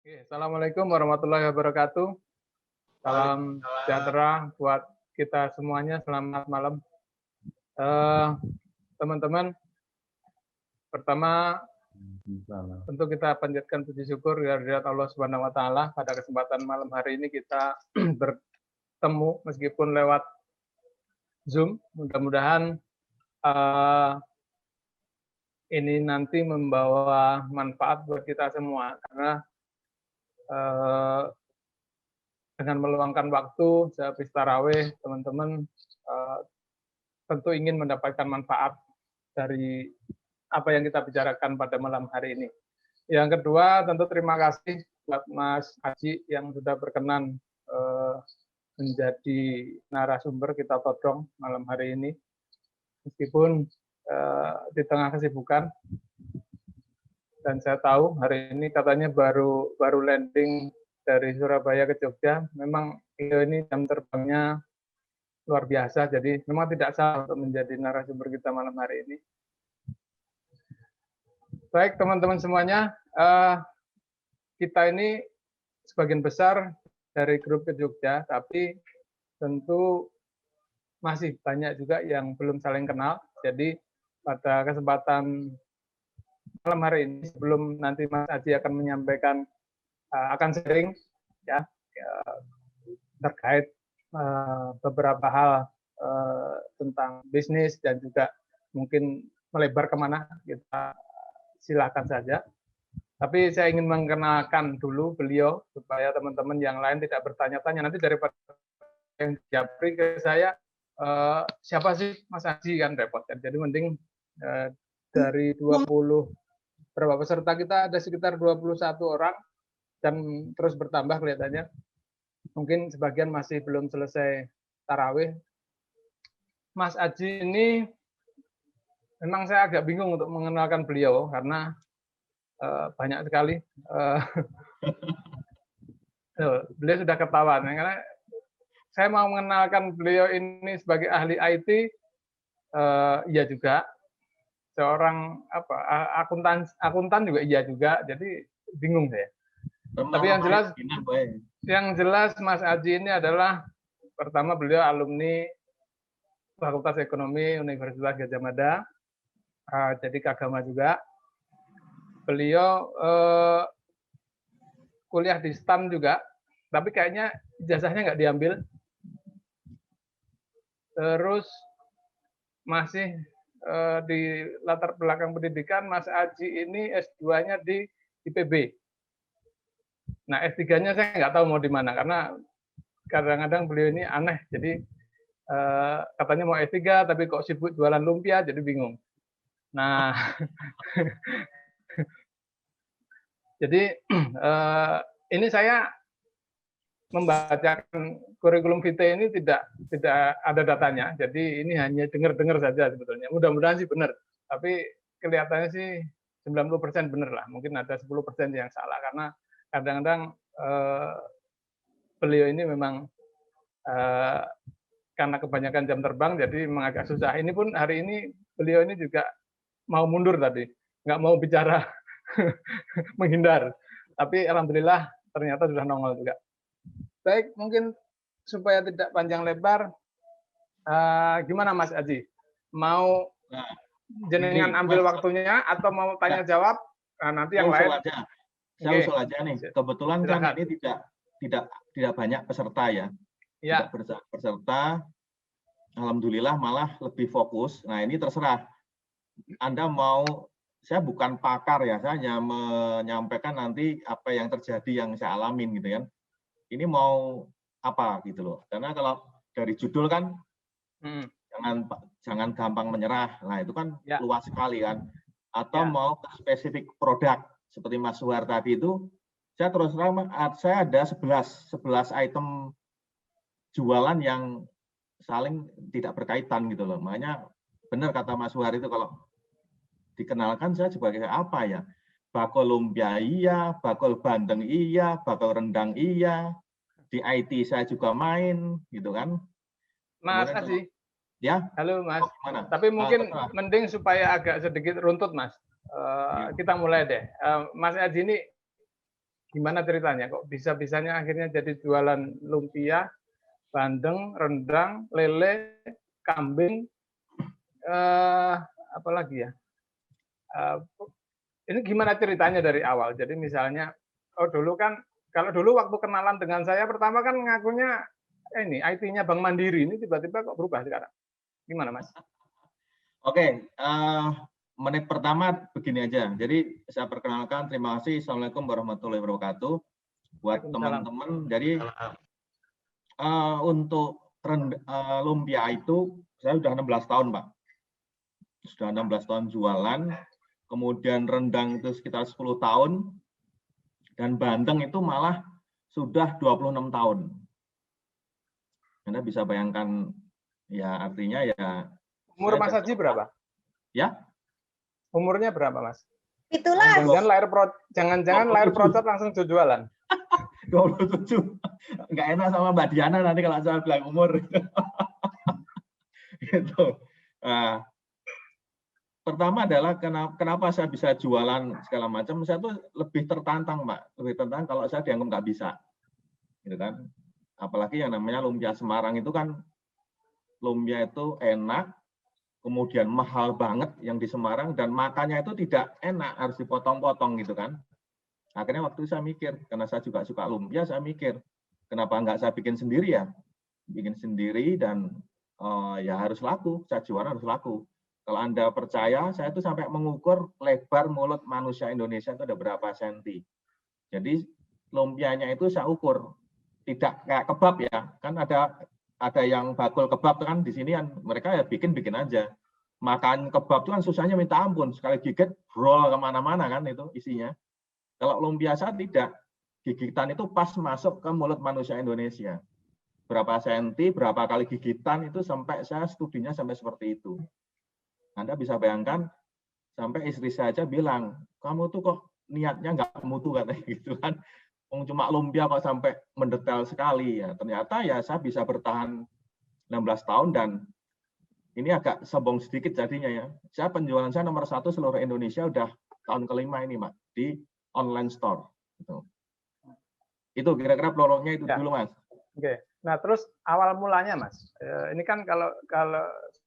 Oke, Assalamualaikum warahmatullahi wabarakatuh. Salam sejahtera buat kita semuanya. Selamat malam. Teman-teman, pertama tentu kita panjatkan puji syukur kehadirat Allah Subhanahu wa taala. Pada kesempatan malam hari ini kita bertemu meskipun lewat Zoom. Mudah-mudahan ini nanti membawa manfaat buat kita semua, karena dengan meluangkan waktu sehabis tarawih, teman-teman tentu ingin mendapatkan manfaat dari apa yang kita bicarakan pada malam hari ini. Yang kedua, tentu terima kasih buat Mas Haji yang sudah berkenan menjadi narasumber kita todong malam hari ini. Meskipun di tengah kesibukan, dan saya tahu hari ini katanya baru landing dari Surabaya ke Jogja. Memang ini jam terbangnya luar biasa, jadi memang tidak salah untuk menjadi narasumber kita malam hari ini. Baik teman-teman semuanya, kita ini sebagian besar dari grup ke Jogja, tapi tentu masih banyak juga yang belum saling kenal. Jadi pada kesempatan malam hari ini, sebelum nanti Mas Haji akan menyampaikan, akan sharing ya terkait beberapa hal tentang bisnis dan juga mungkin melebar kemana, kita silakan saja. Tapi saya ingin mengenalkan dulu beliau supaya teman-teman yang lain tidak bertanya-tanya nanti daripada yang japri ke saya, siapa sih Mas Haji, kan repot kan. Jadi mending dari 20 berapa peserta kita, ada sekitar 21 orang dan terus bertambah kelihatannya. Mungkin sebagian masih belum selesai tarawih. Mas Haji ini memang saya agak bingung untuk mengenalkan beliau karena banyak sekali. Beliau sudah ketawa karena saya mau mengenalkan beliau ini sebagai ahli IT, iya juga. Seorang akuntan juga iya juga. Jadi bingung saya. Tapi yang jelas Mas Haji ini adalah, pertama beliau alumni Fakultas Ekonomi Universitas Gadjah Mada, jadi keagama juga. Beliau kuliah di STAN juga, tapi kayaknya ijazahnya nggak diambil. Terus masih di latar belakang pendidikan, Mas Haji ini S2-nya di IPB. Nah, S3-nya saya nggak tahu mau di mana, karena kadang-kadang beliau ini aneh. Jadi katanya mau S3, tapi kok sibuk jualan lumpia, jadi bingung. Nah, jadi ini saya membacakan kurikulum vitae ini tidak ada datanya. Jadi ini hanya dengar-dengar saja sebetulnya. Mudah-mudahan sih benar. Tapi kelihatannya sih 90% benar lah. Mungkin ada 10% yang salah, karena kadang-kadang beliau ini memang karena kebanyakan jam terbang, jadi memang agak susah. Ini pun hari ini beliau ini juga mau mundur tadi, nggak mau bicara, menghindar. Tapi alhamdulillah ternyata sudah nongol juga. Baik, mungkin supaya tidak panjang lebar, gimana Mas Haji? Mau jenengan ambil waktunya atau mau tanya jawab? Nanti yang lain. Saya usul aja nih. Kebetulan kan ini tidak banyak peserta ya. Tidak peserta. Alhamdulillah malah lebih fokus. Nah ini terserah. Anda mau, saya bukan pakar ya, saya hanya menyampaikan nanti apa yang terjadi yang saya alamin gitu kan. Ini mau apa gitu loh. Karena kalau dari judul kan jangan gampang menyerah. Nah itu kan luas sekali kan. Atau mau ke spesifik produk seperti Mas Suhar tadi itu, saya terus terang saya ada 11 item jualan yang saling tidak berkaitan gitu loh. Makanya benar kata Mas Suhar itu, kalau dikenalkan saya sebagai apa ya? Bakul lumpia iya, bakul bandeng iya, bakul rendang iya. Di IT saya juga main gitu kan. Mas Haji. Ya. Halo Mas. Tapi mungkin mending supaya agak sedikit runtut Mas. Kita mulai deh. Mas Haji ini gimana ceritanya kok bisa-bisanya akhirnya jadi jualan lumpia, bandeng, rendang, lele, kambing, apa lagi ya? Ini gimana ceritanya dari awal? Jadi misalnya, oh dulu kan, kalau dulu waktu kenalan dengan saya pertama kan ngakunya ini IT-nya Bank Mandiri, ini tiba-tiba kok berubah sekarang. Gimana Mas? Oke, menit pertama begini aja. Jadi saya perkenalkan, terima kasih. Assalamualaikum warahmatullahi wabarakatuh. Buat teman-teman, jadi untuk lumpia itu saya sudah 16 tahun, Pak. Sudah 16 tahun jualan, kemudian rendang itu sekitar 10 tahun, dan bandeng itu malah sudah 26 tahun. Anda bisa bayangkan, ya artinya ya. Umur Mas Haji berapa? Ya? Umurnya berapa, Mas? Itulah. Jangan-jangan lahir procot langsung jualan. 27. Nggak enak sama Mbak Diana nanti kalau saya bilang umur. Gitu. Pertama adalah kenapa saya bisa jualan segala macam. Saya tuh lebih tertantang, Mbak. Lebih tertantang kalau saya dianggap nggak bisa. Gitu kan. Apalagi yang namanya lumpia Semarang itu kan, lumpia itu enak, kemudian mahal banget yang di Semarang, dan makannya itu tidak enak, harus dipotong-potong gitu kan. Akhirnya waktu saya mikir, karena saya juga suka lumpia, saya mikir, kenapa nggak saya bikin sendiri ya? Bikin sendiri dan ya harus laku, saya jualan harus laku. Kalau Anda percaya, saya itu sampai mengukur lebar mulut manusia Indonesia itu ada berapa senti. Jadi lumpianya itu saya ukur, tidak kayak kebab ya, kan ada yang bakul kebab kan di sini kan mereka ya bikin aja. Makan kebab itu kan susahnya minta ampun, sekali gigit roll kemana-mana kan itu isinya. Kalau lumpia saya tidak, gigitan itu pas masuk ke mulut manusia Indonesia. Berapa senti, berapa kali gigitan itu sampai saya studinya sampai seperti itu. Anda bisa bayangkan sampai istri saya aja bilang, kamu tuh kok niatnya nggak mutu katanya gitu kan. Cuma lumpia kok sampai mendetail sekali ya. Ternyata ya saya bisa bertahan 16 tahun dan ini agak sombong sedikit jadinya ya. Saya penjualan saya nomor 1 seluruh Indonesia udah tahun kelima ini, Mas, di online store. Gitu. Itu kira-kira prolognya itu ya. Dulu, Mas. Oke. Nah, terus awal mulanya, Mas. Ini kan kalau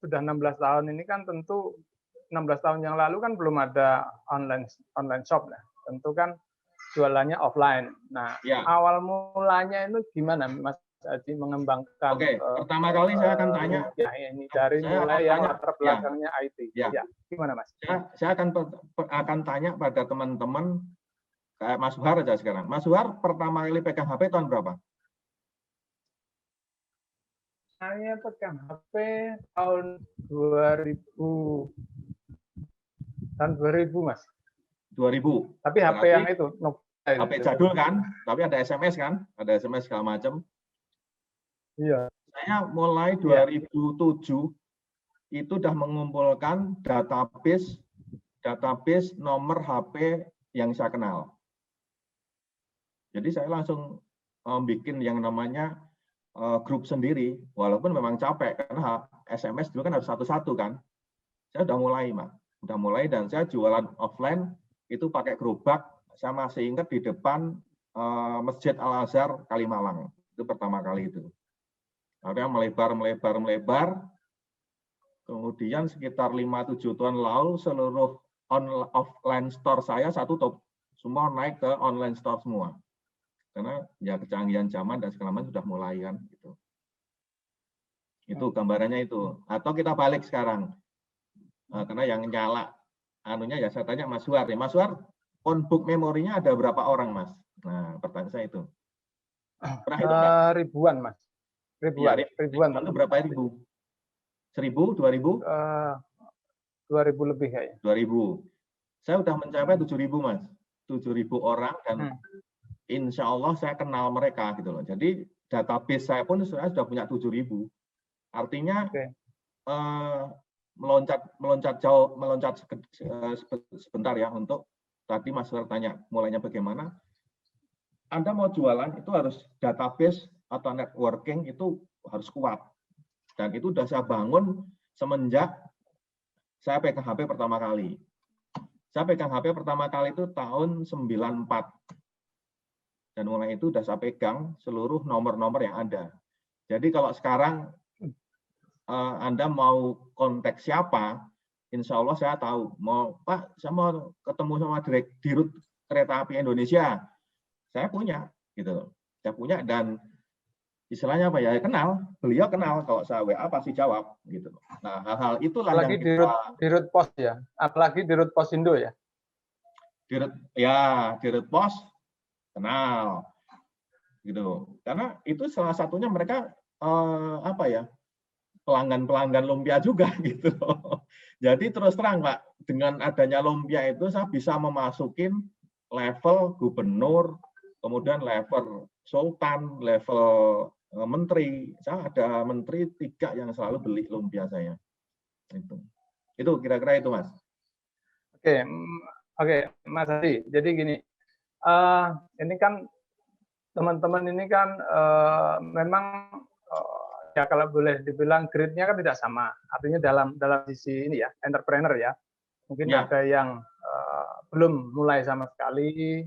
sudah 16 tahun ini kan tentu 16 tahun yang lalu kan belum ada online shop lah. Tentu kan jualannya offline. Nah, ya. Awal mulanya itu gimana, Mas Haji mengembangkan? Oke, pertama kali saya akan tanya. Ya, ini dari mulai yang latar belakangnya ya. IT. Ya. Gimana, Mas? Saya akan tanya pada teman-teman kayak Mas Suhar aja sekarang. Mas Suhar pertama kali pegang HP tahun berapa? Saya pegang HP tahun 2000. Tahun 2000, Mas. 2000. Tapi HP yang itu HP jadul kan, tapi ada SMS kan, ada SMS segala macam. Iya. Saya mulai 2007 itu sudah mengumpulkan database nomor HP yang saya kenal. Jadi saya langsung bikin yang namanya grup sendiri, walaupun memang capek karena SMS dulu kan harus satu-satu kan. Saya udah mulai, Mas. Udah mulai dan saya jualan offline itu pakai gerobak. Saya masih ingat di depan Masjid Al-Azhar Kalimalang. Itu pertama kali itu. Akhirnya melebar. Kemudian sekitar 5-7 tahun lalu seluruh offline store saya saya tutup. Semua naik ke online store semua. Karena ya kecanggihan zaman dan segala macam sudah mulai kan gitu. Itu gambarannya itu. Atau kita balik sekarang. Karena yang nyala anunya ya saya tanya Mas Suhar. Mas Suhar, on-book memorinya ada berapa orang, Mas? Nah, pertanyaan saya itu. Ribuan, Mas. Ribuan. Itu berapa ribu? 1.000, 2.000? 2.000 lebih kayaknya. 2.000. Saya udah mencapai 7.000, Mas. 7.000 orang dan insya Allah saya kenal mereka gitu loh. Jadi database saya pun sudah punya 7.000. Artinya meloncat sebentar ya untuk tadi Mas Suhar tanya mulainya bagaimana. Anda mau jualan itu harus database atau networking itu harus kuat. Dan itu sudah saya bangun semenjak saya pegang HP pertama kali. Saya pegang HP pertama kali itu tahun 94. Dan mulai itu sudah saya pegang seluruh nomor-nomor yang ada. Jadi kalau sekarang Anda mau kontak siapa, insya Allah saya tahu. Pak, saya mau ketemu sama Dirut Kereta Api Indonesia. Saya punya, gitu. Saya punya dan istilahnya apa ya? Kenal. Beliau kenal. Kalau saya WA pasti jawab, gitu. Nah, hal-hal itulah apalagi yang kita. Dirut Pos ya, apalagi Dirut Posindo ya. Dirut Pos kenal, gitu. Karena itu salah satunya mereka apa ya? Pelanggan lumpia juga gitu. Jadi terus terang Pak, dengan adanya lumpia itu saya bisa memasukin level gubernur, kemudian level sultan, level menteri. Saya ada menteri 3 yang selalu beli lumpia saya. Itu kira-kira itu Mas. Oke, Mas Hadi. Jadi gini, ini kan teman-teman ini kan memang ya kalau boleh dibilang grade-nya kan tidak sama. Artinya dalam sisi ini ya, entrepreneur ya. Mungkin ada yang belum mulai sama sekali,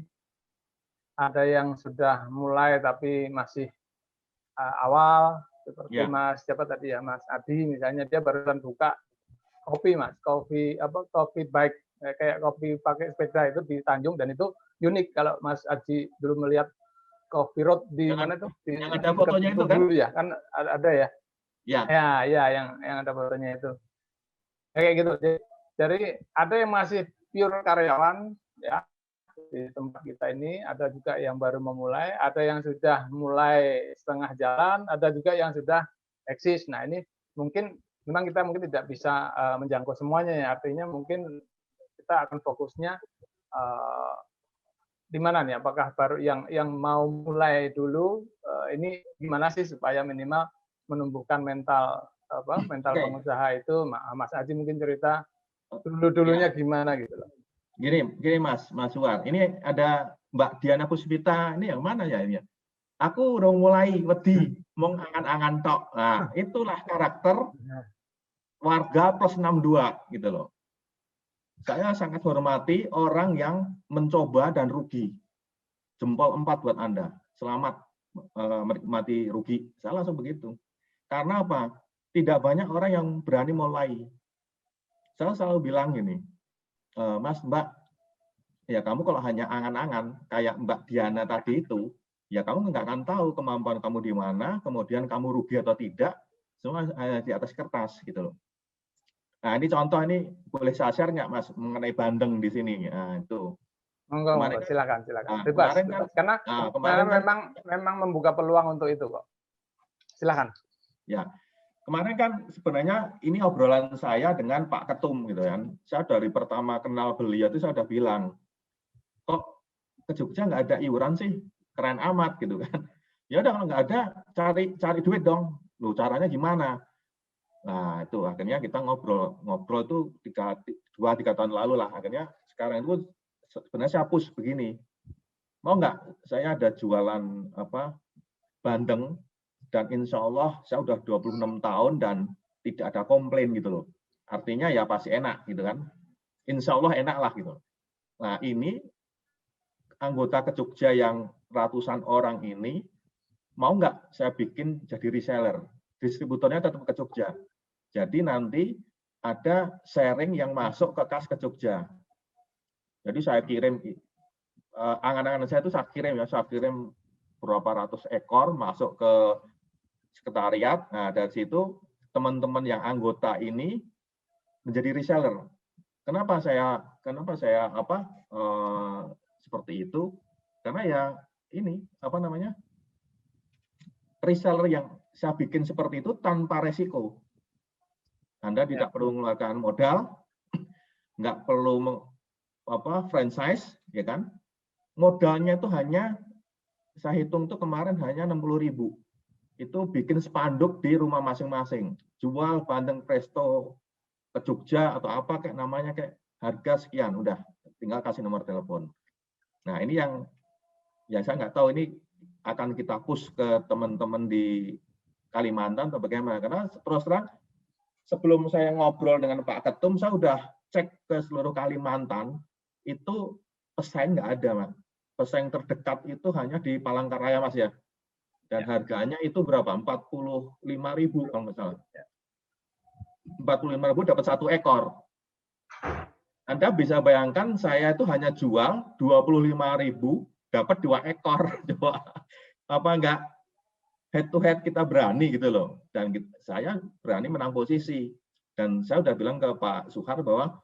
ada yang sudah mulai tapi masih awal, seperti Mas siapa tadi ya, Mas Adi misalnya, dia barusan buka kopi Mas, kopi bike, kayak kopi pakai sepeda itu di Tanjung, dan itu unik. Kalau Mas Adi dulu melihat Coffee Road di mana tuh? Yang ada fotonya itu kan? Dulu ya, kan ada ya? Ya. Ya, yang ada fotonya itu. Kayak gitu. Jadi ada yang masih pure karyawan ya di tempat kita ini, ada juga yang baru memulai, ada yang sudah mulai setengah jalan, ada juga yang sudah eksis. Nah, ini mungkin memang kita tidak bisa menjangkau semuanya ya. Artinya mungkin kita akan fokusnya di mana nih? Apakah baru yang mau mulai dulu ini gimana sih supaya minimal menumbuhkan mental pengusaha itu? Mas Aji mungkin cerita dulunya gimana gitu loh. Gini Mas Suar, ini ada Mbak Diana Puspita, ini yang mana ya ini? Aku udah mulai wedi mau angan-angan tok. Nah, itulah karakter warga plus 62 gitu loh. Saya sangat hormati orang yang mencoba dan rugi. Jempol 4 buat Anda. Selamat menikmati rugi. Saya langsung begitu. Karena apa? Tidak banyak orang yang berani mulai. Saya selalu bilang gini, Mas, Mbak, ya kamu kalau hanya angan-angan kayak Mbak Diana tadi itu, ya kamu nggak akan tahu kemampuan kamu di mana, kemudian kamu rugi atau tidak, semua hanya di atas kertas gitu loh. Nah, ini contoh ini boleh saya share nggak Mas mengenai bandeng di sini? Nah, itu. Monggo, silakan. Nah, Bebas. Kan, karena memang membuka peluang untuk itu kok. Silakan. Ya. Kemarin kan sebenarnya ini obrolan saya dengan Pak Ketum gitu kan. Saya dari pertama kenal beliau itu saya udah bilang, kok ke Jogja nggak ada iuran sih? Keren amat gitu kan. Ya udah kalau nggak ada cari duit dong. Loh, caranya gimana? Nah, itu akhirnya kita ngobrol itu 2-3 tahun lalu lah. Akhirnya sekarang itu sebenarnya saya push begini. Mau nggak saya ada jualan bandeng, dan insya Allah saya udah 26 tahun dan tidak ada komplain gitu loh. Artinya ya pasti enak gitu kan. Insya Allah enak lah gitu. Nah, ini anggota ke Jogja yang ratusan orang ini, mau nggak saya bikin jadi reseller? Distributornya tetap ke Jogja. Jadi nanti ada sharing yang masuk ke kas ke Jogja. Jadi saya kirim, angan-angan saya itu saya kirim berapa ratus ekor masuk ke sekretariat. Nah, dari situ teman-teman yang anggota ini menjadi reseller. Kenapa saya seperti itu? Karena ya ini reseller yang saya bikin seperti itu tanpa resiko. Anda tidak perlu mengeluarkan modal, nggak perlu franchise, ya kan? Modalnya itu hanya saya hitung tuh kemarin hanya 60.000. Itu bikin spanduk di rumah masing-masing. Jual bandeng presto ke Jogja atau apa kayak namanya, kayak harga sekian, udah tinggal kasih nomor telepon. Nah, ini yang saya nggak tahu ini akan kita push ke teman-teman di Kalimantan atau bagaimana. Karena terus terang sebelum saya ngobrol dengan Pak Ketum, saya udah cek ke seluruh Kalimantan, itu pesaing nggak ada, Mas. pesaing terdekat itu hanya di Palangkaraya, Mas ya. Dan harganya itu berapa? 45.000 kalau nggak salah. 45.000 dapat 1 ekor. Anda bisa bayangkan saya itu hanya jual 25.000 dapat 2 ekor. Coba apa enggak head to head kita berani gitu loh. Dan saya berani menang posisi. Dan saya udah bilang ke Pak Suhar bahwa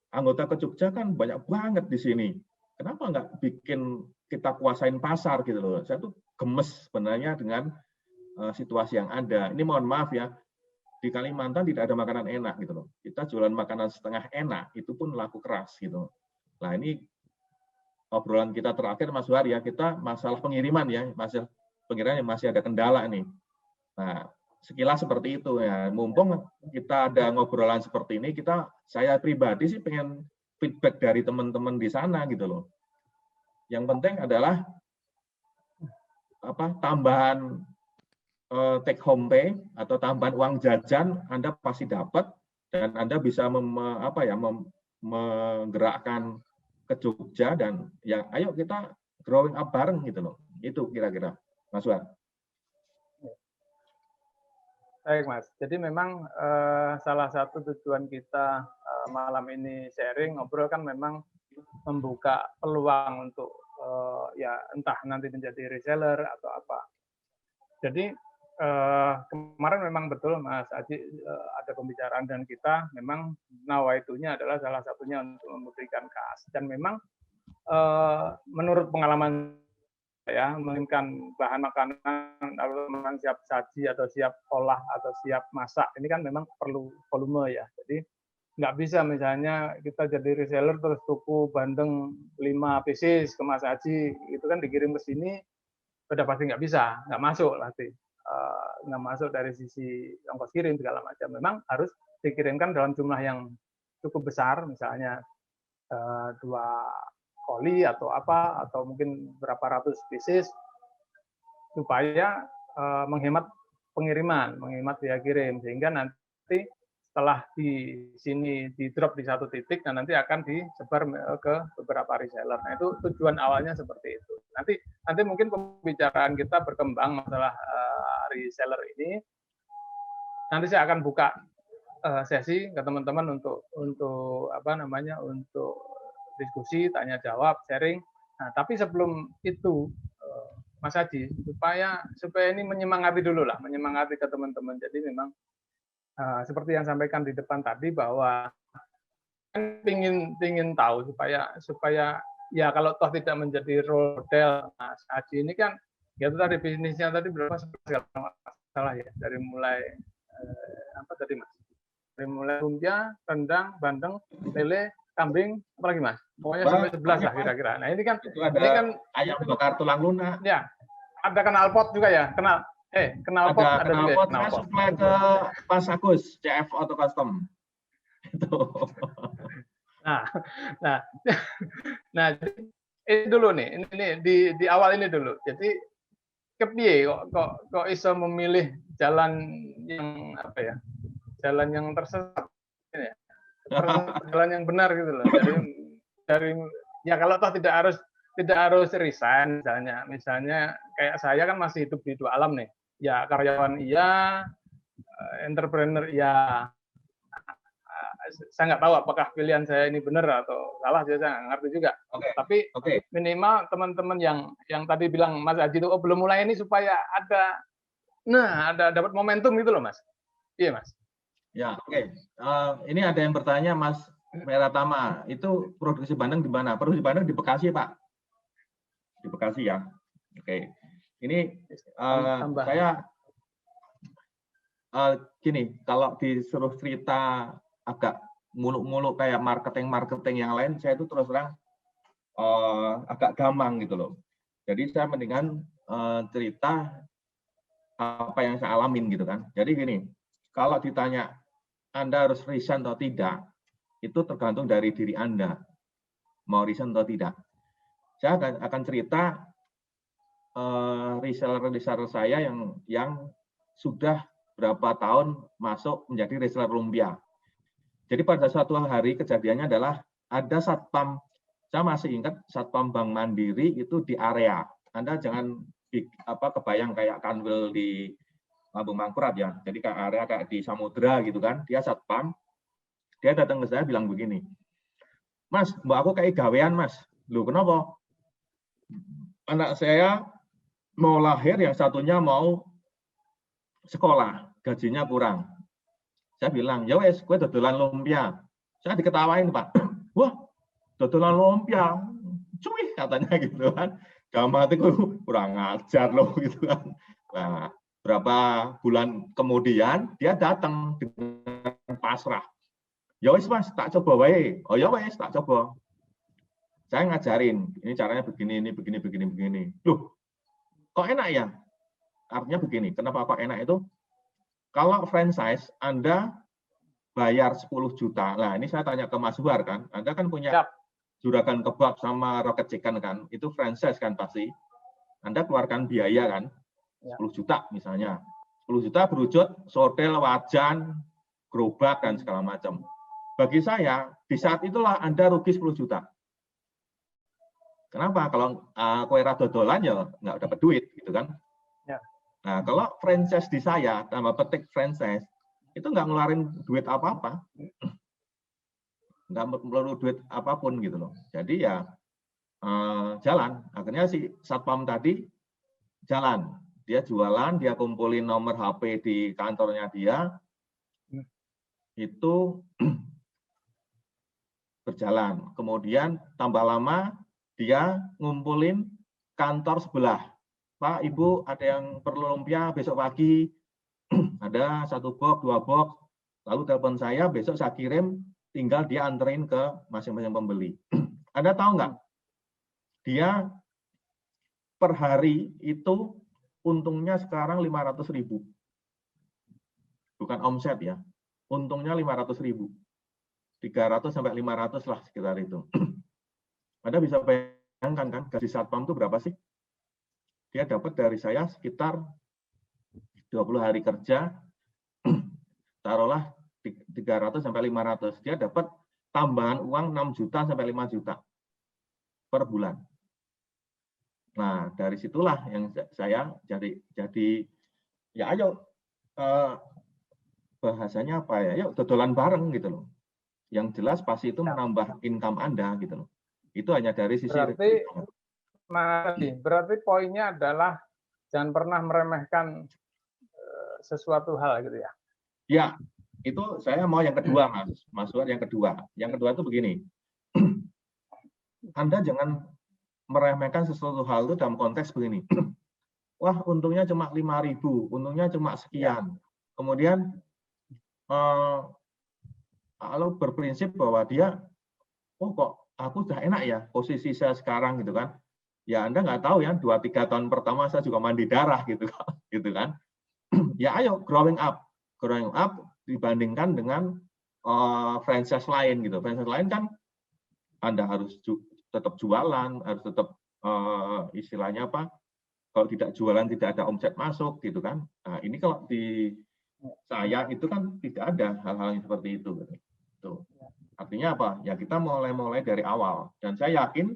anggota ke Jogja kan banyak banget di sini. Kenapa enggak bikin kita kuasain pasar gitu loh. Saya tuh gemes sebenarnya dengan situasi yang ada. Ini mohon maaf ya, di Kalimantan tidak ada makanan enak gitu loh. Kita jualan makanan setengah enak, itu pun laku keras gitu. Nah ini obrolan kita terakhir Mas Suhar ya, kita masalah pengiriman ya, masalah pengiriman masih ada kendala nih. Nah sekilas seperti itu ya. Mumpung kita ada ngobrolan seperti ini, saya pribadi sih pengen feedback dari teman-teman di sana gitu loh. Yang penting adalah tambahan take home pay atau tambahan uang jajan Anda pasti dapat dan Anda bisa menggerakkan ke Jogja dan ya ayo kita growing up bareng gitu loh. Itu kira-kira Mas Wan. Baik Mas, jadi memang salah satu tujuan kita malam ini sharing, ngobrol kan memang membuka peluang untuk ya entah nanti menjadi reseller atau apa. Jadi kemarin memang betul Mas Aji ada pembicaraan dengan kita, memang nawaitunya adalah salah satunya untuk memberikan kas. Dan memang menurut pengalaman saya, menginginkan bahan makanan atau siap saji atau siap olah atau siap masak, ini kan memang perlu volume ya. Jadi nggak bisa misalnya kita jadi reseller terus tuku bandeng 5 pieces ke Mas Aji, itu kan dikirim ke sini, udah pasti nggak bisa, nggak masuk pasti. Nggak masuk dari sisi ongkos kirim segala macam. Memang harus dikirimkan dalam jumlah yang cukup besar, misalnya 2 koli atau apa, atau mungkin berapa ratus pieces, supaya menghemat pengiriman, menghemat biaya kirim, sehingga nanti setelah di sini di drop di satu titik dan nanti akan disebar ke beberapa reseller. Nah itu tujuan awalnya seperti itu. Nanti mungkin pembicaraan kita berkembang masalah reseller ini. Nanti saya akan buka sesi ke teman-teman untuk diskusi, tanya jawab, sharing. Nah, tapi sebelum itu Mas Haji, supaya ini menyemangati dulu lah, menyemangati ke teman-teman. Jadi memang seperti yang sampaikan di depan tadi bahwa kan ingin tahu supaya ya kalau toh tidak menjadi role model Mas Haji ini kan ya itu tadi bisnisnya tadi berapa segala masalah ya, dari mulai apa tadi Mas, dari mulai lumpia, rendang, bandeng, lele, kambing, apalagi Mas, pokoknya sampai 11 lah kira-kira. Nah ini kan ayam bakar tulang lunak ya, ada knalpot juga ya, knalpot ada juga. Knalpot supply ke Mas Agus, CF Auto Custom. Itu. Nah, ini dulu nih, ini di awal ini dulu. Jadi kepiye kok iso memilih jalan yang apa ya? Jalan yang tersesat ya. Jalan yang benar gitu loh. Dari ya kalau toh tidak harus resign misalnya kayak saya kan masih hidup di dua alam nih. Ya karyawan iya, entrepreneur iya. Saya nggak tahu apakah pilihan saya ini benar atau salah, saya nggak ngerti juga. Tapi minimal teman-teman yang tadi bilang Mas Haji itu belum mulai ini supaya ada dapat momentum gitu loh Mas. Iya Mas. Ya oke. Ini ada yang bertanya Mas Meratama, itu produksi bandeng di mana? Produksi bandeng di Bekasi Pak. Di Bekasi ya. Oke. Ini saya gini, kalau disuruh cerita agak muluk-muluk kayak marketing yang lain, saya itu terus terang agak gampang gitu loh. Jadi saya mendingan cerita apa yang saya alamin gitu kan. Jadi gini, kalau ditanya Anda harus resign atau tidak, itu tergantung dari diri Anda mau resign atau tidak. Saya akan cerita reseller saya yang sudah berapa tahun masuk menjadi reseller lumpia. Jadi pada suatu hari kejadiannya adalah ada satpam Saya masih ingat Satpam Bank Mandiri itu di area. Anda jangan kebayang kayak Kanwil di Lambung Mangkurat ya. Jadi kayak area kayak di Samudra gitu kan. Dia Satpam, dia datang ke saya bilang begini, Mas, mbak aku kayak gawean Mas. Loh kenapa? Anak saya mau lahir, yang satunya mau sekolah, gajinya kurang. Saya bilang, ya wes, gue dodolan lumpia. Saya diketawain Pak. Wah, dodolan lumpia, cuy katanya gitu kan. Dalam hatiku kurang ajar loh gitu kan. Nah, berapa bulan kemudian dia datang dengan pasrah. Ya wes Mas, tak coba wae. Oh ya wes, tak coba. Saya ngajarin, ini caranya begini, ini begini, begini, begini. Loh, kok enak ya? Artinya begini, kenapa kok enak itu? Kalau franchise Anda bayar 10 juta. Nah, ini saya tanya ke Mas Suhar kan. Anda kan punya Juragan Kebab sama Rocket Chicken kan. Itu franchise kan pasti. Anda keluarkan biaya kan. 10 juta misalnya. 10 juta berwujud sotel, wajan, gerobak dan segala macam. Bagi saya, di saat itulah Anda rugi 10 juta. Kenapa? Kalau kue dodolan ya nggak dapat duit gitu kan. Nah, kalau franchise di saya, tambah petik franchise, itu nggak ngeluarin duit apa-apa. Nggak perlu duit apapun gitu loh. Jadi ya jalan. Akhirnya si Satpam tadi jalan. Dia jualan, dia kumpulin nomor HP di kantornya dia, itu berjalan. Kemudian tambah lama, dia ngumpulin kantor sebelah. Pak, Ibu, ada yang perlu lumpia besok pagi, ada 1 box, 2 box, lalu telepon saya, besok saya kirim, tinggal dia anterin ke masing-masing pembeli. Anda tahu nggak? Dia per hari itu untungnya sekarang 500.000. Bukan omset ya, untungnya 500.000. 300 sampai 500 lah sekitar itu. Anda bisa bayangkan kan, gaji Satpam itu berapa sih? Dia dapat dari saya sekitar 20 hari kerja, taruhlah 300 sampai 500. Dia dapat tambahan uang 6 juta sampai 5 juta per bulan. Nah, dari situlah yang saya jadi ya ayo bahasanya apa ya? Yuk dodolan bareng gitu loh. Yang jelas pasti itu menambah income Anda gitu loh. Itu hanya dari sisi berarti poinnya adalah jangan pernah meremehkan sesuatu hal gitu ya. Ya, itu saya mau yang kedua, Mas Suhar, yang kedua. Yang kedua itu begini. Anda jangan meremehkan sesuatu hal itu dalam konteks begini. Wah, untungnya cuma 5.000, untungnya cuma sekian. Kemudian kalau berprinsip bahwa dia, oh kok aku sudah enak ya posisi saya sekarang gitu kan. Ya Anda nggak tahu ya, 2-3 tahun pertama saya juga mandi darah gitu kan. Ya ayo growing up dibandingkan dengan franchise lain gitu. Franchise lain kan Anda harus tetap jualan, harus tetap istilahnya apa? Kalau tidak jualan tidak ada omset masuk gitu kan. Nah, ini kalau di saya itu kan tidak ada hal-hal yang seperti itu. Gitu. Artinya apa? Ya kita mulai dari awal. Dan saya yakin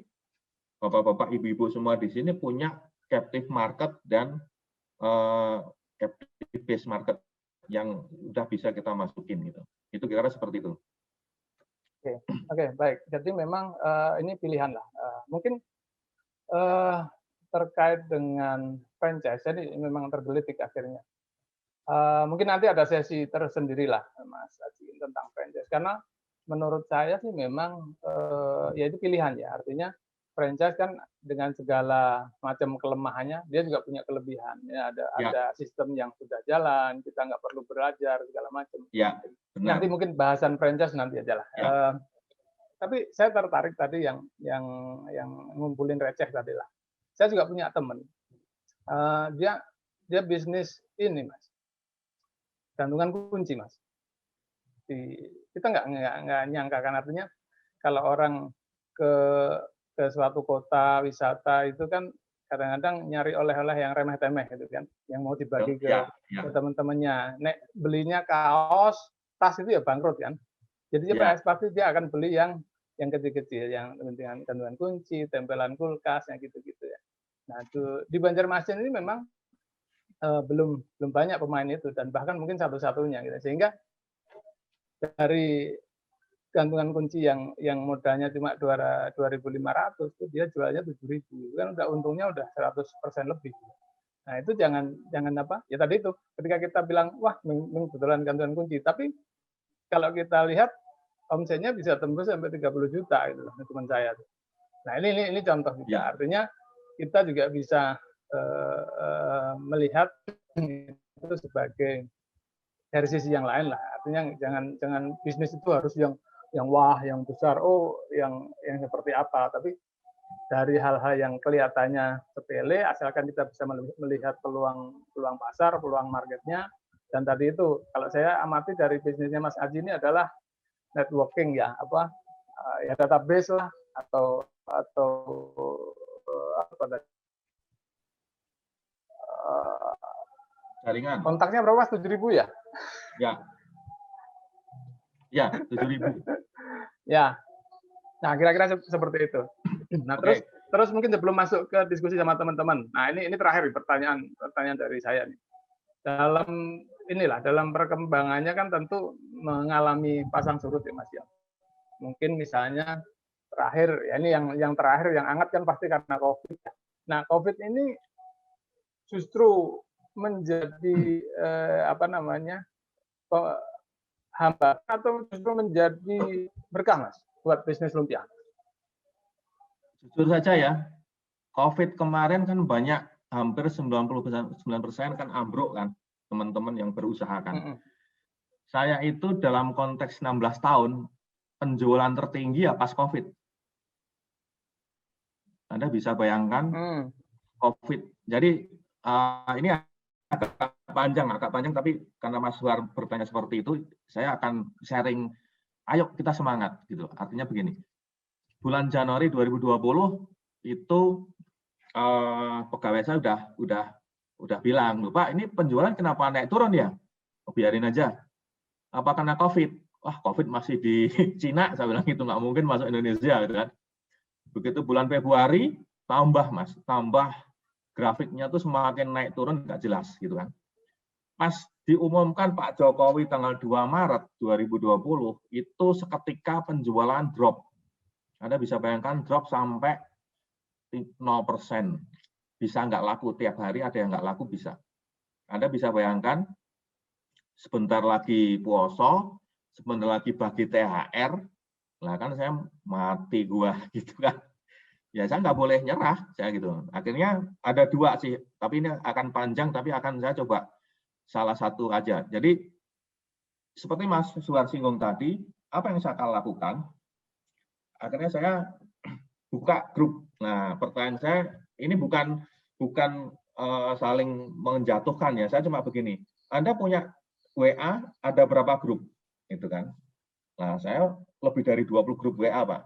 bapak-bapak, ibu-ibu semua di sini punya captive market dan captive base market yang sudah bisa kita masukin gitu. Itu kira-kira seperti itu. Oke, baik. Jadi memang ini pilihan lah. Mungkin terkait dengan franchise, jadi memang tergelitik akhirnya. Mungkin nanti ada sesi tersendiri lah, Mas Aji, tentang franchise. Karena menurut saya sih memang ya itu pilihan ya. Artinya franchise kan dengan segala macam kelemahannya, dia juga punya kelebihan. Ya, ada sistem yang sudah jalan, kita nggak perlu belajar segala macam. Ya, nanti mungkin bahasan franchise nanti aja lah. Ya. Tapi saya tertarik tadi yang ngumpulin receh tadi lah. Saya juga punya teman, dia bisnis ini Mas, gantungan kunci Mas. Kita nggak nyangka kan, artinya kalau orang ke suatu kota wisata itu kan kadang-kadang nyari oleh-oleh yang remeh-temeh gitu kan, yang mau dibagi ke teman-temannya. Nek belinya kaos, tas itu ya bangkrut kan. Jadi pasti dia akan beli yang yang kecil-kecil, yang dengan gantungan kunci, tempelan kulkas, yang gitu-gitu ya. Nah, itu di Banjarmasin ini memang belum banyak pemain itu, dan bahkan mungkin satu-satunya gitu. Sehingga dari gantungan kunci yang modalnya cuma 2.500 itu dia jualnya 7.000, kan udah untungnya udah 100% lebih. Nah, itu jangan apa? Ya tadi itu, ketika kita bilang wah kebetulan gantungan kunci, tapi kalau kita lihat omsetnya bisa tembus sampai 30 juta gitu loh, teman saya. Nah, ini contoh juga. Ya. Artinya kita juga bisa melihat itu sebagai dari sisi yang lain lah. Artinya jangan bisnis itu harus yang wah, yang besar, yang seperti apa. Tapi dari hal-hal yang kelihatannya sepele, asalkan kita bisa melihat peluang pasar, peluang marketnya. Dan tadi itu, kalau saya amati dari bisnisnya Mas Aji ini adalah networking ya, ya database lah, atau apa tadi? Jaringan. Kontaknya berapa? 7.000 ya? Ya, 7.000. Ya. Nah, kira-kira seperti itu. Nah, terus mungkin sebelum masuk ke diskusi sama teman-teman. Nah, ini terakhir pertanyaan dari saya nih. Dalam perkembangannya kan tentu mengalami pasang surut ya Mas ya. Mungkin misalnya terakhir ya, ini yang terakhir yang hangat kan pasti karena Covid. Nah, Covid ini justru menjadi hambatan atau justru menjadi berkah Mas buat bisnis lumpia? Jujur saja ya, Covid kemarin kan banyak, hampir 99% kan ambruk kan, teman-teman yang berusaha kan. Saya itu dalam konteks 16 tahun, penjualan tertinggi ya pas Covid. Anda bisa bayangkan Covid. Jadi ini agak panjang, tapi karena Mas Suhar bertanya seperti itu, saya akan sharing, ayo kita semangat gitu. Artinya begini, bulan Januari 2020 itu pegawai saya udah bilang, Pak ini penjualan kenapa naik turun ya? Biarin aja. Apa karena Covid? Wah, Covid masih di Cina, saya bilang itu nggak mungkin masuk Indonesia gitu kan. Begitu bulan Februari tambah grafiknya tuh semakin naik turun nggak jelas gitu kan. Pas diumumkan Pak Jokowi tanggal 2 Maret 2020 itu seketika penjualan drop. Anda bisa bayangkan drop sampai 0%. Bisa nggak laku tiap hari, ada yang nggak laku bisa. Anda bisa bayangkan sebentar lagi puasa, sebentar lagi bagi THR, lah kan saya mati gua gitu kan. Ya saya nggak boleh nyerah, saya gitu. Akhirnya ada dua sih, tapi ini akan panjang, tapi akan saya coba salah satu aja. Jadi seperti Mas Suhar singgung tadi, apa yang saya akan lakukan? Akhirnya saya buka grup. Nah, pertanyaan saya ini bukan saling menjatuhkan ya. Saya cuma begini. Anda punya WA ada berapa grup? Itu kan. Nah, saya lebih dari 20 grup WA, Pak.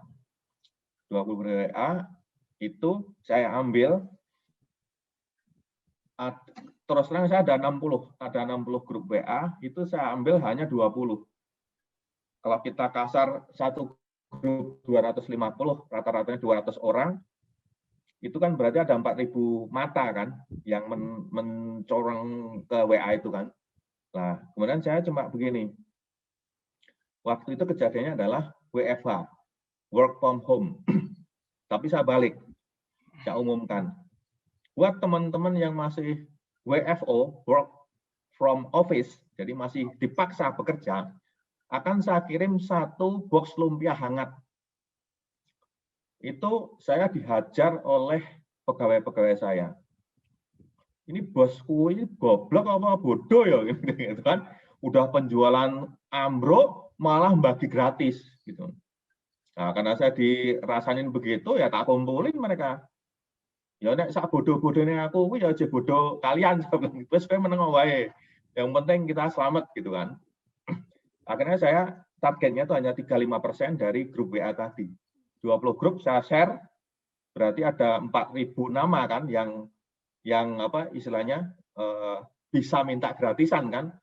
20 grup WA itu saya ambil, terus terang saya ada 60 grup WA, itu saya ambil hanya 20. Kalau kita kasar satu grup 250, rata-ratanya 200 orang, itu kan berarti ada 4.000 mata kan, yang mencorong ke WA itu kan. Nah, kemudian saya cuma begini, waktu itu kejadiannya adalah WFH, work from home, tapi saya balik. Saya umumkan, buat teman-teman yang masih WFO, work from office, jadi masih dipaksa bekerja, akan saya kirim 1 box lumpia hangat. Itu saya dihajar oleh pegawai-pegawai saya. Ini bosku ini goblok apa bodoh ya, gitu kan? Udah penjualan ambruk, malah bagi gratis, gitu. Nah, karena saya dirasain begitu, ya tak kumpulin mereka. Ya nek sak bodoh-bodohnya aku ya aja bodoh kalian, wis kowe meneng wae. Yang penting kita selamat gitu kan. Akhirnya saya targetnya itu hanya 35% dari grup WA tadi. 20 grup saya share, berarti ada 4.000 nama kan yang apa istilahnya bisa minta gratisan kan.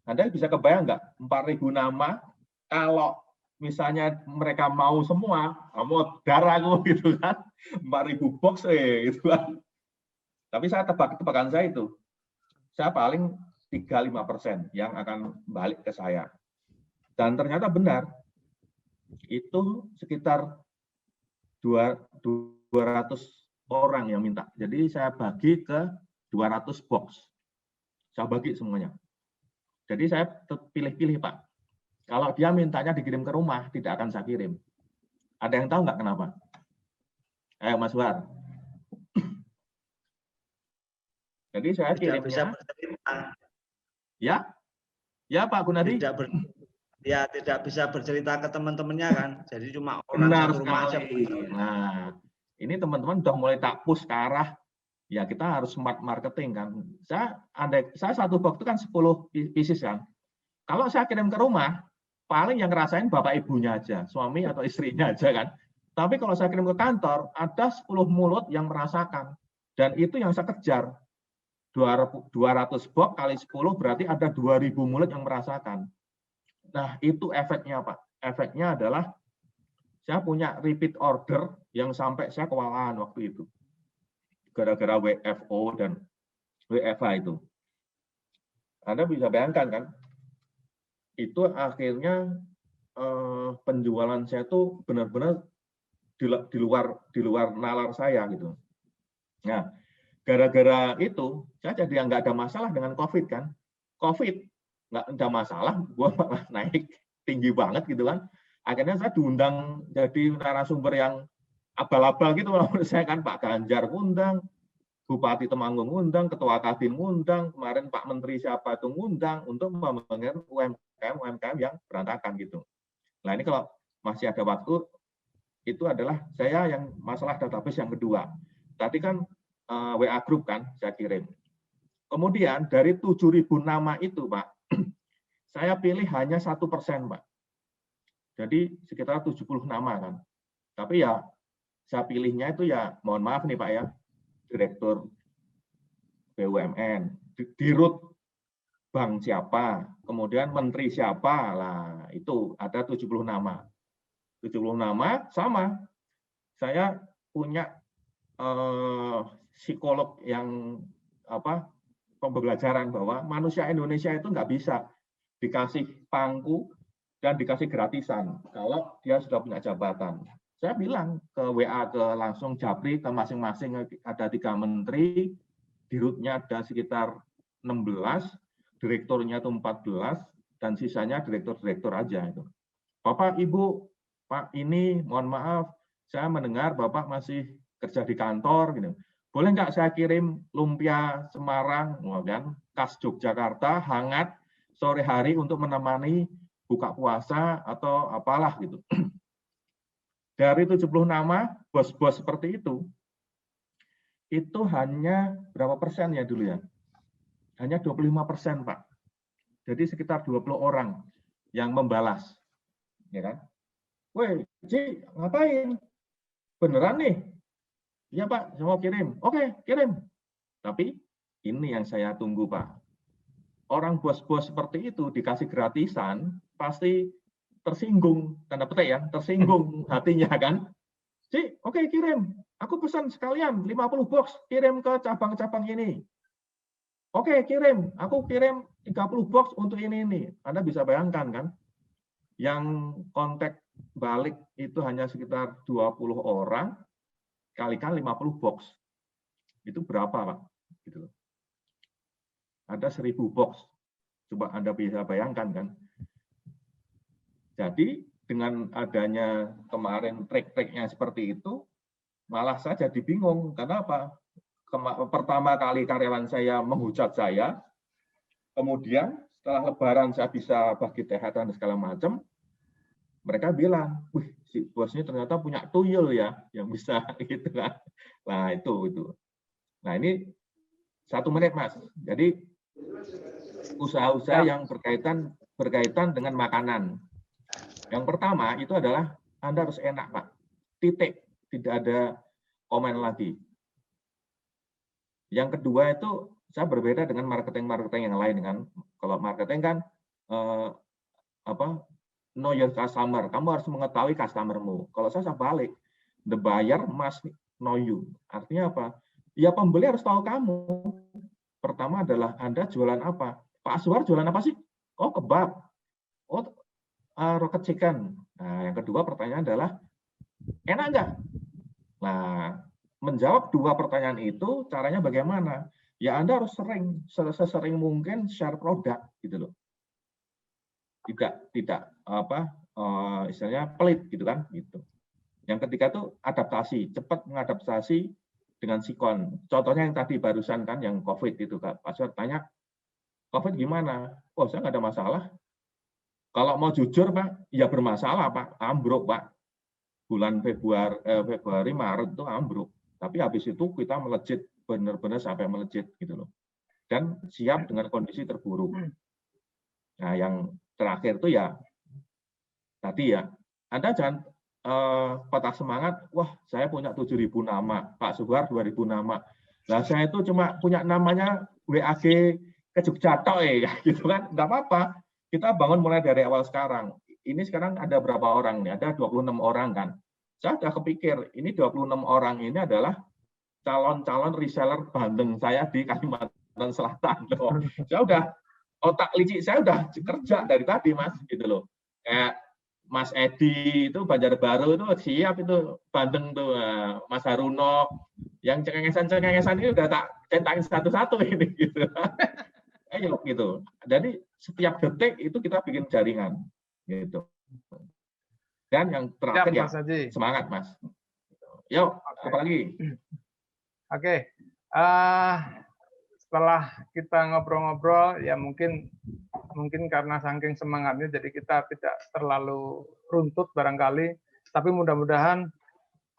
Anda bisa kebayang nggak 4.000 nama kalau misalnya mereka mau semua, mau darah aku gitu kan, 4.000 box gitu kan. Tapi saya tebakan saya itu, saya paling 3-5% yang akan balik ke saya. Dan ternyata benar, itu sekitar 200 orang yang minta. Jadi saya bagi ke 200 box. Saya bagi semuanya. Jadi saya pilih-pilih, Pak. Kalau dia mintanya dikirim ke rumah, tidak akan saya kirim. Ada yang tahu nggak kenapa? Ayo Mas War. Jadi saya tidak bisa kirimnya. bercerita. Ya Pak Gunadi. Tidak bisa bercerita ke teman-temannya kan. Jadi cuma orang Benar satu rumah aja. Nah, ini teman-teman udah mulai tak push ke arah ya kita harus smart marketing kan. Saya satu box itu kan 10 pieces kan. Kalau saya kirim ke rumah, paling yang ngerasain bapak ibunya aja, suami atau istrinya aja kan. Tapi kalau saya kirim ke kantor, ada 10 mulut yang merasakan. Dan itu yang saya kejar. 200 box kali 10 berarti ada 2.000 mulut yang merasakan. Nah, itu efeknya, Pak. Efeknya adalah saya punya repeat order yang sampai saya kewalahan waktu itu. Gara-gara WFO dan WFH itu. Anda bisa bayangkan kan, itu akhirnya penjualan saya itu benar-benar di luar nalar saya gitu. Nah, gara-gara itu saya jadi nggak ada masalah dengan COVID kan. COVID nggak ada masalah, gue malah naik tinggi banget gitu kan. Akhirnya saya diundang jadi narasumber yang abal-abal gitu menurut saya kan. Pak Ganjar ngundang, Bupati Temanggung ngundang, Ketua Kadin ngundang, kemarin Pak Menteri siapa itu ngundang untuk membangun UMKM yang berantakan gitu. Nah ini kalau masih ada waktu, itu adalah saya yang masalah database yang kedua. Tadi kan WA Group kan saya kirim. Kemudian dari 7.000 nama itu Pak, saya pilih hanya 1%, Pak. Jadi sekitar 70 nama kan. Tapi ya saya pilihnya itu ya mohon maaf nih Pak ya, Direktur BUMN, Dirut Bank siapa, kemudian Menteri siapa, lah itu ada 70 nama. 70 nama sama. Saya punya psikolog yang pembelajaran bahwa manusia Indonesia itu nggak bisa dikasih pangku dan dikasih gratisan kalau dia sudah punya jabatan. Saya bilang ke WA ke langsung Japri ke masing-masing ada 3 menteri, dirutnya ada sekitar 16, direkturnya itu 14 dan sisanya direktur-direktur aja itu. Bapak, Ibu, Pak ini mohon maaf, saya mendengar Bapak masih kerja di kantor gitu. Boleh nggak saya kirim lumpia Semarang, kan, khas Yogyakarta, hangat, sore hari untuk menemani buka puasa atau apalah gitu. Dari 70 nama, bos-bos seperti itu hanya berapa persen ya dulu ya? Hanya 25%, Pak. Jadi sekitar 20 orang yang membalas. Ya kan? Woi, Ci, ngapain? Beneran nih? Iya Pak, saya mau kirim. Oke, kirim. Tapi ini yang saya tunggu Pak. Orang bos-bos seperti itu dikasih gratisan, pasti tersinggung, tanda petik ya, tersinggung hatinya kan. Ci, oke kirim. Aku pesan sekalian 50 box, kirim ke cabang-cabang ini. Oke, kirim. Aku kirim 30 box untuk ini. Anda bisa bayangkan kan, yang kontak balik itu hanya sekitar 20 orang, kalikan 50 box. Itu berapa, Pak? Gitu. Ada 1.000 box. Coba Anda bisa bayangkan kan. Jadi dengan adanya kemarin trik-triknya seperti itu, malah saya jadi bingung. Karena apa? Pertama kali karyawan saya menghujat saya, kemudian setelah Lebaran saya bisa bagi THR dan segala macam, mereka bilang, wih, si bosnya ternyata punya tuyul ya, yang bisa gitu kan. Nah itu. Nah ini 1 menit Mas. Jadi usaha-usaha yang berkaitan dengan makanan. Yang pertama itu adalah Anda harus enak Pak. Titik, tidak ada komen lagi. Yang kedua itu saya berbeda dengan marketing yang lain kan. Kalau marketing kan know your customer. Kamu harus mengetahui customermu. Kalau saya balik, the buyer must know you. Artinya apa? Ya pembeli harus tahu kamu. Pertama adalah Anda jualan apa? Pak Aswar jualan apa sih? Oh, kebab. Oh, rocket chicken. Nah, yang kedua pertanyaan adalah enak nggak? Nah, menjawab dua pertanyaan itu caranya bagaimana? Ya Anda harus sesering mungkin share produk gitu loh. Tidak istilahnya pelit gitu kan gitu. Yang ketiga tuh adaptasi, cepat mengadaptasi dengan sikon. Contohnya yang tadi barusan kan yang COVID itu Kak. Pak Aswar tanya, COVID gimana? Oh, saya nggak ada masalah. Kalau mau jujur Pak, ya bermasalah Pak, ambruk Pak. Bulan Februari, Maret itu ambruk. Tapi habis itu kita melejit, benar-benar sampai melejit gitu loh. Dan siap dengan kondisi terburuk. Nah, yang terakhir itu ya tadi ya, Anda jangan patah semangat, wah saya punya 7.000 nama, Pak Suhar 2.000 nama. Lah saya itu cuma punya namanya WAG ke Jogja tok gitu kan, nggak apa-apa. Kita bangun mulai dari awal sekarang. Ini sekarang ada berapa orang nih? Ada 26 orang kan. Saya sudah kepikir, ini 26 orang ini adalah calon-calon reseller bandeng saya di Kalimantan Selatan. Loh. Saya udah otak licik saya udah kerja dari tadi Mas gitu loh. Kayak Mas Edi itu Banjarbaru itu siap itu bandeng tuh Mas Haruno yang cengengesan itu udah tak centakin satu-satu ini gitu. Ayo gitu. Jadi setiap detik itu kita bikin jaringan gitu. Dan yang terakhir ya semangat Mas. Yuk, apa lagi? Oke. Setelah kita ngobrol-ngobrol, ya mungkin karena saking semangatnya, jadi kita tidak terlalu runtut barangkali. Tapi mudah-mudahan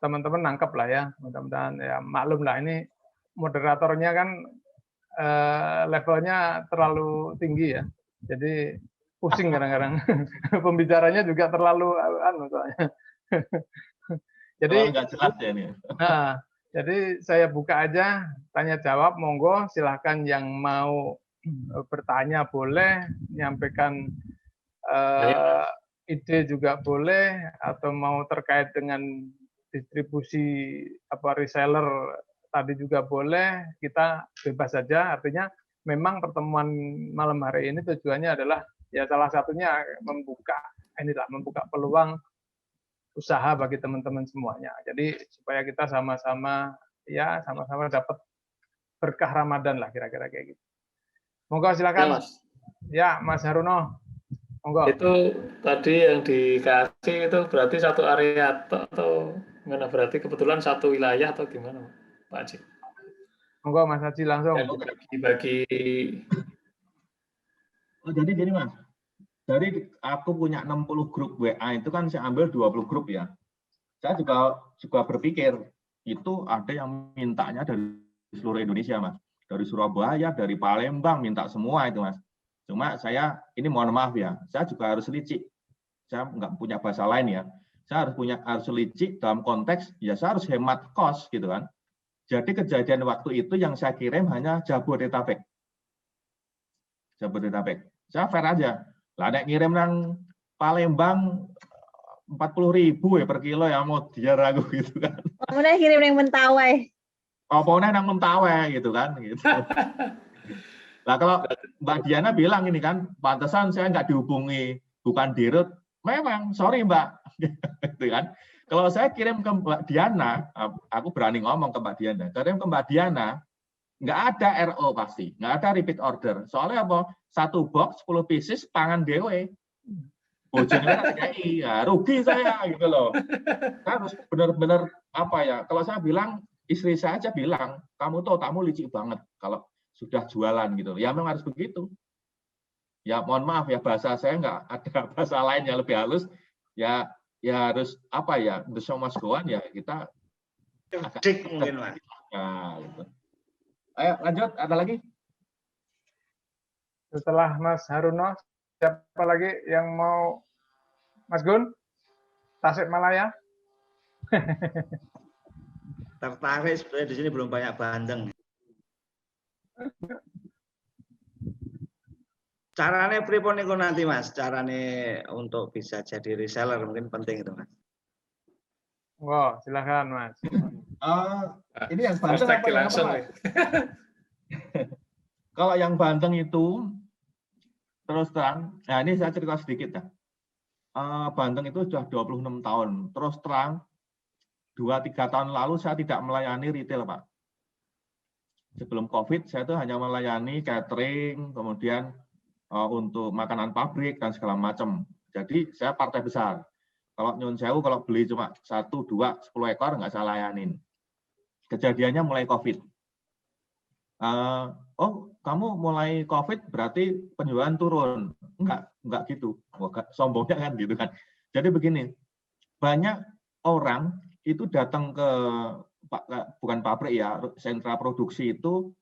teman-teman nangkep lah ya. Mudah-mudahan ya maklum lah ini moderatornya kan levelnya terlalu tinggi ya. Jadi pusing kadang-kadang. Pembicaranya juga terlalu soalnya. Jadi nggak jelas ya ini. Nah, jadi saya buka aja tanya jawab, monggo silahkan yang mau bertanya boleh, menyampaikan ide juga boleh, atau mau terkait dengan distribusi reseller tadi juga boleh, kita bebas saja. Artinya memang pertemuan malam hari ini tujuannya adalah ya salah satunya membuka peluang usaha bagi teman-teman semuanya. Jadi supaya kita sama-sama dapat berkah Ramadan lah kira-kira kayak gitu. Monggo silakan. Ya, Mas Haruno. Monggo. Itu tadi yang dikasih itu berarti satu area atau gimana? Berarti kebetulan satu wilayah atau gimana, Pak Haji? Monggo Mas Haji langsung. Bagi. Oh, jadi gini Mas. Dari aku punya 60 grup WA itu kan saya ambil 20 grup ya. Saya juga berpikir itu ada yang mintanya dari seluruh Indonesia Mas. Dari Surabaya, dari Palembang minta semua itu Mas. Cuma saya ini mohon maaf ya, saya juga harus licik. Saya nggak punya bahasa lain ya. Saya harus licik dalam konteks ya saya harus hemat kos gitu kan. Jadi kejadian waktu itu yang saya kirim hanya Jabodetabek. Saya fair aja. Lah nek ngirim nang Palembang 40.000 ya per kilo ya mau diar aku gitu kan. Mana kirim yang Mentawai. Apa nang Mentawai gitu kan gitu. Lah kalau Mbak Diana bilang ini kan pantesan saya nggak dihubungi bukan dirut. Memang sorry Mbak gitu kan. Kalau saya kirim ke Mbak Diana, aku berani ngomong ke Mbak Diana. Kirim ke Mbak Diana nggak ada RO pasti, nggak ada repeat order. Soalnya apa? Satu box 10 pieces pangan dewe. Bojone ya rugi saya gitu loh. Harus benar-benar apa ya? Kalau saya bilang istri saya aja bilang, kamu tuh otakmu licik banget kalau sudah jualan gitu. Ya memang harus begitu. Ya mohon maaf ya bahasa saya nggak ada bahasa lain yang lebih halus. Ya harus apa ya? The show must go on ya kita. Dik mungkin Mas. Ya, gitu. Ayo lanjut, ada lagi? Setelah Mas Haruno, siapa lagi yang mau? Mas Gun? Tasikmalaya? Tertarik sebenarnya di sini belum banyak bandeng. Carane pripun niku nanti Mas? Carane untuk bisa jadi reseller mungkin penting itu Mas. Wow, silakan Mas. Ini yang Banten apa yang langsung apa, Mas? Kalau yang Banten itu terus terang, nah ini saya cerita sedikit ya. Banten itu sudah 26 tahun. Terus terang 2-3 tahun lalu saya tidak melayani retail, Pak. Sebelum COVID saya itu hanya melayani catering, kemudian untuk makanan pabrik dan segala macam. Jadi saya partai besar. Kalau nyun sewu, kalau beli cuma 1, 2, 10 ekor nggak saya layanin. Kejadiannya mulai COVID. Oh, kamu mulai COVID berarti penjualan turun. Enggak gitu. Sombongnya kan gitu kan. Jadi begini, banyak orang itu datang ke bukan pabrik ya, sentra produksi itu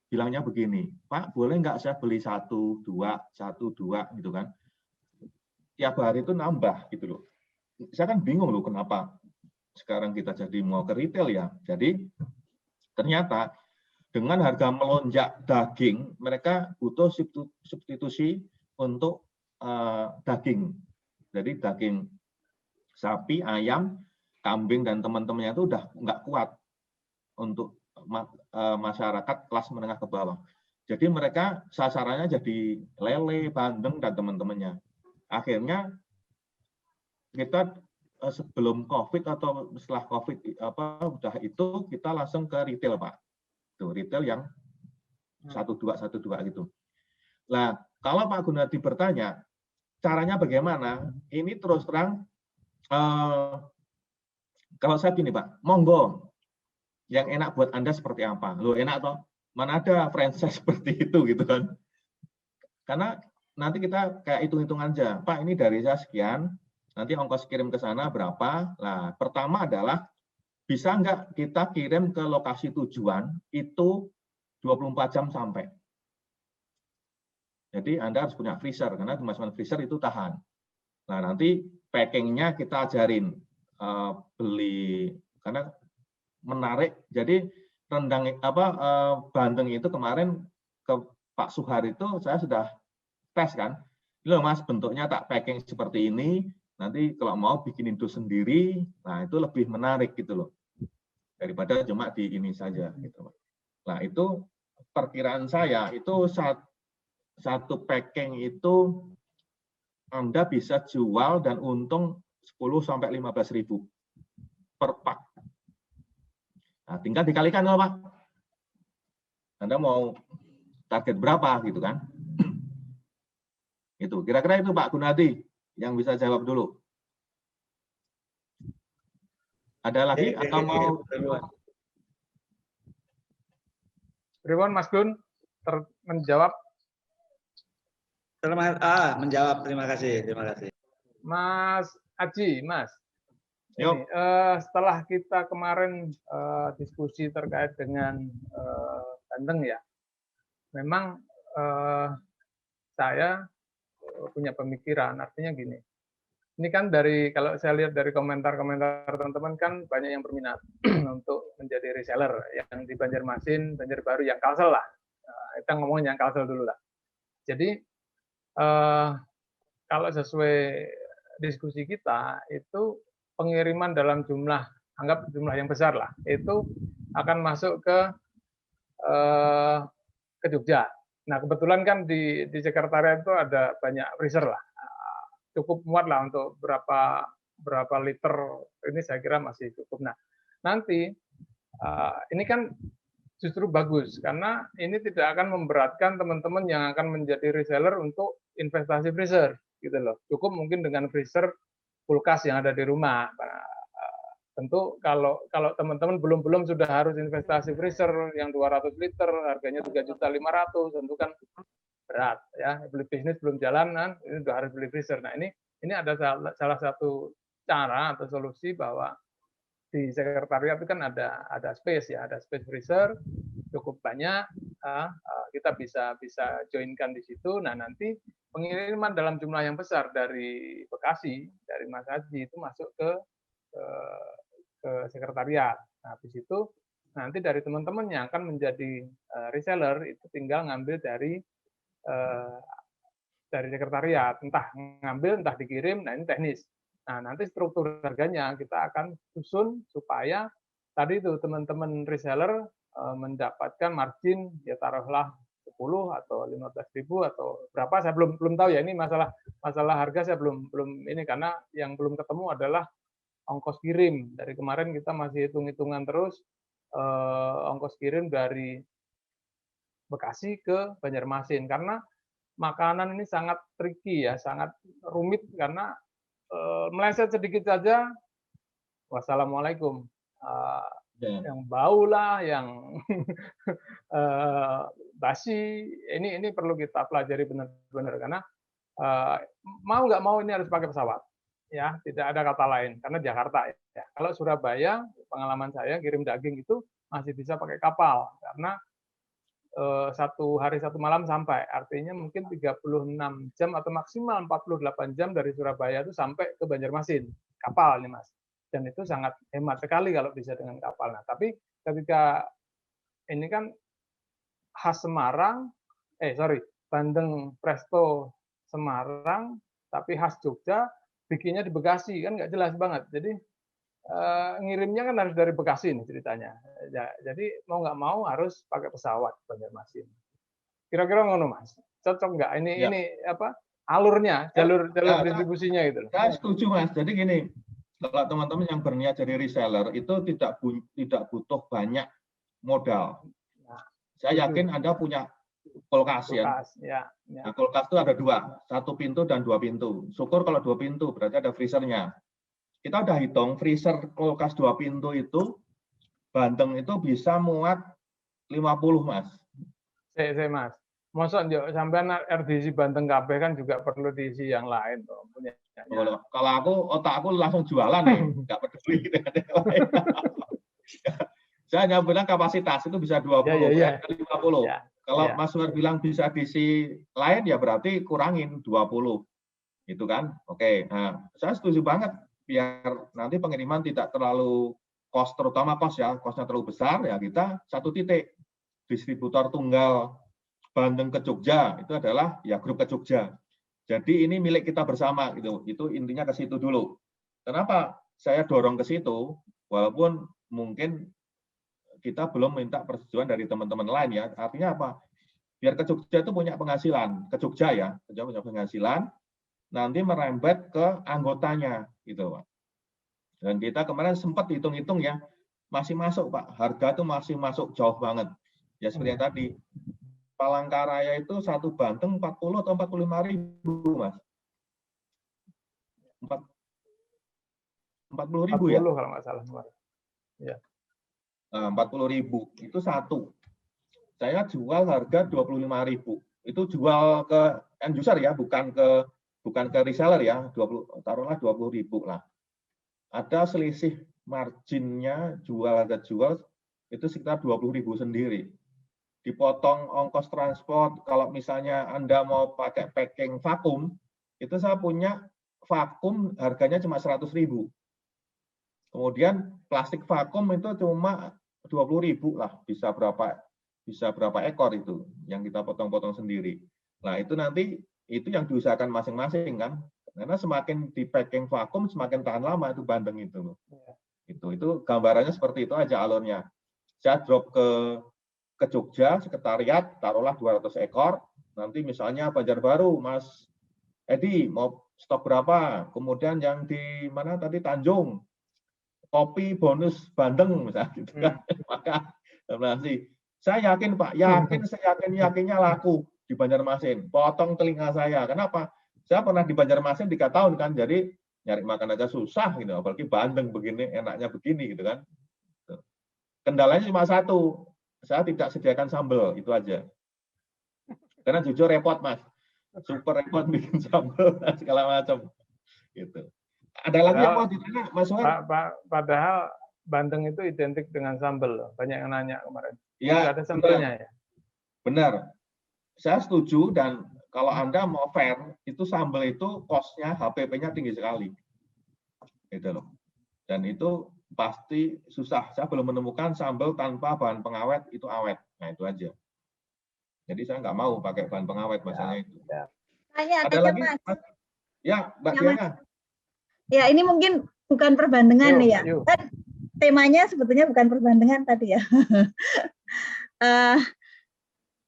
bilangnya begini, Pak, boleh nggak saya beli 1, 2 gitu kan. Tiap hari itu nambah gitu loh. Saya kan bingung loh kenapa sekarang kita jadi mau ke retail ya. Jadi ternyata dengan harga melonjak daging, mereka butuh substitusi untuk daging. Jadi daging sapi, ayam, kambing, dan teman-temannya itu udah nggak kuat untuk masyarakat kelas menengah ke bawah. Jadi mereka sasarannya jadi lele, bandeng, dan teman-temannya. Akhirnya kita sebelum COVID atau setelah COVID udah itu kita langsung ke retail, Pak. Tuh, retail yang 12 gitu. Nah, kalau Pak Gunadi bertanya, caranya bagaimana? Ini terus terang, kalau saya gini Pak, monggo, yang enak buat Anda seperti apa? Loh enak toh? Mana ada franchise seperti itu gitu kan? Karena nanti kita kayak hitung-hitung aja, Pak ini dari saya sekian, nanti ongkos kirim ke sana berapa? Nah, pertama adalah bisa nggak kita kirim ke lokasi tujuan itu 24 jam sampai. Jadi Anda harus punya freezer, karena kemasan freezer itu tahan. Nah, nanti packingnya kita ajarin. Beli, karena menarik. Jadi rendang bandeng itu kemarin ke Pak Suhar itu saya sudah tes kan. Loh Mas, bentuknya tak packing seperti ini, nanti kalau mau bikin itu sendiri, nah itu lebih menarik gitu loh. Daripada cuma di ini saja gitu. Nah, itu perkiraan saya itu satu packing itu Anda bisa jual dan untung 10-15 ribu per pak. Nah, tinggal dikalikan loh Pak. Anda mau target berapa gitu kan? Itu kira-kira itu Pak Gunadi yang bisa jawab dulu. Ada lagi atau mau? Pripun Mas Gun menjawab? Menjawab, terima kasih. Mas Aji, Mas. Ini, setelah kita kemarin diskusi terkait dengan bandeng ya, memang saya punya pemikiran, artinya gini. Ini kan kalau saya lihat dari komentar-komentar teman-teman kan banyak yang berminat untuk menjadi reseller yang di Banjarmasin, Banjarbaru, yang Kalsel lah. Kita ngomongin yang Kalsel dulu lah. Jadi kalau sesuai diskusi kita itu pengiriman dalam anggap jumlah yang besar lah, itu akan masuk ke Jogja. Nah kebetulan kan di sekretariat itu ada banyak freezer lah, cukup muat lah untuk berapa liter, ini saya kira masih cukup. Nah nanti ini kan justru bagus karena ini tidak akan memberatkan teman-teman yang akan menjadi reseller untuk investasi freezer gitu loh. Cukup mungkin dengan freezer kulkas yang ada di rumah. Tentu kalau teman-teman belum sudah harus investasi freezer yang 200 liter harganya 3.500.000, tentu kan berat ya. Beli bisnis belum jalan kan, ini sudah harus beli freezer. Nah, ini ada salah satu cara atau solusi bahwa di sekretariat itu kan ada space ya, ada space freezer cukup banyak, kita bisa joinkan di situ. Nah nanti pengiriman dalam jumlah yang besar dari Bekasi, dari Mas Haji itu masuk ke sekretariat. Nah habis itu nanti dari teman-teman yang akan menjadi reseller itu tinggal ngambil dari dari sekretariat, entah ngambil, entah dikirim. Nah, ini teknis. Nah, nanti struktur harganya kita akan susun supaya tadi itu teman-teman reseller mendapatkan margin ya taruhlah 10 atau 15.000 atau berapa, saya belum tahu ya, ini masalah harga saya belum ini, karena yang belum ketemu adalah ongkos kirim. Dari kemarin kita masih hitung-hitungan terus ongkos kirim dari Bekasi ke Banjarmasin, karena makanan ini sangat tricky ya, sangat rumit, karena meleset sedikit saja wassalamualaikum, yang bau lah, yang basi. Ini perlu kita pelajari benar-benar, karena mau nggak mau ini harus pakai pesawat ya, tidak ada kata lain, karena Jakarta ya. Kalau Surabaya, pengalaman saya kirim daging itu masih bisa pakai kapal, karena 1 hari 1 malam sampai, artinya mungkin 36 jam atau maksimal 48 jam dari Surabaya itu sampai ke Banjarmasin, kapal nih Mas. Dan itu sangat hemat sekali kalau bisa dengan kapal. Nah, tapi ketika ini kan khas Semarang, bandeng presto Semarang, tapi khas Jogja, bikinnya di Bekasi, kan nggak jelas banget. Jadi ngirimnya kan harus dari Bekasi nih ceritanya. Jadi mau nggak mau harus pakai pesawat Banjarmasin. Kira-kira ngono Mas, cocok nggak? Ini apa alurnya, jalur distribusinya gitu. Saya setuju Mas. Jadi gini, kalau teman-teman yang berniat jadi reseller itu tidak butuh banyak modal. Saya yakin Anda punya kulkas ya. Nah, kulkas itu ada 2, 1 pintu dan 2 pintu. Syukur kalau 2 pintu, berarti ada freezernya. Kita udah hitung freezer kulkas 2 pintu itu bandeng itu bisa muat 50 Mas. Saya Mas, mosok sampean RDC bandeng kabeh kan juga perlu diisi yang lain toh. Kalau aku otakku langsung jualan nih, nggak peduli dengan yang lain. Saya hanya bilang kapasitas itu bisa 20 50. Ya. Kalau Mas Suher bilang bisa diisi lain ya berarti kurangin 20. Gitu kan? Oke. Nah, saya setuju banget biar nanti pengiriman tidak terlalu cost, terutama costnya terlalu besar ya, kita 1 titik distributor tunggal bandeng ke Jogja itu adalah ya grup ke Jogja. Jadi ini milik kita bersama gitu. Itu intinya ke situ dulu. Kenapa saya dorong ke situ? Walaupun mungkin kita belum minta persetujuan dari teman-teman lain ya. Artinya apa? Biar ke Jogja itu punya penghasilan. Ke Jogja ya, punya penghasilan. Nanti merembet ke anggotanya gitu Pak. Dan kita kemarin sempat hitung-hitung ya, masih masuk Pak, harga itu masih masuk jauh banget. Ya seperti yang tadi, Palangkaraya itu 1 bandeng 40 atau 45.000 Mas. 40.000 ya? 40 kalau nggak salah. Ya. Nah, 40.000 itu 1. Saya jual harga 25.000. Itu jual ke end user ya, bukan ke reseller ya, taruhlah 20.000 lah. Ada selisih marginnya harga jual itu sekitar 20.000 sendiri. Dipotong ongkos transport, kalau misalnya Anda mau pakai packing vakum, itu saya punya vakum harganya cuma 100.000. Kemudian plastik vakum itu cuma 20.000 lah, bisa berapa ekor itu yang kita potong-potong sendiri. Nah, itu nanti itu yang diusahakan masing-masing kan. Karena semakin di packing vakum semakin tahan lama itu bandeng itu. Itu gambarannya seperti itu aja alurnya. Saya drop ke Jogja, sekretariat, taruhlah 200 ekor. Nanti misalnya Banjarbaru, Mas Edi mau stok berapa? Kemudian yang di mana tadi Tanjung, kopi bonus bandeng misalnya gitu kan. Maka nanti saya yakin Pak, yakinnya laku di Banjarmasin. Potong telinga saya. Kenapa? Saya pernah di Banjarmasin 3 tahun kan, jadi nyari makan aja susah gitu, apalagi bandeng begini, enaknya begini gitu kan. Kendalanya cuma 1, saya tidak sediakan sambal, itu aja. Karena jujur repot Mas, super repot bikin sambal segala macam. Gitu. Ada lagi yang mau ditanya Mas Suher? Padahal bandeng itu identik dengan sambal, banyak yang nanya kemarin. Ya, ada sambalnya ya. Benar. Saya setuju, dan kalau Anda mau fair, itu sambal itu cost-nya, HPP-nya tinggi sekali. Gitu loh. Dan itu pasti susah. Saya belum menemukan sambal tanpa bahan pengawet itu awet. Nah, itu aja. Jadi saya nggak mau pakai bahan pengawet masalahnya itu. Tanya Ada aja, lagi? Mas. Ya, Mbak Ya, Diana. Ya, ini mungkin bukan perbandingan nih ya. Yuk. Kan temanya sebetulnya bukan perbandingan tadi ya.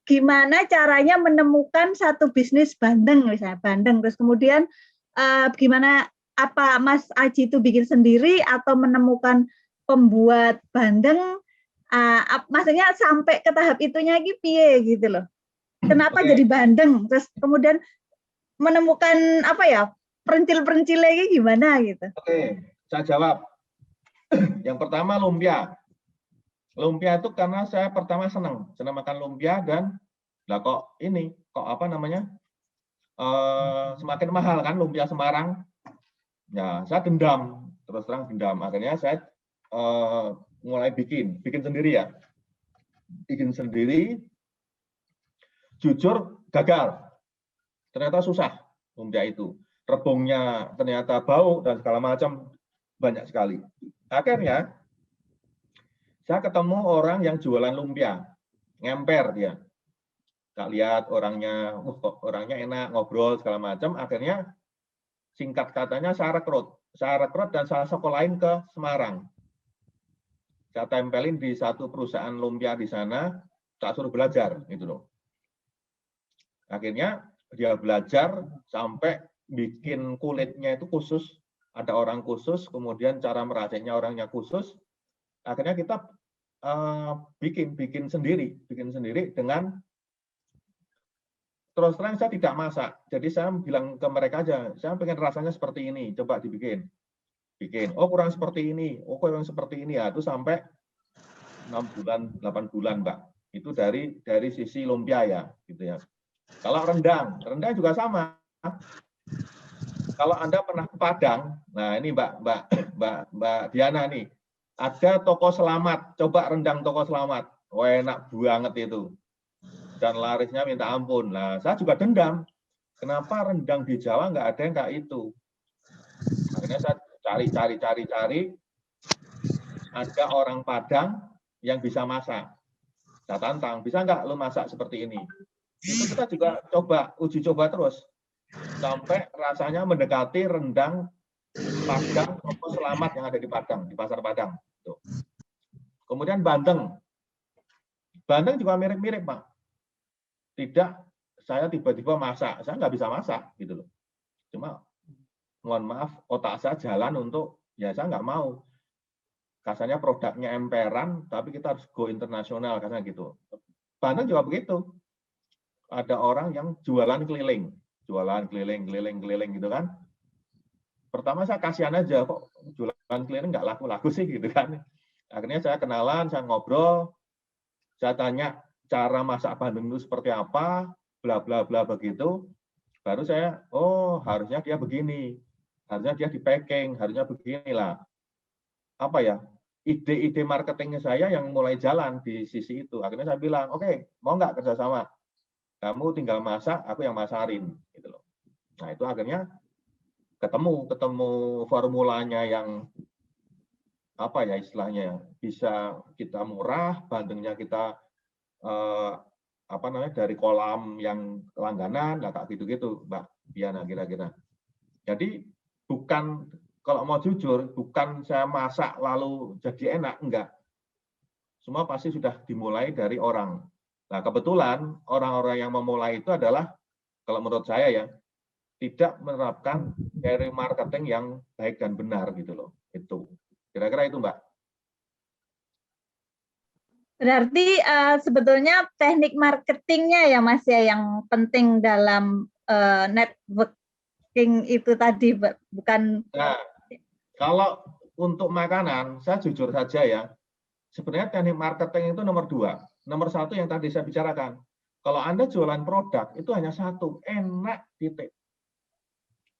Gimana caranya menemukan satu bisnis bandeng misalnya bandeng, terus kemudian gimana, apa Mas Aji itu bikin sendiri atau menemukan pembuat bandeng, maksudnya sampai ke tahap itunya piye gitu loh. Kenapa jadi bandeng, terus kemudian menemukan apa ya, perincil-perincilnya gimana gitu. Oke, saya jawab. Yang pertama lumpia. Lumpia itu karena saya pertama senang makan lumpia, dan lah kok apa namanya, semakin mahal kan lumpia Semarang. Ya, saya dendam, terus terang dendam. Akhirnya saya mulai bikin sendiri ya. Bikin sendiri, jujur gagal. Ternyata susah lumpia itu. Rebungnya ternyata bau dan segala macam, banyak sekali. Akhirnya saya ketemu orang yang jualan lumpia, ngemper dia. Kak lihat orangnya, orangnya enak, ngobrol segala macam. Akhirnya singkat katanya saya rekrut dan saya sekolahin ke Semarang. Saya tempelin di satu perusahaan lumpia di sana, saya suruh belajar gitu loh. Akhirnya dia belajar sampai bikin kulitnya itu khusus, ada orang khusus, kemudian cara meraciknya orangnya khusus. Akhirnya kita bikin sendiri dengan, terus terang saya tidak masak. Jadi saya bilang ke mereka aja, saya pengen rasanya seperti ini, coba dibikin. Oh kurang seperti ini, oh kurang seperti ini ya. Itu sampai 6 bulan, 8 bulan, Mbak. Itu dari sisi lumpia ya, gitu ya. Kalau rendang juga sama. Kalau Anda pernah ke Padang, nah ini Mbak Diana nih, ada toko Selamat, coba rendang toko Selamat, wah enak banget itu, dan larisnya minta ampun. Nah, saya juga dendam, kenapa rendang di Jawa nggak ada yang kayak itu. Akhirnya saya cari, ada orang Padang yang bisa masak. Saya tantang, bisa nggak lo masak seperti ini? Itu kita juga uji coba terus sampai rasanya mendekati rendang Padang toko Selamat yang ada di Padang, di pasar Padang. Tuh. Kemudian bandeng juga mirip-mirip, Pak. Tidak, saya tiba-tiba masak, saya nggak bisa masak gitu loh. Cuma mohon maaf, otak saya jalan untuk, ya saya nggak mau. Kasarnya produknya emperan, tapi kita harus go internasional karena gitu. Bandeng juga begitu. Ada orang yang jualan keliling gitu kan. Pertama saya kasihan aja, kok jualan keliling nggak laku-laku sih gitu kan. Akhirnya saya kenalan, saya ngobrol, saya tanya cara masak bandeng itu seperti apa, bla bla bla begitu. Baru saya, oh harusnya dia begini, harusnya dia di packing, harusnya beginilah. Apa ya, ide-ide marketingnya saya yang mulai jalan di sisi itu. Akhirnya saya bilang, oke, mau nggak kerjasama? Kamu tinggal masak, aku yang masarin, gitu loh. Nah itu akhirnya ketemu formulanya yang apa ya istilahnya, bisa kita murah, bandengnya kita apa namanya dari kolam yang langganan, lah kayak gitu-gitu, Mbak Diana kira-kira. Jadi bukan, kalau mau jujur, bukan saya masak lalu jadi enak, enggak. Semua pasti sudah dimulai dari orang. Nah, kebetulan orang-orang yang memulai itu adalah, kalau menurut saya ya, tidak menerapkan dari marketing yang baik dan benar gitu loh. Itu. Kira-kira itu, Mbak. Berarti sebetulnya teknik marketingnya ya Mas ya yang penting dalam networking itu tadi, bukan. Nah, kalau untuk makanan, saya jujur saja ya, sebenarnya teknik marketing itu nomor 2. Nomor 1 yang tadi saya bicarakan. Kalau Anda jualan produk, itu hanya satu, enak, titik.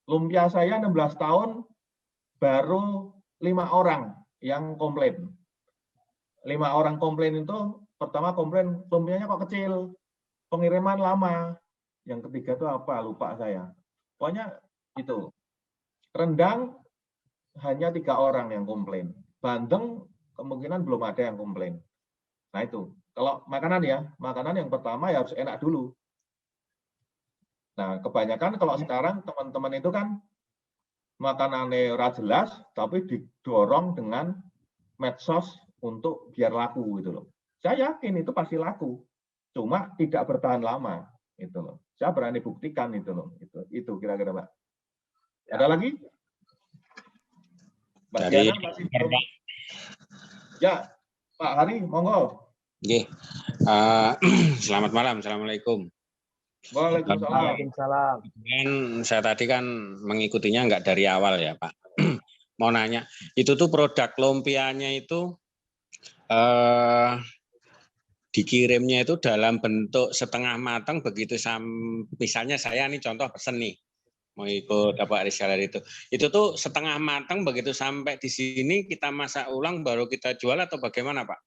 Lumpia saya 16 tahun, baru 5 orang yang komplain. 5 orang komplain itu, pertama komplain, lumpianya kok kecil, pengiriman lama. Yang ketiga itu apa, lupa saya. Pokoknya itu. Rendang, hanya 3 orang yang komplain. Bandeng, kemungkinan belum ada yang komplain. Nah itu. Kalau makanan ya, makanan yang pertama ya harus enak dulu. Nah, kebanyakan kalau sekarang teman-teman itu kan makanannya ora jelas, tapi didorong dengan medsos untuk biar laku gitu loh. Saya yakin itu pasti laku, cuma tidak bertahan lama itu loh. Saya berani buktikan itu loh. Itu kira-kira Pak. Ada lagi? Mbak Diana masih belum? Ya, Pak Hari, monggo. Oke. Selamat malam, assalamualaikum. Waalaikumsalam. Kan saya tadi kan mengikutinya nggak dari awal ya Pak. Mau nanya, itu tuh produk lumpianya itu dikirimnya itu dalam bentuk setengah matang begitu, misalnya saya nih contoh pesen nih mau ikut apa reseller itu tuh setengah matang begitu sampai di sini kita masak ulang baru kita jual atau bagaimana Pak?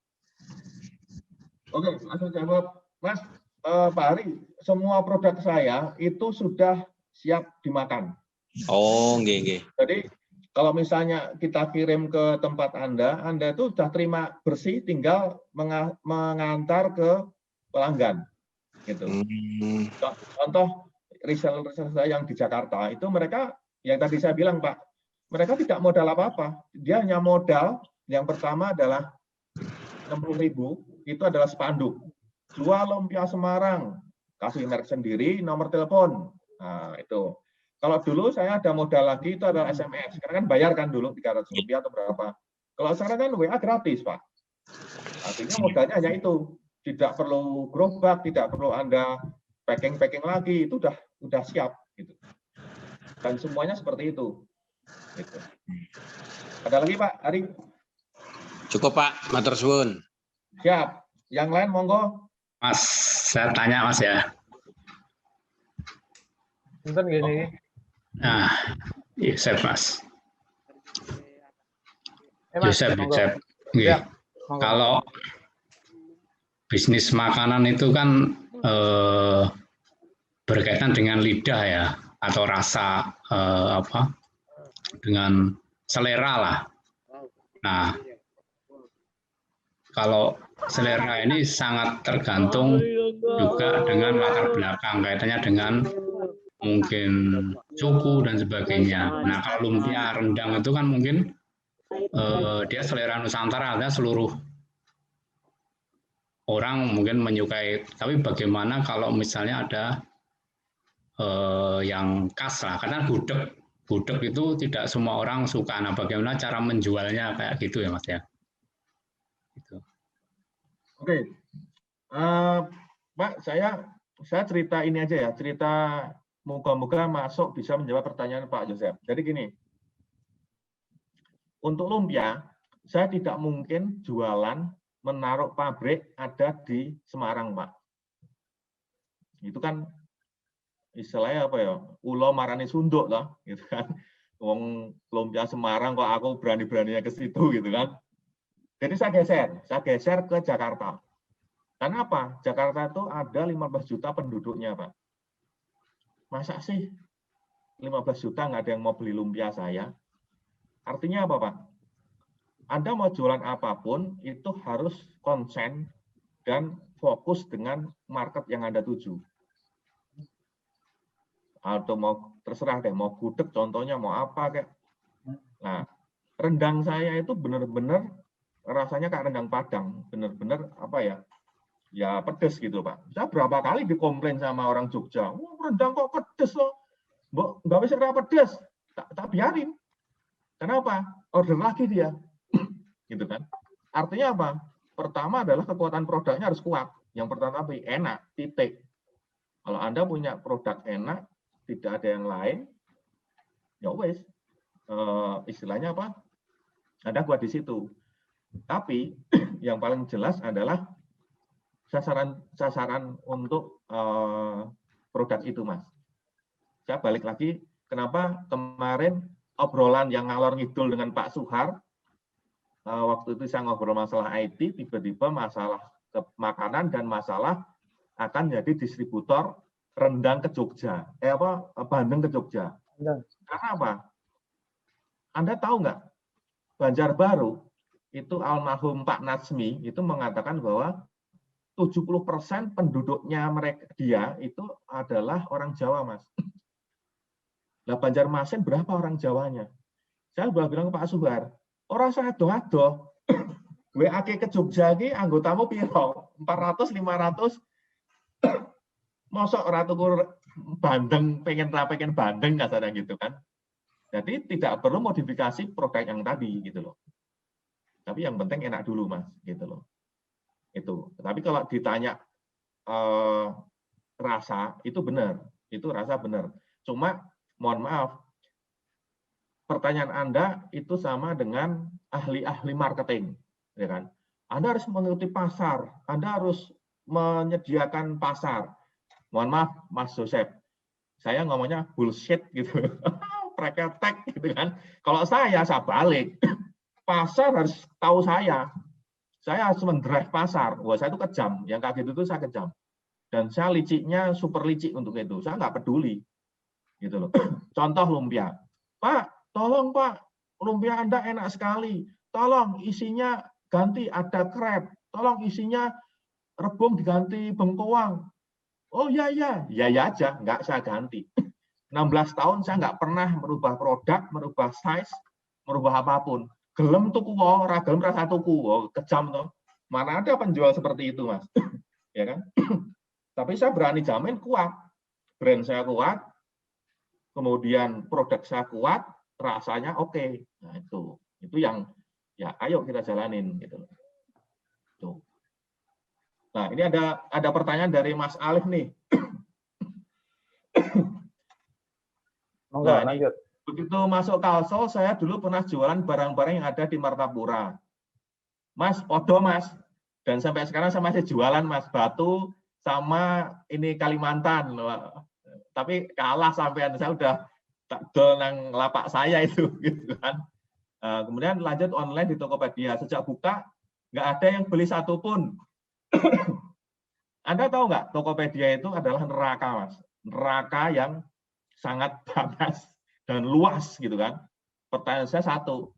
Oke, langsung jawab Mas. Pak Hari, semua produk saya itu sudah siap dimakan. Oh, nggih. Jadi kalau misalnya kita kirim ke tempat Anda itu sudah terima bersih, tinggal mengantar ke pelanggan. Gitu. Contoh reseller saya yang di Jakarta itu mereka yang tadi saya bilang Pak, mereka tidak modal apa-apa. Dia hanya modal yang pertama adalah 60.000 itu adalah spanduk. Jual lumpia Semarang, kasih merek sendiri, nomor telepon. Nah, itu. Kalau dulu saya ada modal lagi itu adalah SMS. Sekarang kan bayar kan dulu 300 rupiah atau berapa. Kalau sekarang kan WA gratis, Pak. Artinya modalnya hanya itu. Tidak perlu gerobak, tidak perlu Anda packing lagi, itu udah siap gitu. Dan semuanya seperti itu. Gitu. Ada lagi Pak Ari? Cukup Pak, matur suwun. Siap. Yang lain monggo. Mas, saya tanya Mas ya. Mungkin gini. Nah, Yusef Mas. Mas, Yusef. Ya, kalau bisnis makanan itu kan berkaitan dengan lidah ya, atau rasa dengan selera lah. Nah, kalau selera ini sangat tergantung juga dengan latar belakang, kaitannya dengan mungkin suku dan sebagainya. Nah, kalau lumpia rendang itu kan mungkin dia selera Nusantara, ada seluruh orang mungkin menyukai. Tapi bagaimana kalau misalnya ada yang khas lah, karena gudeg itu tidak semua orang suka. Nah, bagaimana cara menjualnya kayak gitu ya Mas ya? Gitu. Oke, Pak, saya cerita ini aja ya, cerita moga-moga masuk bisa menjawab pertanyaan Pak Joseph. Jadi gini, untuk lumpia, saya tidak mungkin jualan menaruh pabrik ada di Semarang, Pak. Itu kan istilahnya apa ya? Ulo marani sunduk lah, gitu kan. Wong lumpia Semarang kok aku berani-beraninya ke situ gitu kan. Jadi saya geser ke Jakarta. Karena apa? Jakarta itu ada 15 juta penduduknya, Pak. Masa sih 15 juta nggak ada yang mau beli lumpia saya? Artinya apa, Pak? Anda mau jualan apapun, itu harus konsen dan fokus dengan market yang Anda tuju. Atau mau terserah deh, mau gudeg contohnya, mau apa kayak. Nah, rendang saya itu benar-benar rasanya kayak rendang Padang, benar-benar apa ya? Ya pedes gitu Pak. Saya berapa kali dikomplain sama orang Jogja, rendang kok pedes loh, nggak bisa pedes, tak biarin. Kenapa? Order lagi dia, gitu kan? Artinya apa? Pertama adalah kekuatan produknya harus kuat. Yang pertama enak, titik. Kalau Anda punya produk enak, tidak ada yang lain, ya wes, istilahnya apa? Anda kuat di situ. Tapi yang paling jelas adalah sasaran untuk produk itu, Mas. Saya balik lagi, kenapa kemarin obrolan yang ngalor ngidul dengan Pak Suhar, waktu itu saya ngobrol masalah IT, tiba-tiba masalah makanan dan masalah akan jadi distributor rendang ke Jogja, Bandeng ke Jogja. Karena apa? Anda tahu nggak? Banjarbaru itu almarhum Pak Natsmi itu mengatakan bahwa 70% penduduknya dia itu adalah orang Jawa, Mas. Nah, Banjarmasin berapa orang Jawanya? Saya udah bilang ke Pak Subar, orang saya adoh-adoh, WA ke Jogja ini anggotamu piro? 400, 500, mosok ora tuku bandeng, pengen bandeng kasarnya gitu kan. Jadi tidak perlu modifikasi produk yang tadi gitu loh. Tapi yang penting enak dulu, Mas, gitu loh. Itu. Tapi kalau ditanya rasa, itu benar. Itu rasa benar. Cuma mohon maaf, pertanyaan Anda itu sama dengan ahli-ahli marketing, ya kan? Anda harus mengerti pasar, Anda harus menyediakan pasar. Mohon maaf, Mas Joseph, saya ngomongnya bullshit gitu. Preketek gitu kan. Kalau saya balik. Pasar harus tahu saya. Saya harus mendrive pasar. Wah, saya itu kejam. Yang kaget itu saya kejam. Dan saya liciknya super licik untuk itu. Saya nggak peduli. Gitu loh. Contoh lumpia. Pak, tolong Pak, lumpia Anda enak sekali. Tolong isinya ganti ada krep. Tolong isinya rebung diganti bengkoang. Oh ya aja. Nggak saya ganti. 16 tahun saya nggak pernah merubah produk, merubah size, merubah apapun. Gelem tuku ora gelem rasa tuku, kejam toh. Mana ada penjual seperti itu, Mas. Ya kan? Tapi saya berani jamin kuat. Brand saya kuat, kemudian produk saya kuat, rasanya oke. Nah, itu yang ya ayo kita jalanin gitu. Tuh. Nah, ini ada pertanyaan dari Mas Alif nih. Nah, lanjut. Begitu masuk Kalsel, saya dulu pernah jualan barang-barang yang ada di Martapura. Mas, podo Mas. Dan sampai sekarang saya masih jualan Mas, batu sama ini Kalimantan. Tapi kalah sampean, saya udah tak dol nang lapak saya itu. Gitu kan. Kemudian lanjut online di Tokopedia. Sejak buka, nggak ada yang beli satupun. Anda tahu nggak, Tokopedia itu adalah neraka Mas. Neraka yang sangat panas dan luas gitu kan. Pertanyaan saya satu,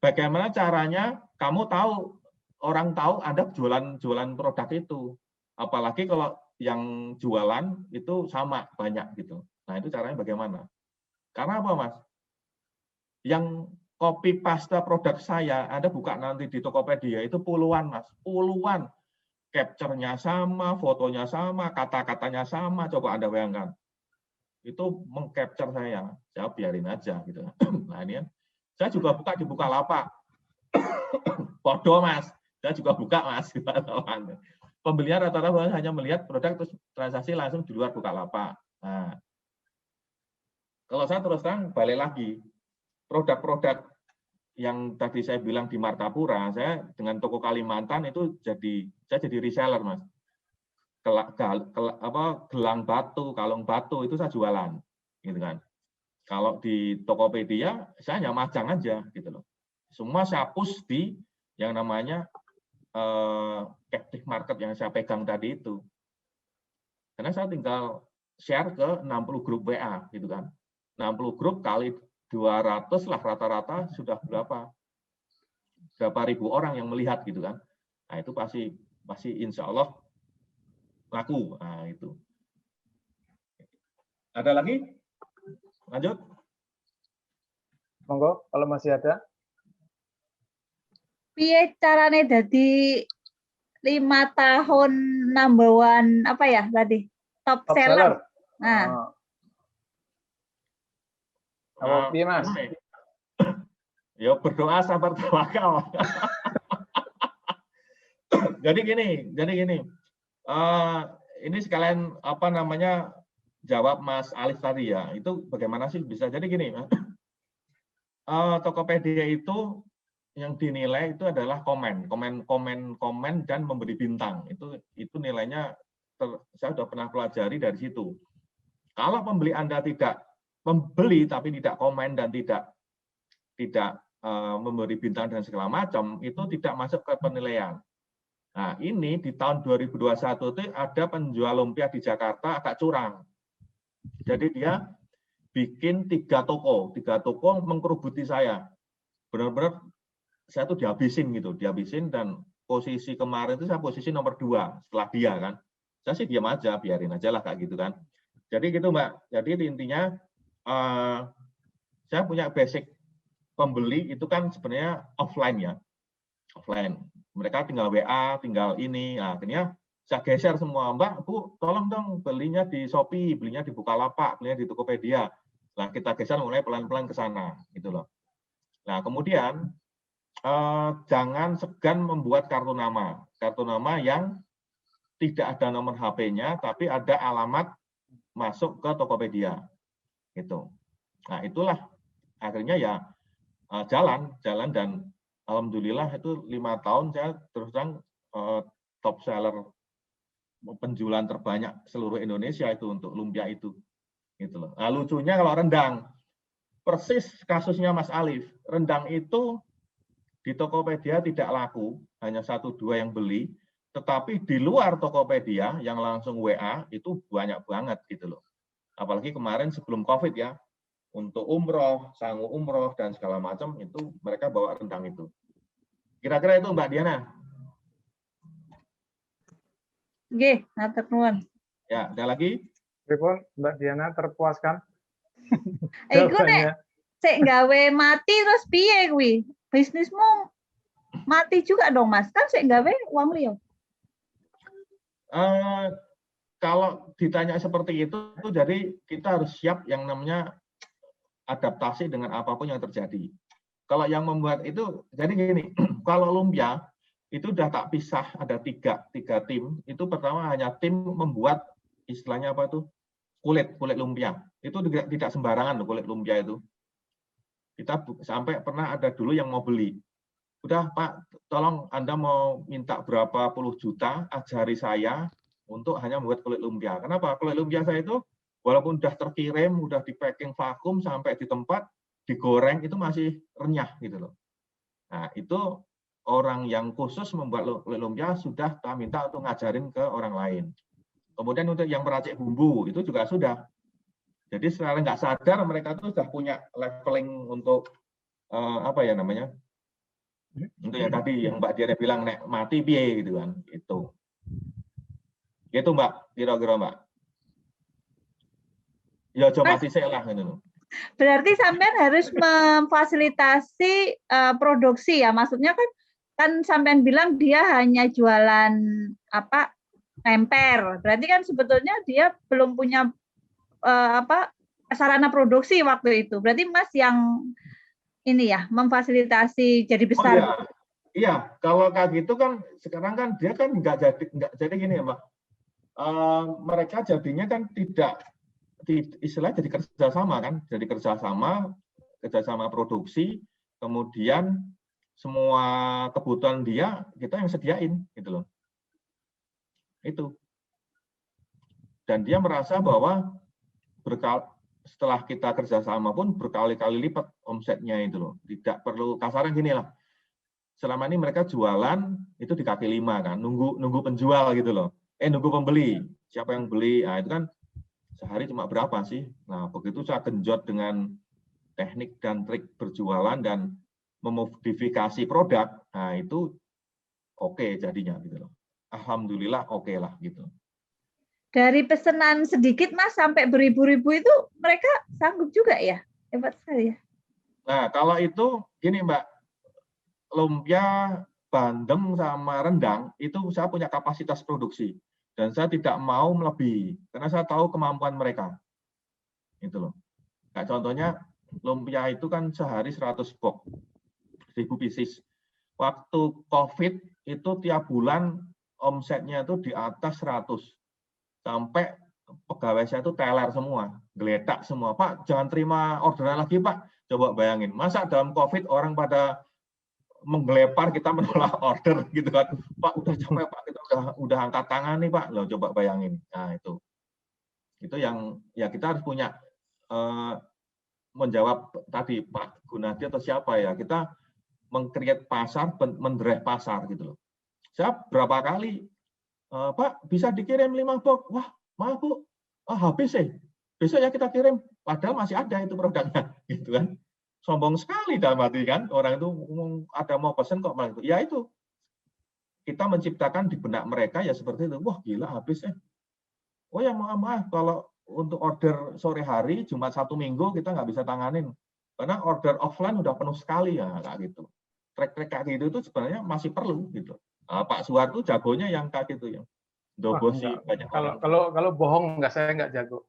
bagaimana caranya kamu tahu, orang tahu Anda jualan produk itu, apalagi kalau yang jualan itu sama banyak gitu. Nah itu caranya bagaimana? Karena apa Mas? Yang copy paste produk saya, Anda buka nanti di Tokopedia itu puluhan Mas, puluhan. Capture-nya sama, fotonya sama, kata-katanya sama, coba Anda bayangkan. Itu mengcapture saya biarin aja gitu. Nah ini kan, saya juga buka di Bukalapak. Podo Mas, saya juga buka Mas. Pembelian rata-rata hanya melihat produk terus transaksi langsung di luar Bukalapak. Nah, kalau saya terus terang balik lagi, produk-produk yang tadi saya bilang di Martapura, saya dengan toko Kalimantan itu saya jadi reseller Mas. Gelang batu, kalung batu itu saya jualan, gitu kan. Kalau di Tokopedia saya hanya majang aja, gitu loh. Semua saya push di yang namanya captive market yang saya pegang tadi itu. Karena saya tinggal share ke 60 grup WA, gitu kan. 60 grup kali 200 lah rata-rata sudah berapa ribu orang yang melihat, gitu kan. Nah itu pasti insya Allah laku. Nah, itu. Ada lagi? Lanjut. Monggo, kalau masih ada. Piye carane dadi 5 tahun number one apa ya tadi? Top seller. Nah. Piye Mas? Ya berdoa sabar tawakal. Jadi gini. Ini sekalian jawab Mas Alif tadi ya. Itu bagaimana sih bisa? Jadi gini, Tokopedia itu yang dinilai itu adalah komen dan memberi bintang. Itu nilainya saya sudah pernah pelajari dari situ. Kalau pembeli Anda tidak membeli tapi tidak komen dan tidak memberi bintang dan segala macam, itu tidak masuk ke penilaian. Nah, ini di tahun 2021 itu ada penjual lumpia di Jakarta agak curang. Jadi dia bikin 3 toko mengkerubuti saya. Benar-benar saya tuh dihabisin dan posisi kemarin itu saya posisi nomor 2 setelah dia kan. Saya sih diam aja, biarin aja lah kayak gitu kan. Jadi gitu Mbak. Jadi intinya saya punya basic pembeli itu kan sebenarnya offline ya. Offline. Mereka tinggal WA, tinggal ini. Nah, akhirnya saya geser semua, Mbak, Bu, tolong dong belinya di Shopee, belinya di Bukalapak, belinya di Tokopedia. Nah, kita geser mulai pelan-pelan ke sana, gitu loh. Nah, kemudian jangan segan membuat kartu nama yang tidak ada nomor HP-nya, tapi ada alamat masuk ke Tokopedia, gitu. Nah, itulah akhirnya ya jalan dan alhamdulillah itu 5 tahun saya terus terang top seller penjualan terbanyak seluruh Indonesia itu untuk lumpia itu, gitu loh. Nah, lucunya kalau rendang, persis kasusnya Mas Alif, rendang itu di Tokopedia tidak laku, hanya 1-2 yang beli, tetapi di luar Tokopedia yang langsung WA itu banyak banget gitu loh. Apalagi kemarin sebelum COVID ya, untuk umroh, sangu umroh dan segala macam itu mereka bawa rendang itu. Kira-kira itu Mbak Diana. Nggih, matur nuwun. Ya, ada lagi? Pripun Mbak Diana terpuaskan? Iku nek sik gawe mati terus piye kuwi? Bisnismu mati juga dong, Mas. Kan sik gawe uang liya. Kalau ditanya seperti itu, jadi kita harus siap yang namanya adaptasi dengan apapun yang terjadi. Kalau yang membuat itu, jadi gini, kalau lumpia itu udah tak pisah, ada tiga tim. Itu pertama hanya tim membuat istilahnya apa tuh, kulit lumpia. Itu tidak sembarangan loh kulit lumpia itu. Kita sampai pernah ada dulu yang mau beli. Udah Pak, tolong Anda mau minta berapa puluh juta, ajari saya untuk hanya membuat kulit lumpia. Kenapa? Kulit lumpia saya itu walaupun udah terkirim, udah di packing vakum sampai di tempat, digoreng itu masih renyah gitu loh. Nah itu orang yang khusus membuat kulit lumpia sudah kita minta untuk ngajarin ke orang lain. Kemudian untuk yang meracik bumbu itu juga sudah. Jadi secara nggak sadar mereka tuh sudah punya leveling untuk apa ya namanya? Untuk yang tadi yang Mbak Diana bilang nek mati piye gitu kan. Itu Mbak, kira-kira Mbak. Ya coba mati saya lah gitu. Berarti sampean harus memfasilitasi produksi ya. Maksudnya kan sampean bilang dia hanya jualan apa emper. Berarti kan sebetulnya dia belum punya sarana produksi waktu itu. Berarti Mas yang ini ya memfasilitasi jadi besar. Oh, iya, kalau kayak gitu kan sekarang kan dia kan nggak jadi gini ya Mbak. Mereka jadinya kan tidak istilahnya jadi kerjasama kan, jadi kerjasama produksi, kemudian semua kebutuhan dia kita yang sediain gitu loh. Itu. Dan dia merasa bahwa setelah kita kerjasama pun berkali-kali lipat omsetnya itu loh. Tidak perlu kasaran gini lah. Selama ini mereka jualan itu di kaki lima kan, nunggu penjual gitu loh. Nunggu pembeli. Siapa yang beli? Nah, itu kan sehari cuma berapa sih? Nah, begitu saya genjot dengan teknik dan trik berjualan dan memodifikasi produk, nah itu oke jadinya gitu loh. Alhamdulillah oke lah gitu. Dari pesanan sedikit Mas sampai beribu-ribu itu mereka sanggup juga ya? Hebat sekali ya. Nah, kalau itu gini Mbak, lumpia, bandeng sama rendang itu saya punya kapasitas produksi dan saya tidak mau melebihi karena saya tahu kemampuan mereka. Gitu loh. Kayak contohnya lumpia itu kan sehari 100 box, 1000 pieces. Waktu COVID itu tiap bulan omsetnya itu di atas 100. Sampai pegawai saya itu teler semua, geletak semua. Pak, jangan terima orderan lagi, Pak. Coba bayangin, masa dalam COVID orang pada menggelepar kita menolak order gitu kan. Pak, udah capek, Pak. Kita udah angkat tangan nih, Pak. Loh, coba bayangin. Nah, itu yang ya kita harus punya menjawab tadi Pak Gunadi atau siapa ya. Kita meng-create pasar, mendrive pasar gitu loh. Saya berapa kali Pak, bisa dikirim 5 box. Wah, maaf Bu, habis sih. Besok ya kita kirim. Padahal masih ada itu produknya, gitu kan. Sombong sekali dalam hati kan. Orang itu ada mau pesen kok malah itu. Ya itu. kita menciptakan di benak mereka ya seperti itu. Wah gila habis Oh ya maaf kalau untuk order sore hari Jumat 1 minggu kita nggak bisa tanganin karena order offline udah penuh sekali ya kayak gitu. Track-track kayak gitu itu sebenarnya masih perlu gitu. Nah, Pak Suhar tuh jagonya yang kayak gitu ya. Dobosi banyak orang. Kalau bohong saya nggak jago.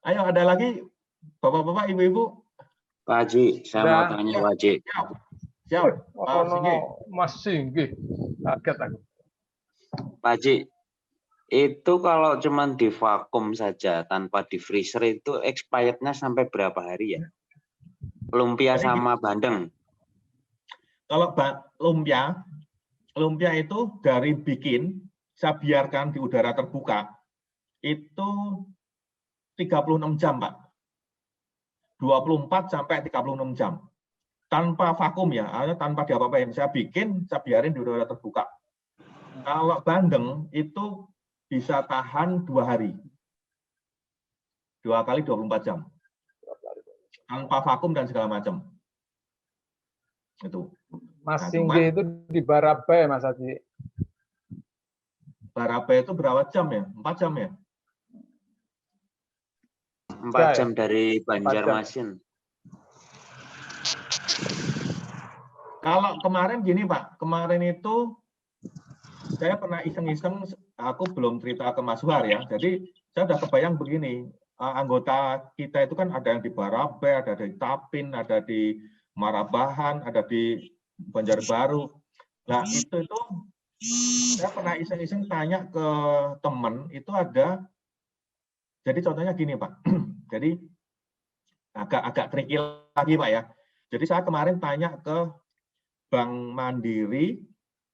Ayo ada lagi Bapak-bapak, Ibu-ibu. Pak Haji, saya mau tanya Pak Haji. Siap. Mas Singgi. Kaget aku. Pak Haji, itu kalau cuma di vakum saja tanpa di freezer itu expirednya sampai berapa hari ya? Lumpia sama bandeng. Kalau lumpia itu dari bikin, saya biarkan di udara terbuka, itu 36 jam, Pak. 24 sampai 36 jam. Tanpa vakum ya, tanpa diapa-apain. Saya bikin, saya biarin di udara terbuka. Kalau bandeng itu bisa tahan 2 hari. 2 kali 24 jam. Tanpa vakum dan segala macam. Itu. Mas Singgi itu di Barabai, Mas Haji. Barabai itu berapa jam ya? 4 jam ya? 4 jam dari Banjarmasin. Kalau kemarin gini Pak, kemarin itu saya pernah iseng-iseng, aku belum cerita ke Mas Suhar ya. Jadi saya udah kebayang begini, anggota kita itu kan ada yang di Barabai, ada di Tapin, ada di Marabahan, ada di Banjarbaru. Nah itu saya pernah iseng-iseng tanya ke teman, itu ada, jadi contohnya gini Pak, jadi agak tricky lagi Pak ya. Jadi saya kemarin tanya ke Bank Mandiri,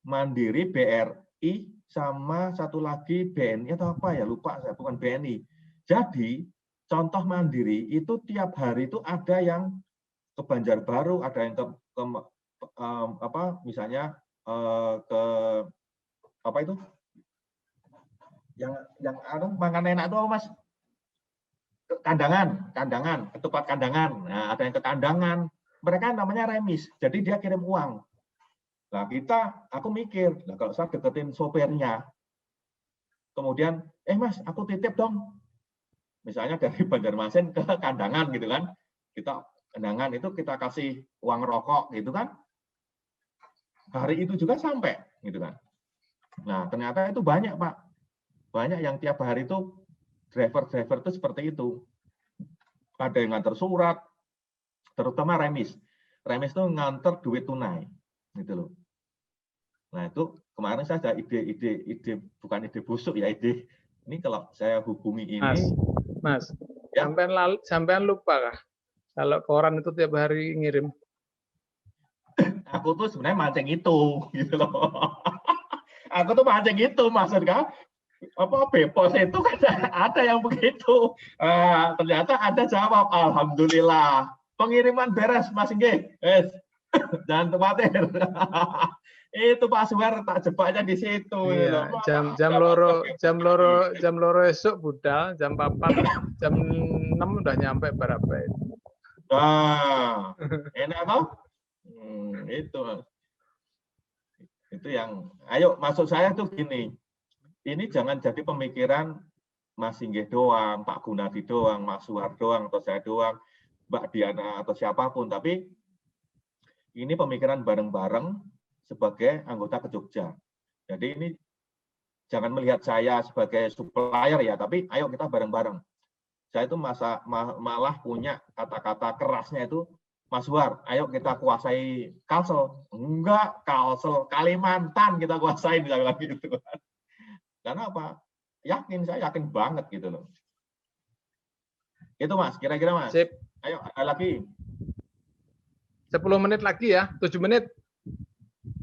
BRI, sama satu lagi BNI atau apa ya, lupa saya, bukan BNI. Jadi contoh Mandiri itu tiap hari itu ada yang ke Banjarbaru, ada yang ke misalnya ke apa itu? Yang makan enak itu apa Mas? Kandangan, ketupat kandangan. Nah, ada yang ke kandangan. Mereka namanya remis. Jadi dia kirim uang. Nah, aku mikir, nah kalau saya deketin sopirnya, kemudian, Mas, aku titip dong. Misalnya dari Banjarmasin ke kandangan gitu kan. Kita kandangan itu kita kasih uang rokok gitu kan. Hari itu juga sampai gitu kan. Nah, ternyata itu banyak, Pak. Banyak yang tiap hari itu driver itu seperti itu. Ada yang nganter surat, terutama remis. Remis itu nganter duit tunai, gitu loh. Nah itu kemarin saya ada ide bukan ide busuk ya, ide ini kalau saya hubungi ini. Mas, ya. sampean lupa kah? Kalau koran itu tiap hari ngirim. Aku tuh sebenarnya mancing itu, gitu loh. Aku tuh mancing itu, maksudnya Bepos itu kan ada yang begitu. Ternyata ada jawab, alhamdulillah. Pengiriman beres Mas Inge. Jangan khawatir. Itu Pak Suhar tak jebaknya di situ. Iya, jam loro esok budal, jam 4, jam 6 udah nyampe Barabai. Nah, enak toh? Itu yang. Ayo, maksud saya tuh gini. Ini jangan jadi pemikiran Mas Inggih doang, Pak Gunadi doang, Mas Suhar doang, atau saya doang, Mbak Diana atau siapapun, tapi ini pemikiran bareng-bareng sebagai anggota ke Jogja. Jadi ini jangan melihat saya sebagai supplier ya, tapi ayo kita bareng-bareng. Saya itu malah punya kata-kata kerasnya itu, Mas Suhar, ayo kita kuasai Kalsel. Enggak, Kalsel, Kalimantan kita kuasai, bilang gitu. Karena apa? Saya yakin banget gitu loh. Itu Mas, kira-kira Mas. Sip. Ayo, ada lagi. 10 menit lagi ya, 7 menit.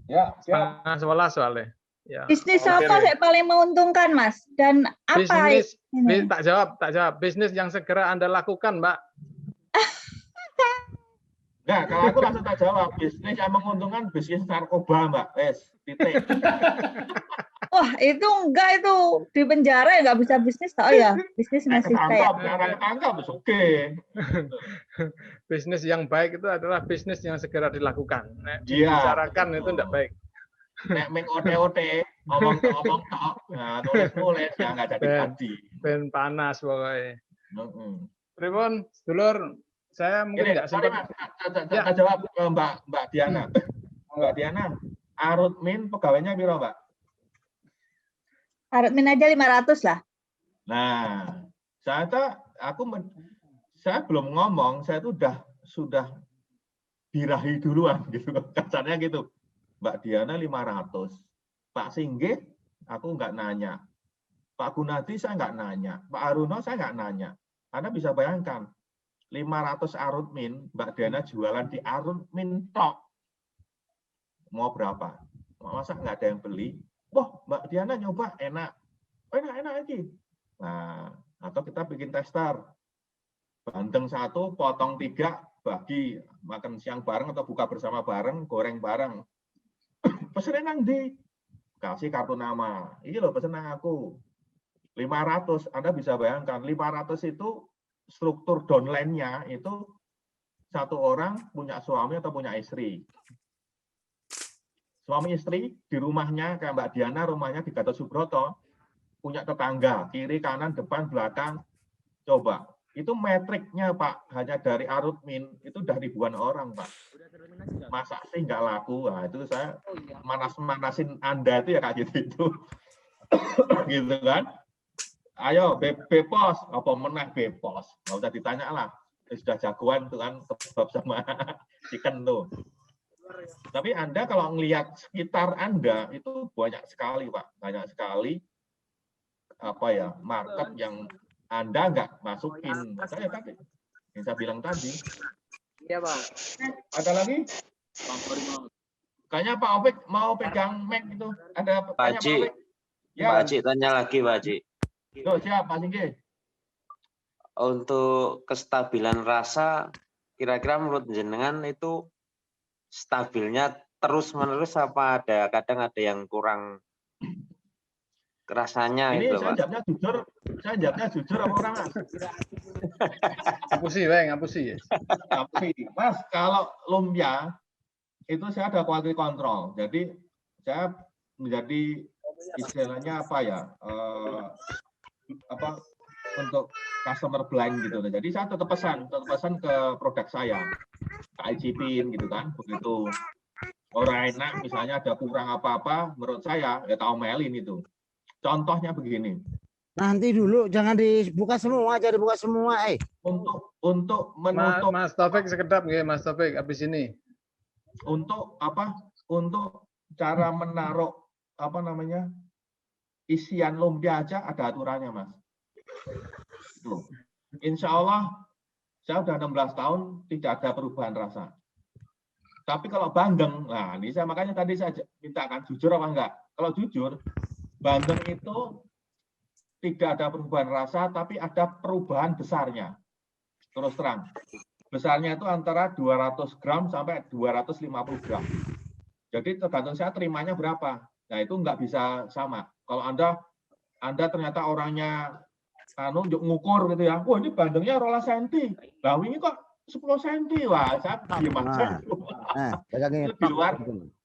Ya, siap. Soalnya. Ya. Bisnis apa yang paling menguntungkan, Mas? Dan apa? Bisnis, tak jawab. Bisnis yang segera Anda lakukan, Mbak. Enggak, kalau aku langsung tak jawab. Bisnis yang menguntungkan bisnis narkoba, Mbak. Titik. Wah, itu enggak, itu di penjara ya nggak bisa bisnis. Oh ya, bisnis masih kayak. Ketangkap, oke. Bisnis yang baik itu adalah bisnis yang segera dilakukan. Dibicarakan itu enggak baik. Nek meng ote-ote, ngomong tok, nah nulis ya nggak jadi. Ben panas pokoknya. Pripun, sedulur, saya mungkin nggak sempat. Saya jawab Mbak Diana. Mbak Diana, Arut Min pegawainya piro, Mbak? Arut Min aja 500 lah. Nah, saya belum ngomong, saya itu sudah birahi duluan gitu, kasarnya gitu. Mbak Diana 500, Pak Singgih aku nggak nanya, Pak Gunadi saya nggak nanya, Pak Aruno saya nggak nanya. Anda bisa bayangkan 500 Arut Min, Mbak Diana jualan di Arut Min tok, mau berapa? Masa nggak ada yang beli? Wah, Mbak Diana nyoba enak lagi. Nah, atau kita bikin tester, bandeng 1, potong 3, bagi makan siang bareng atau buka bersama bareng, goreng bareng. Pesennya nang di, kasih kartu nama. Ini loh pesenan aku. 500, Anda bisa bayangkan 500 itu struktur downline-nya itu satu orang punya suami atau punya istri. Suami istri di rumahnya kayak Mbak Diana, rumahnya di Gatot Subroto, punya tetangga kiri kanan depan belakang. Coba itu metriknya Pak, hanya dari Arut Min itu udah ribuan orang Pak. Masa sih nggak laku? Nah, itu saya manasin Anda itu ya kayak gitu. Gitu kan? Ayo Bepos, apa meneh Bepos? Nggak usah ditanya lah. Sudah jagoan tuh kan kebab sama chicken tuh. Tapi Anda kalau ngelihat sekitar Anda itu banyak sekali Pak, banyak sekali market yang Anda nggak masukin. Saya tadi yang saya bilang tadi. Iya Bang. Ada lagi? Kayaknya Pak Opik mau pegang mic itu. Ada Pak Haji. Ya. Pak Haji tanya lagi Pak Haji. Yo, siap Pak Singgi. Untuk kestabilan rasa, kira-kira menurut jenengan itu stabilnya terus-menerus apa kadang ada yang kurang rasanya ini itu, saya Pak? Jawabnya jujur apa orang Mas? Ngapusi, ngapusi. Mas, kalau lumpia itu saya ada quality control. Jadi saya menjadi istilahnya untuk customer blind gitu. Jadi saya tetap pesan ke produk saya, ke ICP gitu kan, begitu orang enak misalnya ada kurang apa-apa, menurut saya ya tak omelin itu. Contohnya begini. Nanti dulu jangan dibuka semua, aja dibuka semua, Untuk menutup Mas Taufik sekedap nggih, Mas Taufik habis ini. Untuk cara menaruh isian lumpia aja ada aturannya, Mas. Tuh. Insya Allah saya udah 16 tahun tidak ada perubahan rasa. Tapi kalau bandeng, nah ini makanya tadi saya mintakan jujur apa enggak. Kalau jujur, bandeng itu tidak ada perubahan rasa, tapi ada perubahan besarnya. Terus terang, besarnya itu antara 200 gram sampai 250 gram. Jadi tergantung saya terimanya berapa. Nah itu nggak bisa sama. Kalau Anda ternyata orangnya ngukur gitu ya, wah ini bandengnya 2 senti. Nah ini kok 10 senti, wah saya diem aja.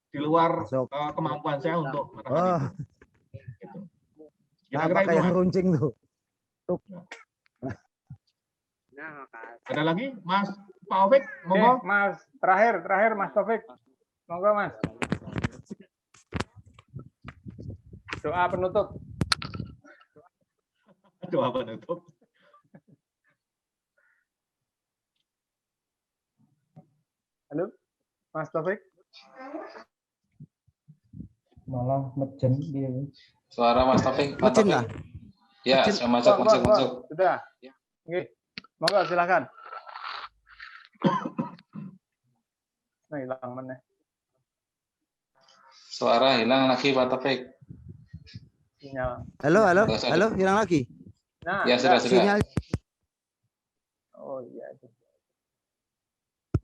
Di luar kemampuan saya untuk menahan itu. Gitu. Kira-kira itu yang runcing tuh. Ada lagi, Mas Taufik, monggo. Mas, terakhir Mas Taufik, monggo Mas. Doa penutup. Doa penutup. Halo, Mas Taufik. Malah mejen dia. Suara Mas Taufik. Mejen lah. Ya, saya masuk. Sudah. Oke. Monggo silakan. Nah, hilang mana? Suara hilang lagi Pak Taufik. Sinyal. Halo, hilang lagi. Nah, ya sudah. Sinyal. Oh iya.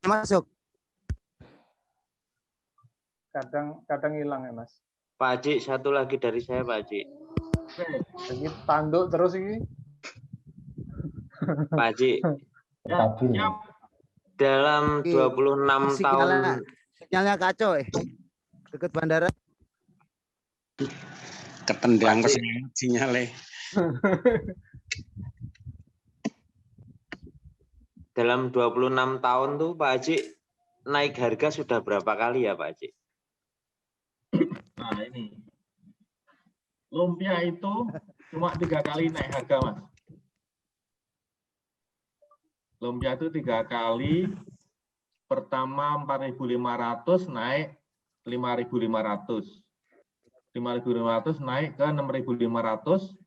Masuk. Kadang hilang ya Mas. Pak Haji, satu lagi dari saya, Pak Haji. Ini tanduk terus ini. Pak Haji. Dalam 26 tahun. Sinyalnya kacau, dekat bandara. Ketendang ke sinyalnya. Dalam 26 tahun tuh Pak Haji naik harga sudah berapa kali ya Pak Haji? Nah ini. Lumpia itu cuma 3 kali naik harga, Mas. Lumpia itu 3 kali. Pertama 4.500 naik 5.500. 5.500 naik ke 6.500.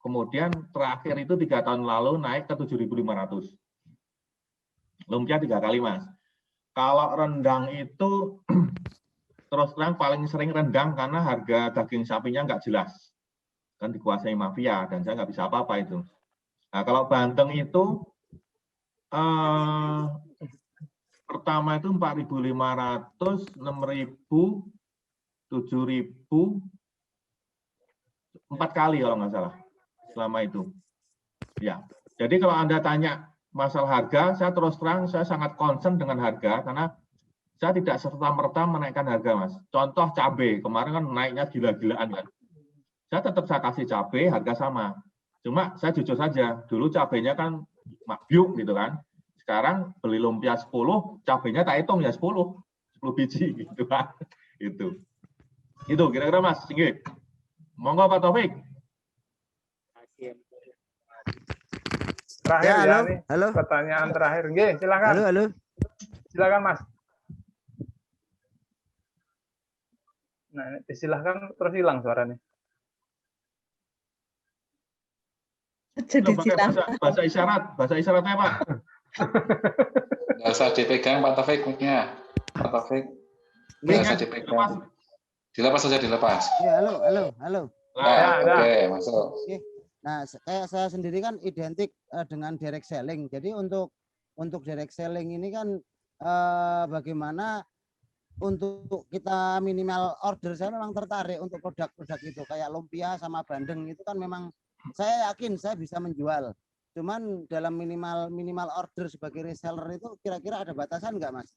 Kemudian terakhir itu 3 tahun lalu naik ke 7.500. Lumpia 3 kali, Mas. Kalau rendang itu terus terang paling sering rendang karena harga daging sapinya nggak jelas. Kan dikuasai mafia dan saya nggak bisa apa-apa itu. Nah, kalau Banten itu pertama itu 4.500, 6.000, 7.000, 4 kali kalau nggak salah selama itu. Ya, jadi kalau Anda tanya masalah harga, saya terus terang saya sangat concern dengan harga karena saya tidak serta-merta menaikkan harga, Mas. Contoh cabai, kemarin kan naiknya gila-gilaan kan. Saya tetap saya kasih cabai, harga sama. Cuma saya jujur saja, dulu cabainya kan mabyuk gitu kan. Sekarang beli lumpia 10, cabainya tak hitung ya 10 biji gitu kan. Itu kira-kira Mas, tinggi. Monggo Pak Taufik. Terakhir ya, halo, nih. Halo. Pertanyaan terakhir. Nggih, silakan. Halo. Silakan Mas. Nah, silahkan terus hilang suaranya. Jadi bahasa isyaratnya Pak. Nggak usah dipegang Pak Taufik mic-nya. Pak Taufik. Nggak usah dipegang. Dilepas saja, dilepas. Ya, halo. Nah, oke, masuk. Nah, kayak saya sendiri kan identik dengan direct selling. Jadi untuk direct selling ini kan bagaimana untuk kita minimal order, saya memang tertarik untuk produk-produk itu kayak lumpia sama bandeng itu kan memang saya yakin saya bisa menjual. Cuman dalam minimal order sebagai reseller itu kira-kira ada batasan nggak, Mas?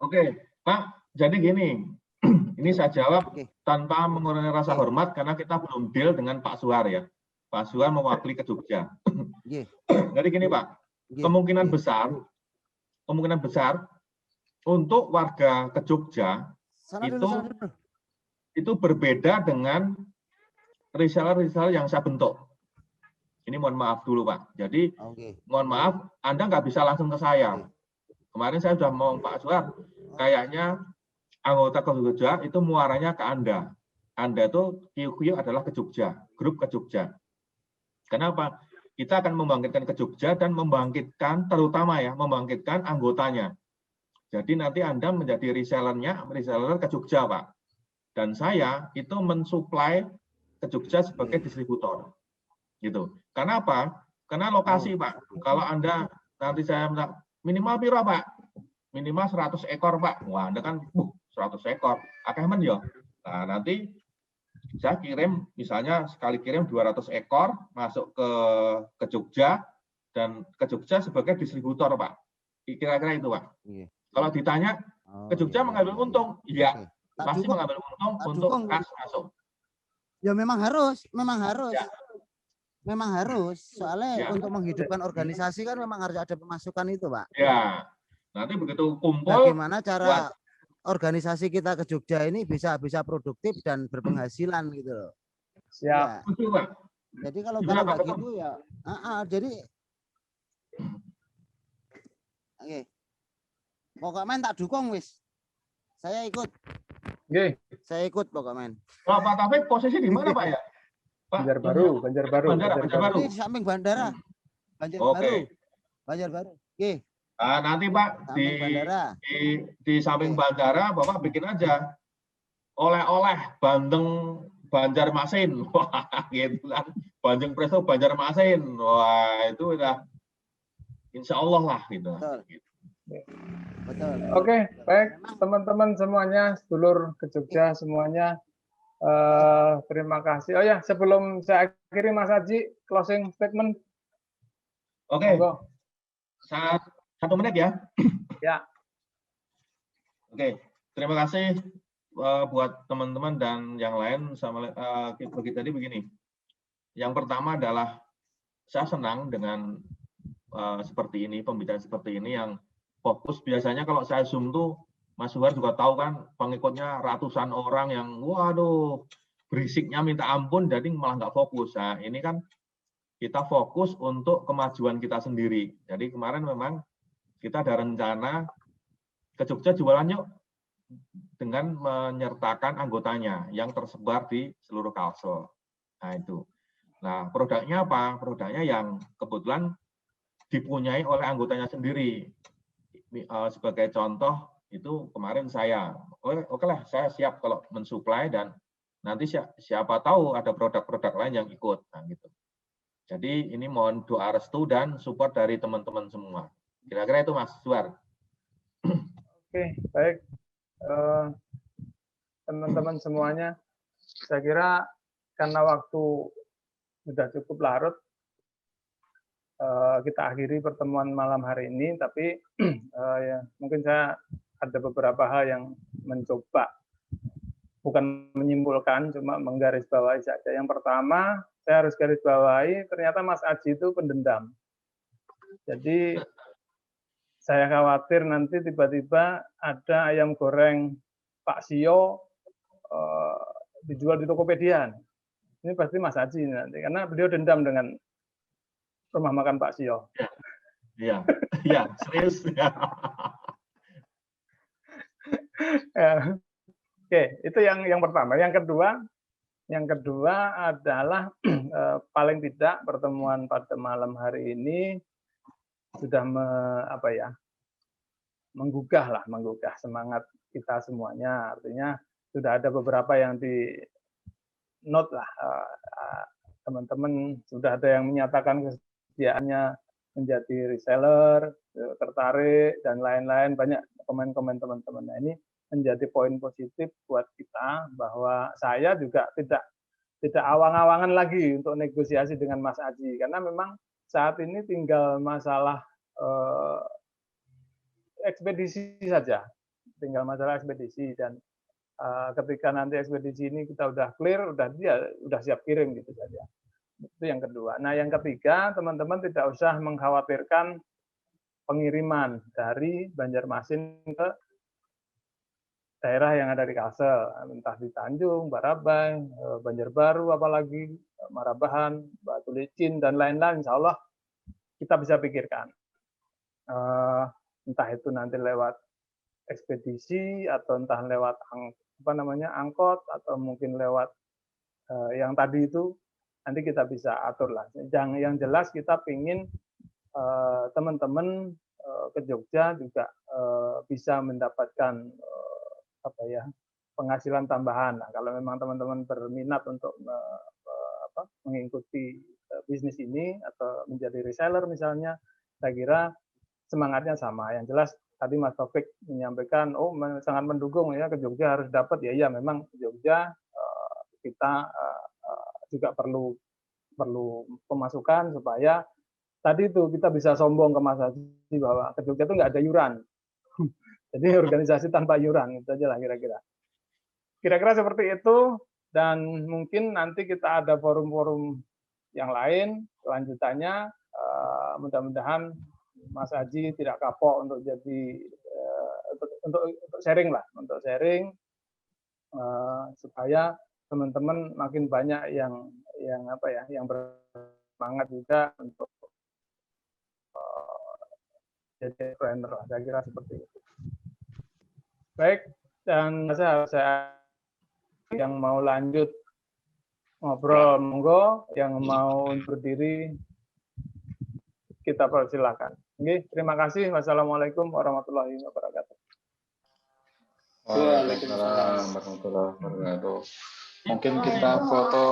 Oke, Pak. Jadi gini, ini saya jawab tanpa mengurangi rasa hormat karena kita belum deal dengan Pak Suhar ya. Pak Suhar mewakili ke Jogja. Jadi gini Pak, kemungkinan besar untuk warga ke Jogja itu berbeda dengan reseller yang saya bentuk. Ini mohon maaf dulu Pak. Jadi mohon maaf, Anda nggak bisa langsung ke saya. Kemarin saya sudah mau Pak Suhar, kayaknya anggota ke Jogja itu muaranya ke Anda. Anda itu QQ adalah ke Jogja, grup ke Jogja. Kenapa? Kita akan membangkitkan ke Jogja dan membangkitkan terutama ya, membangkitkan anggotanya. Jadi nanti Anda menjadi reseller ke Jogja, Pak. Dan saya itu mensuplai ke Jogja sebagai distributor. Gitu. Karena apa? Karena lokasi, Pak. Kalau Anda nanti saya minta minimal piro, Pak? Minimal 100 ekor, Pak. Wah, Anda kan 100 ekor. Akeh men ya. Nah, nanti saya kirim misalnya sekali kirim 200 ekor masuk ke Jogja dan ke Jogja sebagai distributor, Pak. Kira-kira itu, Pak. Kalau ditanya ke Jogja mengambil untung, iya. Pasti mengambil untung untuk kas masuk. Ya memang harus. Ya. Memang harus. Ya. Soalnya untuk menghidupkan organisasi kan memang harus ada pemasukan itu, Pak. Ya. Nanti begitu kumpul. Bagaimana cara organisasi kita ke Jogja ini bisa produktif dan berpenghasilan gitu loh. Siap. Ya. Jadi kalau begitu ya, jadi oke. Pokoknya tak dukung wis. Saya ikut. Saya ikut pokoknya. Pak Taufik posisi di mana Pak ya? Banjarbaru. Di samping bandara. Banjarbaru. Oke. Nah, nanti Pak di samping bandara Bapak bikin aja oleh-oleh Banjarmasin. Wah, gitu kan. Bandeng Presto Banjarmasin. Wah, itu udah insya Allah lah gitu. Betul. Oke, baik teman-teman semuanya, sedulur ke Jogja semuanya, terima kasih. Oh ya, sebelum saya akhiri Mas Haji, closing statement. Oke, satu menit ya. Ya. Oke, terima kasih buat teman-teman dan yang lain. Sama bagi tadi begini. Yang pertama adalah saya senang dengan seperti ini, pembicaraan seperti ini yang fokus. Biasanya kalau saya Zoom tuh, Mas Suhar juga tahu kan, pengikutnya ratusan orang yang, waduh, berisiknya minta ampun, jadi malah nggak fokus. Nah, ini kan kita fokus untuk kemajuan kita sendiri. Jadi kemarin memang kita ada rencana ke Jogja jualan yuk, dengan menyertakan anggotanya yang tersebar di seluruh Kalsel. Nah, itu. Nah, produknya apa? Produknya yang kebetulan dipunyai oleh anggotanya sendiri. Sebagai contoh, itu kemarin saya, oke lah, saya siap kalau mensuplai dan nanti siapa tahu ada produk-produk lain yang ikut. Nah, gitu. Jadi ini mohon doa restu dan support dari teman-teman semua. Kira-kira itu Mas Suhar. Oke, baik. Teman-teman semuanya, saya kira karena waktu sudah cukup larut, kita akhiri pertemuan malam hari ini, tapi ya, mungkin saya ada beberapa hal yang mencoba, bukan menyimpulkan, cuma menggarisbawahi saja. Yang pertama, saya harus garis bawahi, ternyata Mas Aji itu pendendam. Jadi, saya khawatir nanti tiba-tiba ada ayam goreng Pak Sio dijual di Tokopedia. Ini pasti Mas Aji nanti, karena beliau dendam dengan rumah makan Pak Sio. Iya, iya, serius. Oke, itu yang pertama. Yang kedua adalah paling tidak pertemuan pada malam hari ini sudah menggugah semangat kita semuanya. Artinya sudah ada beberapa yang di note lah, teman-teman sudah ada yang menyatakan kesediaannya menjadi reseller, tertarik dan lain-lain, banyak komen-komen teman-teman. Nah, ini menjadi poin positif buat kita bahwa saya juga tidak awang-awangan lagi untuk negosiasi dengan Mas Aji, karena memang saat ini tinggal masalah ekspedisi saja, dan ketika nanti ekspedisi ini kita udah clear, udah siap kirim gitu saja. Itu yang kedua. Nah, yang ketiga, teman-teman tidak usah mengkhawatirkan pengiriman dari Banjarmasin ke daerah yang ada di Kalsel, entah di Tanjung, Barabai, Banjarbaru, apalagi Marabahan, Batu Licin dan lain-lain. Insya Allah kita bisa pikirkan. Entah itu nanti lewat ekspedisi atau entah lewat angkot atau mungkin lewat yang tadi itu, nanti kita bisa atur lah. Yang jelas kita pingin teman-teman ke Jogja juga bisa mendapatkan penghasilan tambahan. Nah, kalau memang teman-teman berminat untuk mengikuti bisnis ini atau menjadi reseller misalnya, saya kira semangatnya sama. Yang jelas tadi Mas Taufik menyampaikan, sangat mendukung ya, ke Jogja harus dapat. Ya, memang ke Jogja kita juga perlu pemasukan supaya tadi itu kita bisa sombong ke Mas Haji bahwa ke Jogja itu nggak ada iuran. Jadi organisasi tanpa iuran, itu aja lah kira-kira. Kira-kira seperti itu, dan mungkin nanti kita ada forum-forum yang lain kelanjutannya. Mudah-mudahan Mas Haji tidak kapok untuk jadi untuk sharing lah, supaya teman-teman makin banyak yang bersemangat juga untuk jadi trainer lah. Saya kira seperti itu. Baik, dan saya yang mau lanjut ngobrol monggo, yang mau berdiri kita persilakan. Oke, terima kasih. Wassalamualaikum warahmatullahi wabarakatuh. Waalaikumsalam warahmatullahi wabarakatuh. Mungkin kita foto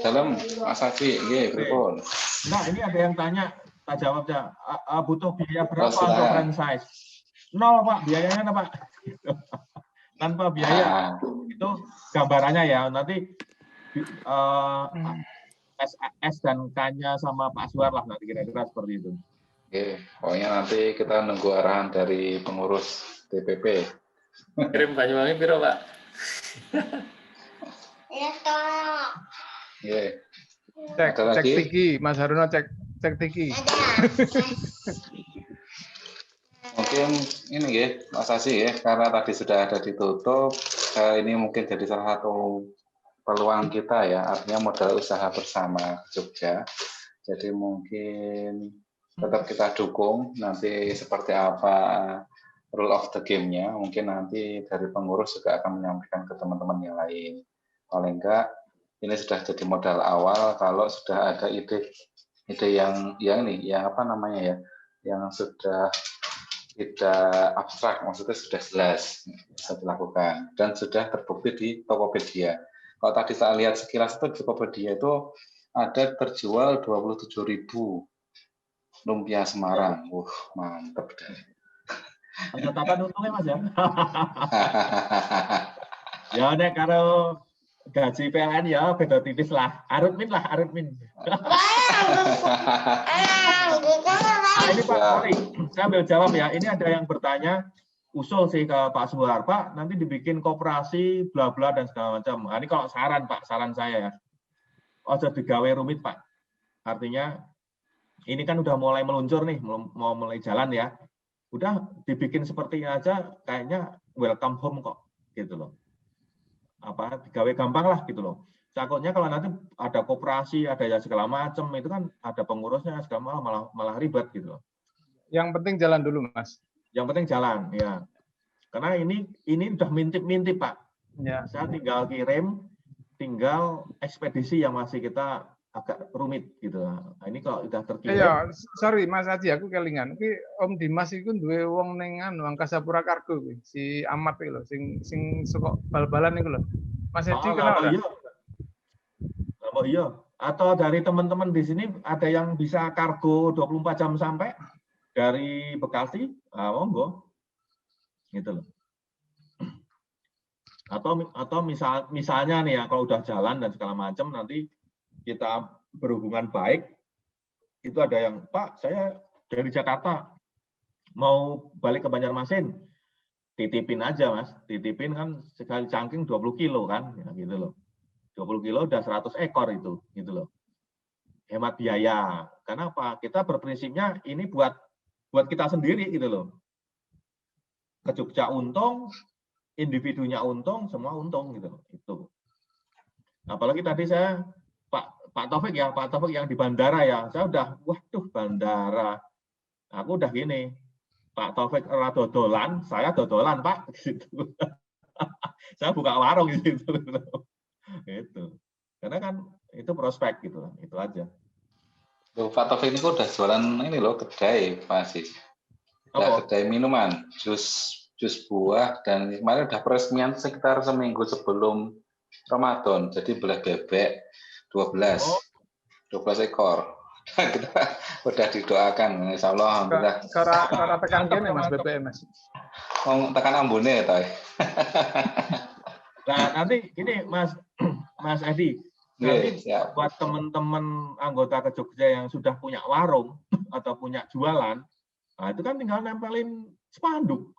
dalam Mas Haji, pripun? Nah, ini ada yang tanya, tak jawab ya. Butuh biaya berapa untuk franchise? nol Pak, biayanya Pak. Tanpa biaya. Itu gambarannya ya. Nanti S dan K-nya sama Pak Suar lah nanti kira-kira seperti itu. Oke, pokoknya nanti kita nunggu arahan dari pengurus DPP. Kirim Banyuwangi piro, Pak? Iya, cek tiki, Mas Haruno cek tiki. Mungkin ini ya, Mas Asi ya, karena tadi sudah ada ditutup, ini mungkin jadi salah satu peluang kita ya, artinya modal usaha bersama Jogja. Jadi mungkin tetap kita dukung nanti seperti apa rule of the game-nya. Mungkin nanti dari pengurus juga akan menyampaikan ke teman-teman yang lain. Paling enggak ini sudah jadi modal awal kalau sudah ada ide yang apa namanya ya, yang sudah tidak abstrak, maksudnya sudah jelas bisa dilakukan dan sudah terbukti di Tokopedia. Kalau tadi saya lihat sekilas itu di Tokopedia itu ada terjual 27.000 lumpia Semarang. Mantep deh. Ada tapan untungnya Mas ya. Ya nek karo gaji PLN ya beda tipis lah. Arut min. Ini Pak, sorry, saya ambil jawab ya. Ini ada yang bertanya, usul sih ke Pak Suhar, Pak, nanti dibikin koperasi, bla bla dan segala macam. Nah, ini kalau saran Pak, saran saya ya. Ojo digawe rumit Pak. Artinya ini kan udah mulai meluncur nih, mau mulai jalan ya. Udah dibikin seperti ini aja, kayaknya welcome home kok, gitu loh. Apa digawe gampang lah gitu loh. Takutnya kalau nanti ada koperasi, ada ya segala macam, itu kan ada pengurusnya segala malah ribet gitu loh. Yang penting jalan dulu, Mas. Yang penting jalan, ya. Karena ini udah mintip-mintip, Pak. Ya. Saya tinggal kirim, tinggal ekspedisi yang masih kita agak rumit gitu. Nah, ini kalau udah terkirim. Iya, sorry Mas Haji, aku kelingan. Iki Om Dimas iku duwe wong ning Angkasa Pura Kargo kuwi, si Ahmad iki lho, sing suka bal-balan iku lho. Mas Haji kenal enggak? Oh iya, atau dari teman-teman di sini ada yang bisa kargo 24 jam sampai dari Bekasi, monggo. Gitu loh. Atau misalnya nih ya, kalau udah jalan dan segala macam nanti kita berhubungan baik, itu ada yang, Pak, saya dari Jakarta mau balik ke Banjarmasin, titipin aja Mas, titipin kan sekali cangking 20 kilo kan, ya, gitu loh. 20 kilo udah 100 ekor itu, gitu loh. Hemat biaya. Karena apa? Kita berprinsipnya ini buat kita sendiri gitu loh. Ke Jogja untung, individunya untung, semua untung gitu loh. Itu. Apalagi tadi saya Pak Taufik yang di bandara ya. Saya udah, waduh bandara. Aku udah gini. Pak Taufik dodolan, saya dodolan Pak. Gitu. Saya buka warung gitu. Itu karena kan itu prospek gitu lah, itu aja. Loh, Pak Taufik ini udah jualan ini loh, kedai Pak Aziz. Kedai minuman, jus buah, dan kemarin udah peresmian sekitar seminggu sebelum Ramadan. Jadi belah bebek 12 ekor. Kita udah didoakan, insya Allah. Cara tekan gini Mas BBM Mas. Mau tekan ambune ya, Nah nanti ini Mas Edi, nanti buat teman-teman anggota ke Jogja yang sudah punya warung atau punya jualan, nah itu kan tinggal nempelin spanduk,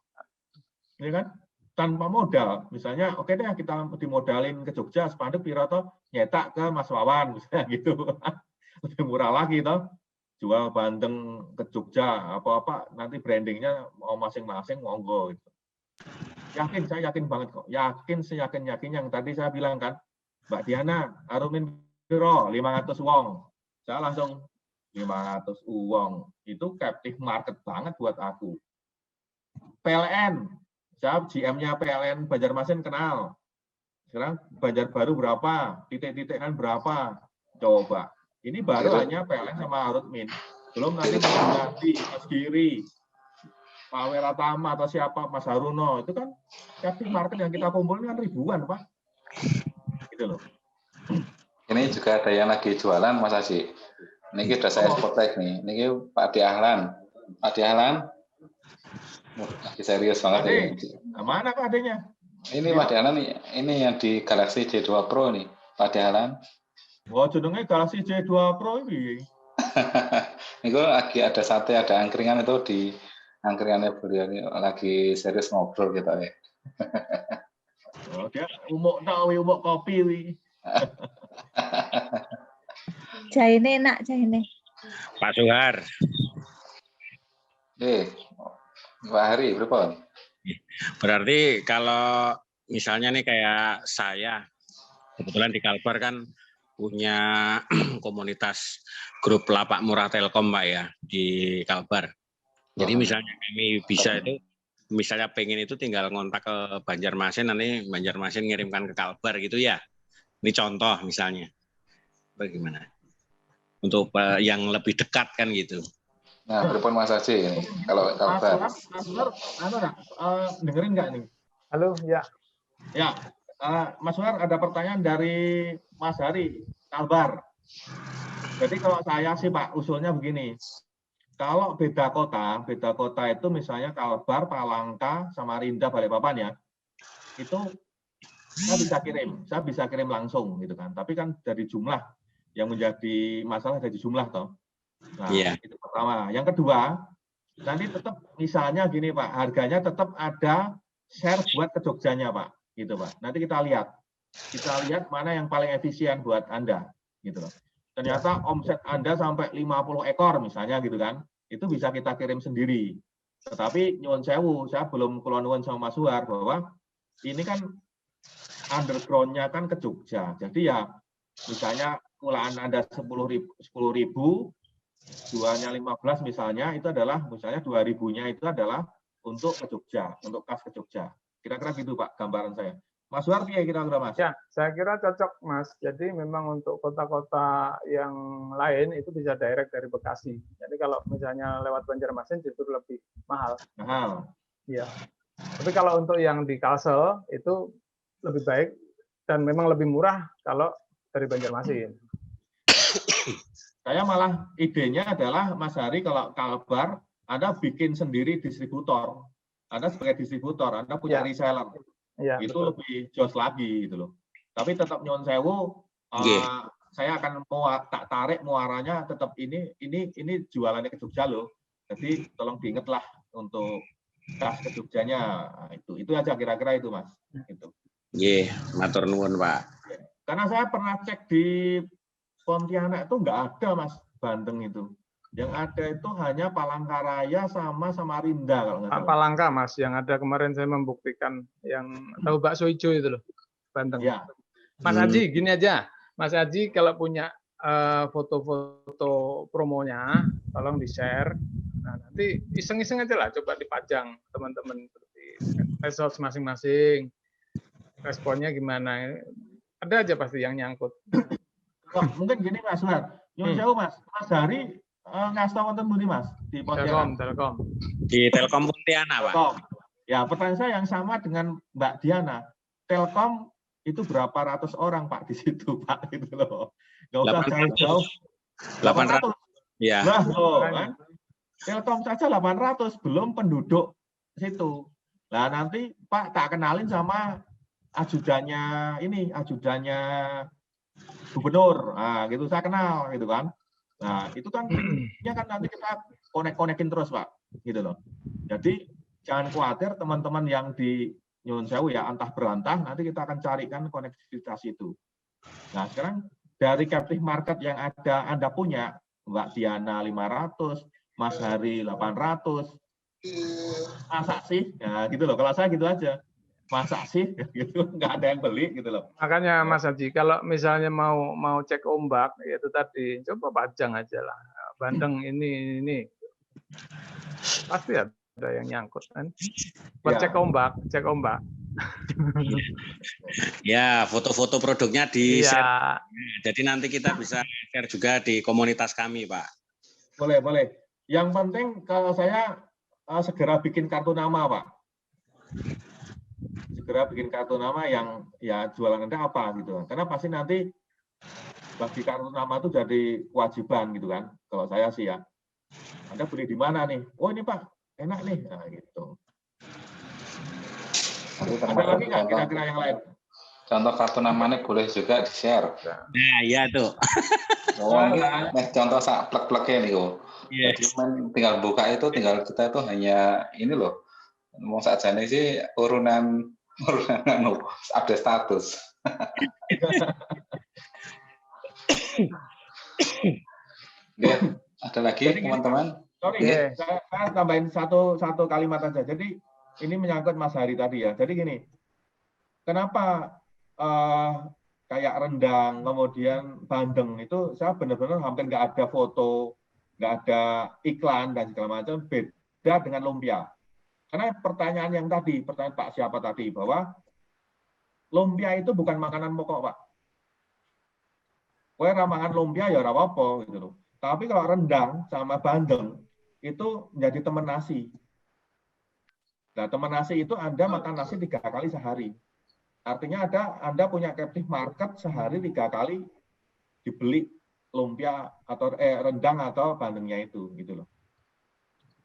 ya kan, tanpa modal. Misalnya, oke deh kita dimodalin ke Jogja, spanduk pirato nyetak ke Mas Wawan, misalnya gitu, lebih murah lagi toh. Jual bandeng ke Jogja, apa-apa nanti brandingnya mau masing-masing monggo gitu. Saya yakin banget kok. Seyakin yang tadi saya bilang kan, Mbak Diana, arumin piro 500 wong. Saya langsung 500 wong. Itu captive market banget buat aku. PLN, saya GM-nya PLN Banjarmasin kenal. Sekarang Banjarbaru berapa? Titik-titik kan berapa? Coba. Ini baru hanya PLN sama Arutmin. Belum nanti Mas Giri, Pak Weratama atau siapa, Mas Haruno, itu kan captive market yang kita kumpulin kan ribuan, Pak. Gitu loh. Ini juga ada yang lagi jualan, Mas Haji. Ini sudah saya spotlight nih. Ini Pak Di Ahlan. Pak Di Ahlan. Lagi serius banget ya. Mana Pak adanya? Ini Pak Dahlan nih, ini yang di Galaxy J2 Pro nih, Pak Dahlan. Oh, jenenge Galaxy J2 Pro ini. Itu lagi ada sate, ada angkringan itu di angkringannya beliau ini lagi serius ngobrol gitu ya. Oh, dia umuk kopi wi. Jaine nak jaine. Pak Suhar. Pak Hari, berapa? Berarti kalau misalnya nih kayak saya, kebetulan di Kalbar kan punya komunitas grup lapak murah Telkom Pak ya di Kalbar. Jadi misalnya kami bisa itu, misalnya pengen itu tinggal ngontak ke Banjarmasin, nanti Banjarmasin ngirimkan ke Kalbar gitu ya. Ini contoh misalnya. Bagaimana? Untuk yang lebih dekat kan gitu. Nah, berapa Mas Haji ini? Kalau Kalbar. Mas Suhar, dengerin nggak nih? Halo, ya. Ya, Mas Suhar ada pertanyaan dari Mas Hari, Kalbar. Jadi kalau saya sih Pak, usulnya begini. Kalau beda kota itu misalnya Kalbar, Palangka, Samarinda, Balikpapan ya, itu saya bisa kirim langsung gitu kan. Tapi kan dari jumlah yang menjadi masalah dari jumlah toh. Nah, itu pertama. Yang kedua, nanti tetap misalnya gini Pak, harganya tetap ada share buat ke Jogjanya Pak, gitu Pak. Nanti kita lihat mana yang paling efisien buat Anda, gitu loh. Ternyata omset Anda sampai 50 ekor misalnya gitu kan, itu bisa kita kirim sendiri. Tetapi nyuwun sewu, saya belum kula nuwun sama Mas Suhar bahwa ini kan underground-nya kan ke Jogja. Jadi ya misalnya kulaan Anda 10.000, jualnya 15 misalnya, itu adalah misalnya 2.000-nya itu adalah untuk ke Jogja, untuk kas ke Jogja. Kira-kira gitu Pak gambaran saya. Mas Suhar piye kira-kira Mas? Ya, saya kira cocok Mas. Jadi memang untuk kota-kota yang lain itu bisa direct dari Bekasi. Jadi kalau misalnya lewat Banjarmasin justru lebih mahal. Mahal. Iya. Tapi kalau untuk yang di Kalsel itu lebih baik dan memang lebih murah kalau dari Banjarmasin. Saya malah idenya adalah Mas Hari kalau Kalbar Anda bikin sendiri distributor. Anda sebagai distributor, Anda punya reseller. Ya, itu betul. lebih jos lagi gitu loh. Tapi tetap nyuwun sewu, saya akan tak tarik muaranya tetap ini jualannya ke Jogja loh. Jadi tolong diingatlah untuk kas ke Jogjanya. Nah, itu aja kira-kira itu Mas. Itu. Matur nuwun Pak. Karena saya pernah cek di Pontianak itu nggak ada Mas Bandeng itu. Yang ada itu hanya Palangkaraya sama Samarinda kalau nggak salah. Palangka Mas, yang ada kemarin saya membuktikan yang tahu bakso hijau itu loh, Bandeng. Ya. Mas Haji, gini aja, Mas Haji kalau punya foto-foto promonya, tolong di-share. Nah, nanti iseng-iseng aja lah, coba dipajang teman-teman seperti medsos masing-masing. Responnya gimana? Ada aja pasti yang nyangkut. Mungkin gini Mas Suhar, nyuwun sewu Mas Hari ngasih wonten pundi Mas di Pontianak? Telkom. Di Telkom Pontianak, Pak. Ya, pertanyaan saya yang sama dengan Mbak Diana. Telkom itu berapa ratus orang Pak di situ Pak gitu loh. Nggak usah jauh-jauh. 800. Ya. Nah, loh, kan? Telkom saja 800, belum penduduk situ. Nah, nanti Pak tak kenalin sama ajudannya gubernur. Nah, gitu saya kenal gitu kan. Nah, itu kan ya kan nanti kita konek-konekin terus, Pak. Gitu loh. Jadi jangan khawatir teman-teman yang di nyuwun sewu ya antah berantah, nanti kita akan carikan konektivitas itu. Nah, sekarang dari captive market yang ada Anda punya, Mbak Diana 500, Mas Hari 800. Masa sih? Ya, gitu loh. Kalau saya gitu aja. Masa sih? Gitu, nggak ada yang beli gitu loh. Makanya Mas Haji, kalau misalnya mau cek ombak, itu tadi coba pajang aja lah. Bandeng ini. Pasti ada yang nyangkut kan. Buat cek ombak. Ya, foto-foto produknya di-share. Jadi nanti kita bisa share juga di komunitas kami, Pak. Boleh. Yang penting kalau saya segera bikin kartu nama, Pak. Segera bikin kartu nama yang ya jualan Anda apa gitu. Karena pasti nanti bagi kartu nama itu jadi kewajiban gitu kan. Kalau saya sih ya. Anda beli di mana nih? Oh ini Pak, enak nih, nah gitu. Nanti Ada lagi nggak kira-kira yang lain? Contoh kartu namanya boleh juga di-share. Nah, iya tuh. Oh, contoh sak plek-pleknya nih kok. Yes. Jadi tinggal buka itu, tinggal kita itu hanya ini loh. Ngomong saja nih sih urunan update status. Oke, ada lagi teman-teman? Sorry, saya tambahin satu kalimat aja. Jadi ini menyangkut Mas Hari tadi ya. Jadi gini, kenapa kayak rendang, kemudian bandeng itu saya benar-benar hampir nggak ada foto, nggak ada iklan dan segala macam, beda dengan lumpia. Karena pertanyaan yang tadi, pertanyaan Pak siapa tadi, bahwa lumpia itu bukan makanan pokok, Pak. Kowe makan lumpia ya ora apa-apa gitu loh. Tapi kalau rendang sama bandeng itu menjadi teman nasi. Nah, teman nasi itu Anda makan nasi 3 kali sehari. Artinya Anda punya captive market sehari 3 kali dibeli lumpia atau rendang atau bandengnya itu gitu loh.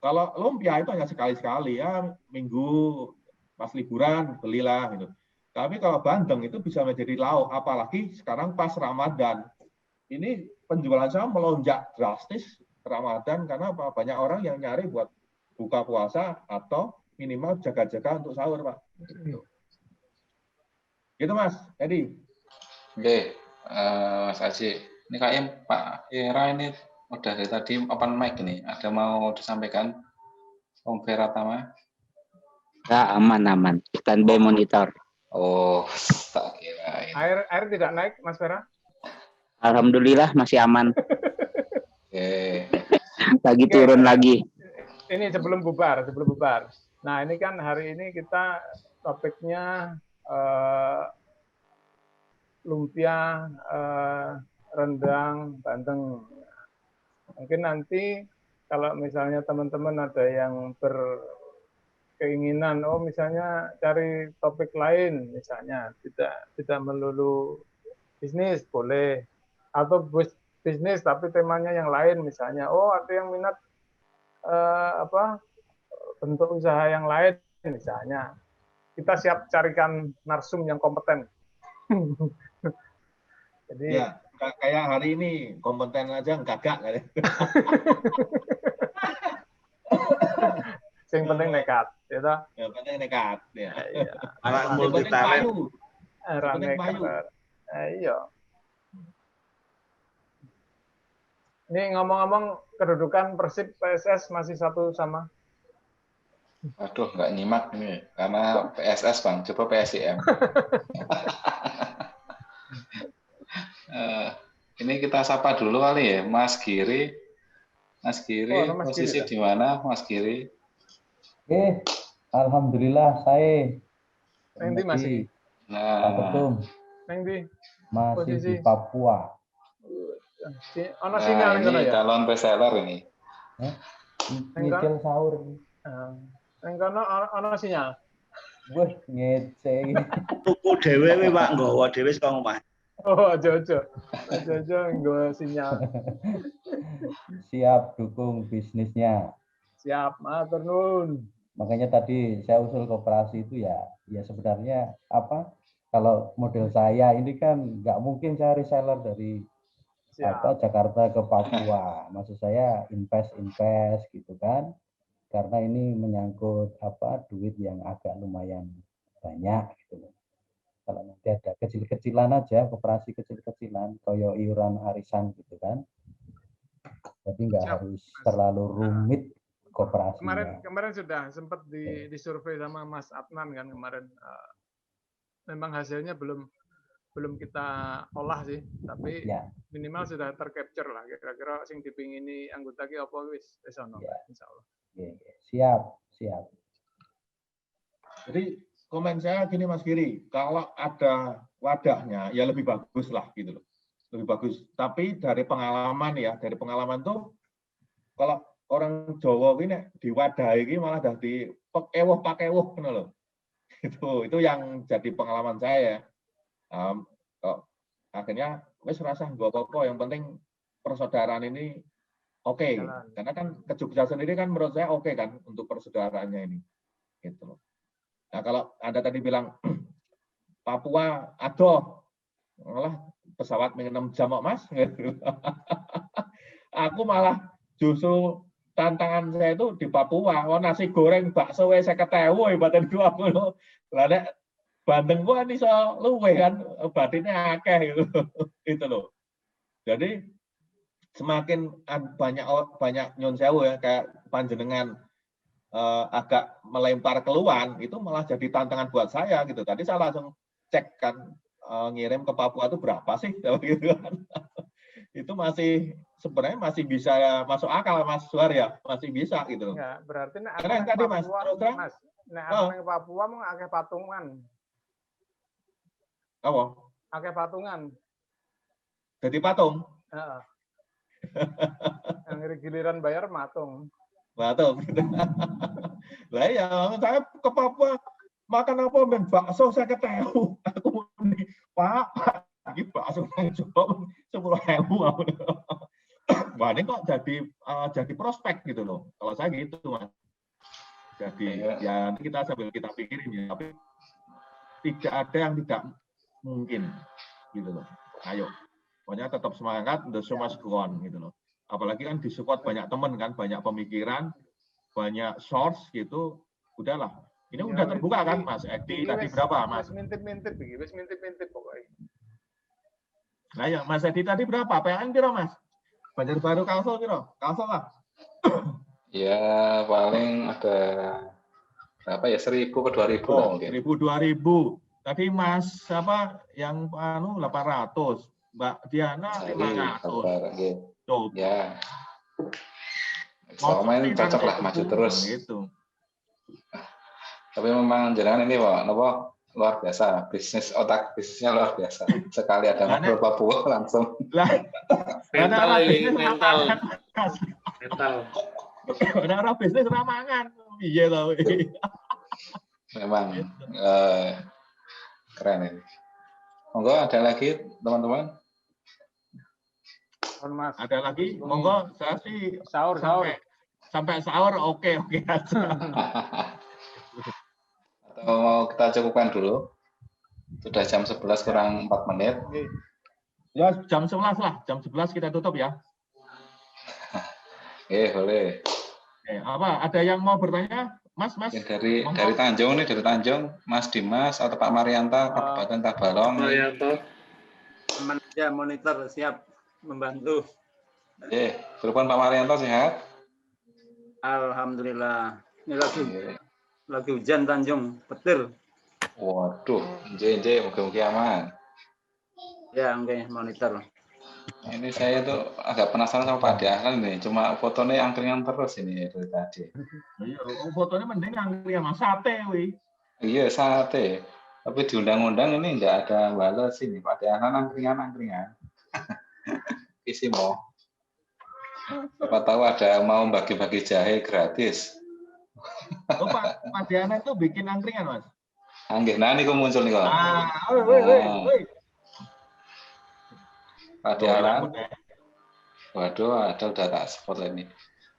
Kalau lumpia itu hanya sekali-sekali ya, minggu pas liburan belilah gitu. Tapi kalau bandeng itu bisa menjadi lauk, apalagi sekarang pas Ramadan. Ini penjualan saya melonjak drastis Ramadan karena banyak orang yang nyari buat buka puasa atau minimal jaga-jaga untuk sahur, Pak. Gitu, Mas. Jadi. Oke, Mas Aji. Ini kayaknya Pak Era ini udah dari tadi open mic ini. Ada mau disampaikan? Om Veratama? Ya, aman. Standby monitor. Oh, tak kira. Air tidak naik, Mas Vera? Alhamdulillah masih aman. Oke. Lagi turun lagi. Ini sebelum bubar. Nah, ini kan hari ini kita topiknya lumpia, rendang, bandeng. Mungkin nanti kalau misalnya teman-teman ada yang berkeinginan, misalnya cari topik lain, misalnya tidak melulu bisnis, boleh. Atau bisnis tapi temanya yang lain, misalnya ada yang minat bentuk usaha yang lain, misalnya kita siap carikan narsum yang kompeten. Jadi ya, kayak hari ini kompeten aja gagak kan. Yang penting nekat, gitu. Yang penting nekat, ya. Anak multi talent. Iya. Ini ngomong-ngomong kedudukan Persib PSS masih 1 sama. Aduh, nggak nyimak ini karena PSS Bang, coba PSIM. Ini kita sapa dulu kali ya, Mas Giri. Mas Giri, posisi di mana, Mas Giri? Alhamdulillah saya. Nanti masih. Nah, Nanti masih di Papua. Ini calon bestseller ini. Nyicil sahur. Neng kono ana sinyal. Wes ngece. Tuku dhewe Pak, nggawa dhewe saka omah. Oh, aja nggawa sinyal. Siap dukung bisnisnya. Siap, matur nuwun. Makanya tadi saya usul koperasi itu ya sebenarnya kalau model saya ini kan nggak mungkin saya reseller dari Jakarta ke Papua. Maksud saya invest gitu kan. Karena ini menyangkut duit yang agak lumayan banyak gitu. Kalau nanti ada kecil-kecilan aja, koperasi kecil-kecilan, koyo iuran arisan gitu kan. Jadi nggak harus terlalu rumit koperasinya. Kemarin sudah sempat disurvei sama Mas Adnan kan kemarin. Memang hasilnya belum kita olah sih, tapi minimal sudah tercapture lah. Kira-kira sing dipingini anggota ki apa wis ono, insyaallah. Siap. Jadi komen saya gini Mas Giri, kalau ada wadahnya ya lebih bagus lah gitu loh. Lebih bagus. Tapi dari pengalaman tuh kalau orang Jawa ini di wadah ini malah dadi pakewuh ngono lho. Itu yang jadi pengalaman saya. Akhirnya wis rasa nggak apa-apa, yang penting persaudaraan ini oke. Karena kan ke Jogja sendiri kan menurut saya oke kan untuk persaudaraannya ini. Gitu. Nah kalau Anda tadi bilang Papua, aduh, malah pesawat 6 jam kok Mas. Aku malah justru tantangan saya itu di Papua. Oh, nasi goreng bakso saya ketemu ibadah itu aku loh. Lah nek Bandeng gua nih so luwe kan batinnya akeh gitu. Itu loh. Jadi semakin banyak nyun sewu ya kayak panjenengan agak melempar keluhan itu malah jadi tantangan buat saya gitu. Tadi saya langsung cek kan ngirim ke Papua itu berapa sih gitu kan. Itu masih sebenarnya masih bisa masuk akal Mas Suhar ya, masih bisa gitu. Ya, berarti nek karena yang tadi Mas, Mas, nek aku Papua mau akeh patungan. Apa? Akeh patungan. Jadi patung? Heeh. Yang giliran bayar matung. Matung. Lah ya, saya ke Papua makan apa men bakso saya ketemu. Aku nih, Pak, ini bakso yang coba 10.000. Wah, ini kok jadi prospek gitu loh. Kalau saya gitu, Mas. Jadi ya nanti kita sambil kita pikirin ya, tapi tidak ada yang tidak mungkin gitu loh. Ayo. Pokoknya tetap semangat, the show must go on gitu loh. Apalagi kan disupport banyak teman kan, banyak pemikiran, banyak source gitu. Udahlah. Ini udah terbuka kan Mas Edi tadi berapa Mas? Mintip-mintip pokoknya. Nah ya Mas Edi tadi berapa? PLN piro Mas? Banjarbaru Kalsel piro? Kalsel lah. Ya paling ada berapa ya 1.000 ke 2.000 lah mungkin. 1.000 2.000. Tadi Mas apa yang 800. Mbak Diana 500. Tuh. Ya. Selama ini cocok lah maju terus. Gitu. Tapi memang jangan ini Pak, luar biasa. Bisnisnya luar biasa. Sekali ada ngobrol Papua langsung. mental. Ada orang bisnis ramangan. Iya loh. Memang keren ini. Monggo ada lagi teman-teman? Mas. Ada lagi? Monggo saya sih sahur. Sampai sahur oke aja. Atau mau kita cukupkan dulu? Sudah jam 11 kurang 4 menit. Ya jam 11 lah. Jam 11 kita tutup ya. Boleh. Apa? Ada yang mau bertanya? Mas. Dari Tanjung nih, dari Tanjung, Mas Dimas atau Pak Marianta, Kabupaten Tabalong. Marianto. Teman aja monitor siap membantu. Telepon Pak Marianto sehat? Alhamdulillah. Ini lagi hujan Tanjung, petir. Waduh, nje, mugi-mugi aman. Ya, oke, monitor. Ini saya tuh agak penasaran sama Pak Dahlan nih, cuma fotonya angkringan terus ini dari tadi. Iya, fotonya mending angkringan Mas sate wi. Iya, sate. Tapi diundang-undang ini enggak ada balas ini, Pak Dahlan angkringan. Isi mau. Siapa tahu ada mau bagi-bagi jahe gratis. Oh, Pak Diana itu bikin angkringan, Mas? Anggih, nah ini kok muncul nih kok. Woi. Pak Dahlan. Waduh, ada udah tak spot ini.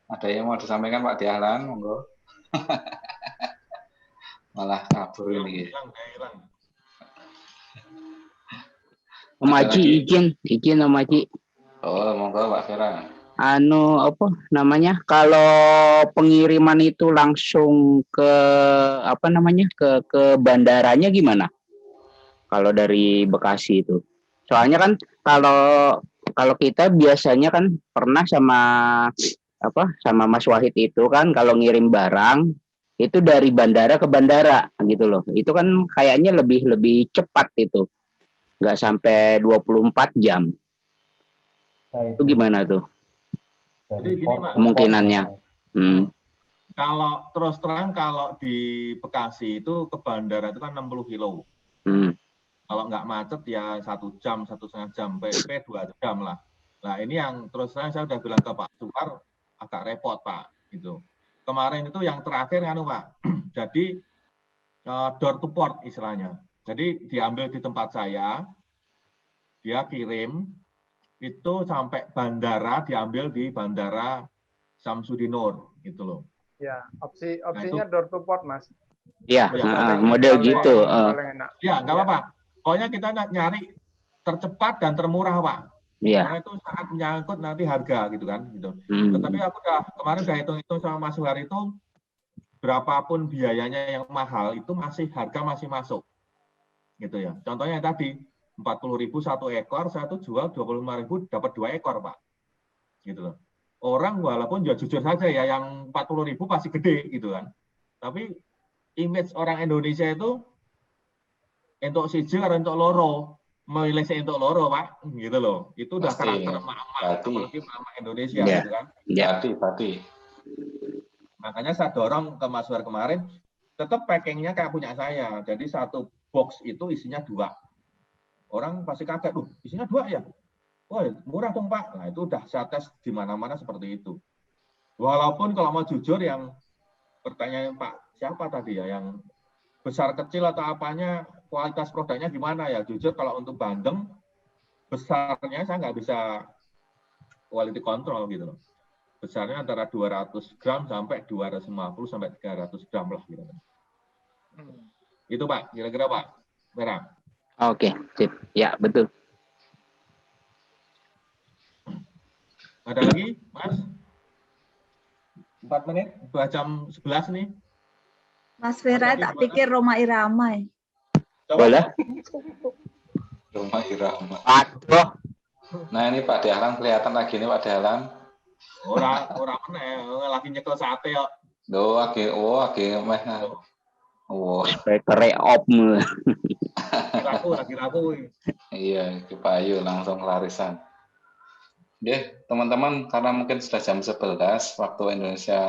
Ada yang mau disampaikan Pak Dahlan, monggo. Malah kabur ini. Om Haji izin Om Haji. Oh, monggo Pak Vera. Apa namanya? Kalau pengiriman itu langsung ke ke bandaranya gimana? Kalau dari Bekasi itu. Soalnya kan kalau kita biasanya kan pernah sama Mas Wahid itu kan kalau ngirim barang itu dari bandara ke bandara gitu loh. Itu kan kayaknya lebih cepat itu. Nggak sampai 24 jam. Itu gimana tuh? Jadi gini, Mas, kemungkinannya. Kalau terus terang kalau di Bekasi itu ke bandara itu kan 60 kilo. Kalau nggak macet ya 1 jam, 1,5 jam, PP 2 jam lah. Nah ini yang terus terang saya udah bilang ke Pak Suhar agak repot Pak. Gitu. Kemarin itu yang terakhir kan Pak. Jadi door to port istilahnya. Jadi diambil di tempat saya, dia kirim, itu sampai bandara diambil di bandara Samsudinur gitu loh. Ya, opsinya door to port, Mas. Iya, model gitu. Ya, nggak apa-apa. Pokoknya kita nyari tercepat dan termurah, Pak. Iya. Karena itu sangat menyangkut nanti harga gitu kan. Gitu. Tetapi aku kemarin udah hitung-hitung sama Mas Suhar itu, berapapun biayanya yang mahal itu harga masih masuk. Gitu ya. Contohnya yang tadi 40.000 satu ekor, saya tuh jual 25.000 dapat 2 ekor, Pak. Gitu loh. Orang walaupun ya jujur saja ya, yang 40.000 pasti gede gitu kan. Tapi image orang Indonesia itu untuk siji atau untuk loro, memilih untuk loro, Pak, gitu loh. Itu udah karakter emak-emak, apalagi emak Indonesia gitu kan. Pati. Makanya saya dorong ke Mas Suhar kemarin, tetap packingnya kayak punya saya. Jadi satu box itu isinya 2. Orang pasti kaget, isinya 2 ya? Oh, murah dong, Pak. Nah, itu udah saya tes di mana-mana seperti itu. Walaupun kalau mau jujur, yang pertanyaan Pak siapa tadi ya, yang besar kecil atau apanya, kualitas produknya gimana ya? Jujur kalau untuk bandeng, besarnya saya nggak bisa quality control gitu loh. Besarnya antara 200 gram sampai 250 sampai 300 gram lah gitu. Itu Pak, kira-kira Pak. Merah. Oke, sip. Ya, betul. Ada lagi, Mas? 4 menit, 2 jam 11 nih. Mas Vera tak pikir Roma Irama. Boleh? Roma Irama. Aduh. Nah ini Pak Dahlan kelihatan lagi nih Pak Dahlan. Orang meneh, lagi nyekel sate kok. Loh, lagi meh. Oh, spekere op. Lagi ragu. Iya, ke Payu langsung kelarisan. Oke, teman-teman, karena mungkin sudah jam 11 waktu Indonesia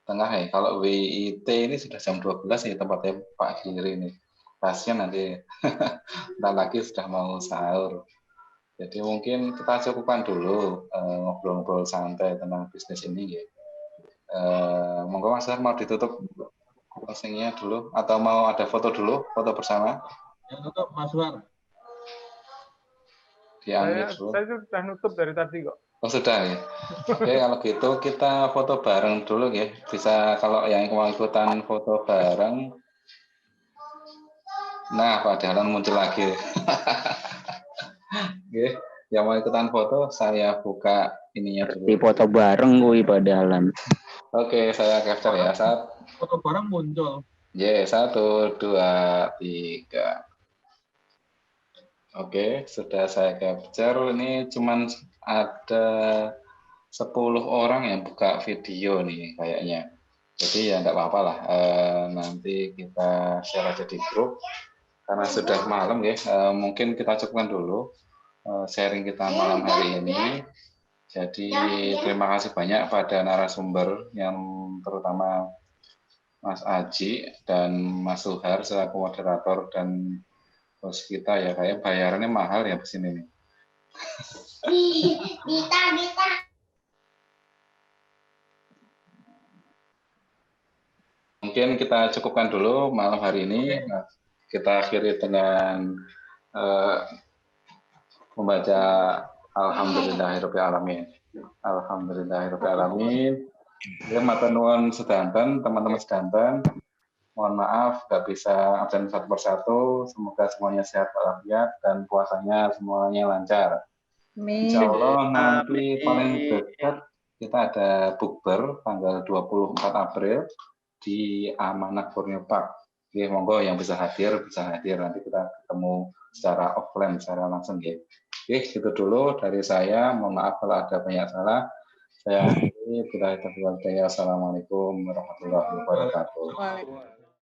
Tengah ya. Kalau WIT ini sudah jam 12 ya tempatnya Pak Giri nih. Kasian nanti entar lagi sudah mau sahur. Jadi mungkin kita cukupkan dulu ngobrol-ngobrol santai tentang bisnis ini ya. Monggo Mas mau ditutup closing-nya dulu atau mau ada foto dulu, foto bersama? Yang tutup Mas Suhar. Saya sudah nutup dari tadi kok. Oh sudah ya. Oke kalau gitu kita foto bareng dulu ya. Bisa kalau yang mau ikutan foto bareng. Nah Pak Dahlan muncul lagi. Oke, yang mau ikutan foto saya buka ininya dulu. Di foto bareng gue Pak Dahlan. Oke, saya capture ya. Foto bareng muncul. 1, 2, 3. Oke, sudah saya capture. Ini cuman ada 10 orang yang buka video nih kayaknya. Jadi ya nggak apa-apa lah. Nanti kita share aja di grup. Karena sudah malam ya, mungkin kita cukupkan dulu sharing kita malam hari ini. Jadi terima kasih banyak pada narasumber yang terutama Mas Aji dan Mas Suhar selaku moderator dan host kita ya, kayak bayarannya mahal ya di sini nih. Bisa. Mungkin kita cukupkan dulu malam hari ini. Kita akhiri dengan membaca Alhamdulillahirrahmanirrahim. Alhamdulillahirrahmanirrahim. Ya, matur nuwun sedanten, teman-teman sedanten. Mohon maaf nggak bisa absen satu persatu. Semoga semuanya sehat walafiat dan puasanya semuanya lancar. Insya Allah nanti paling dekat kita ada bukber tanggal 24 April di Amanah Borneo Park. Oke, monggo yang bisa hadir nanti kita ketemu secara offline, secara langsung ya. Oke, gitu dulu dari saya. Mohon maaf kalau ada banyak salah. Saya akhiri. Assalamualaikum warahmatullahi wabarakatuh.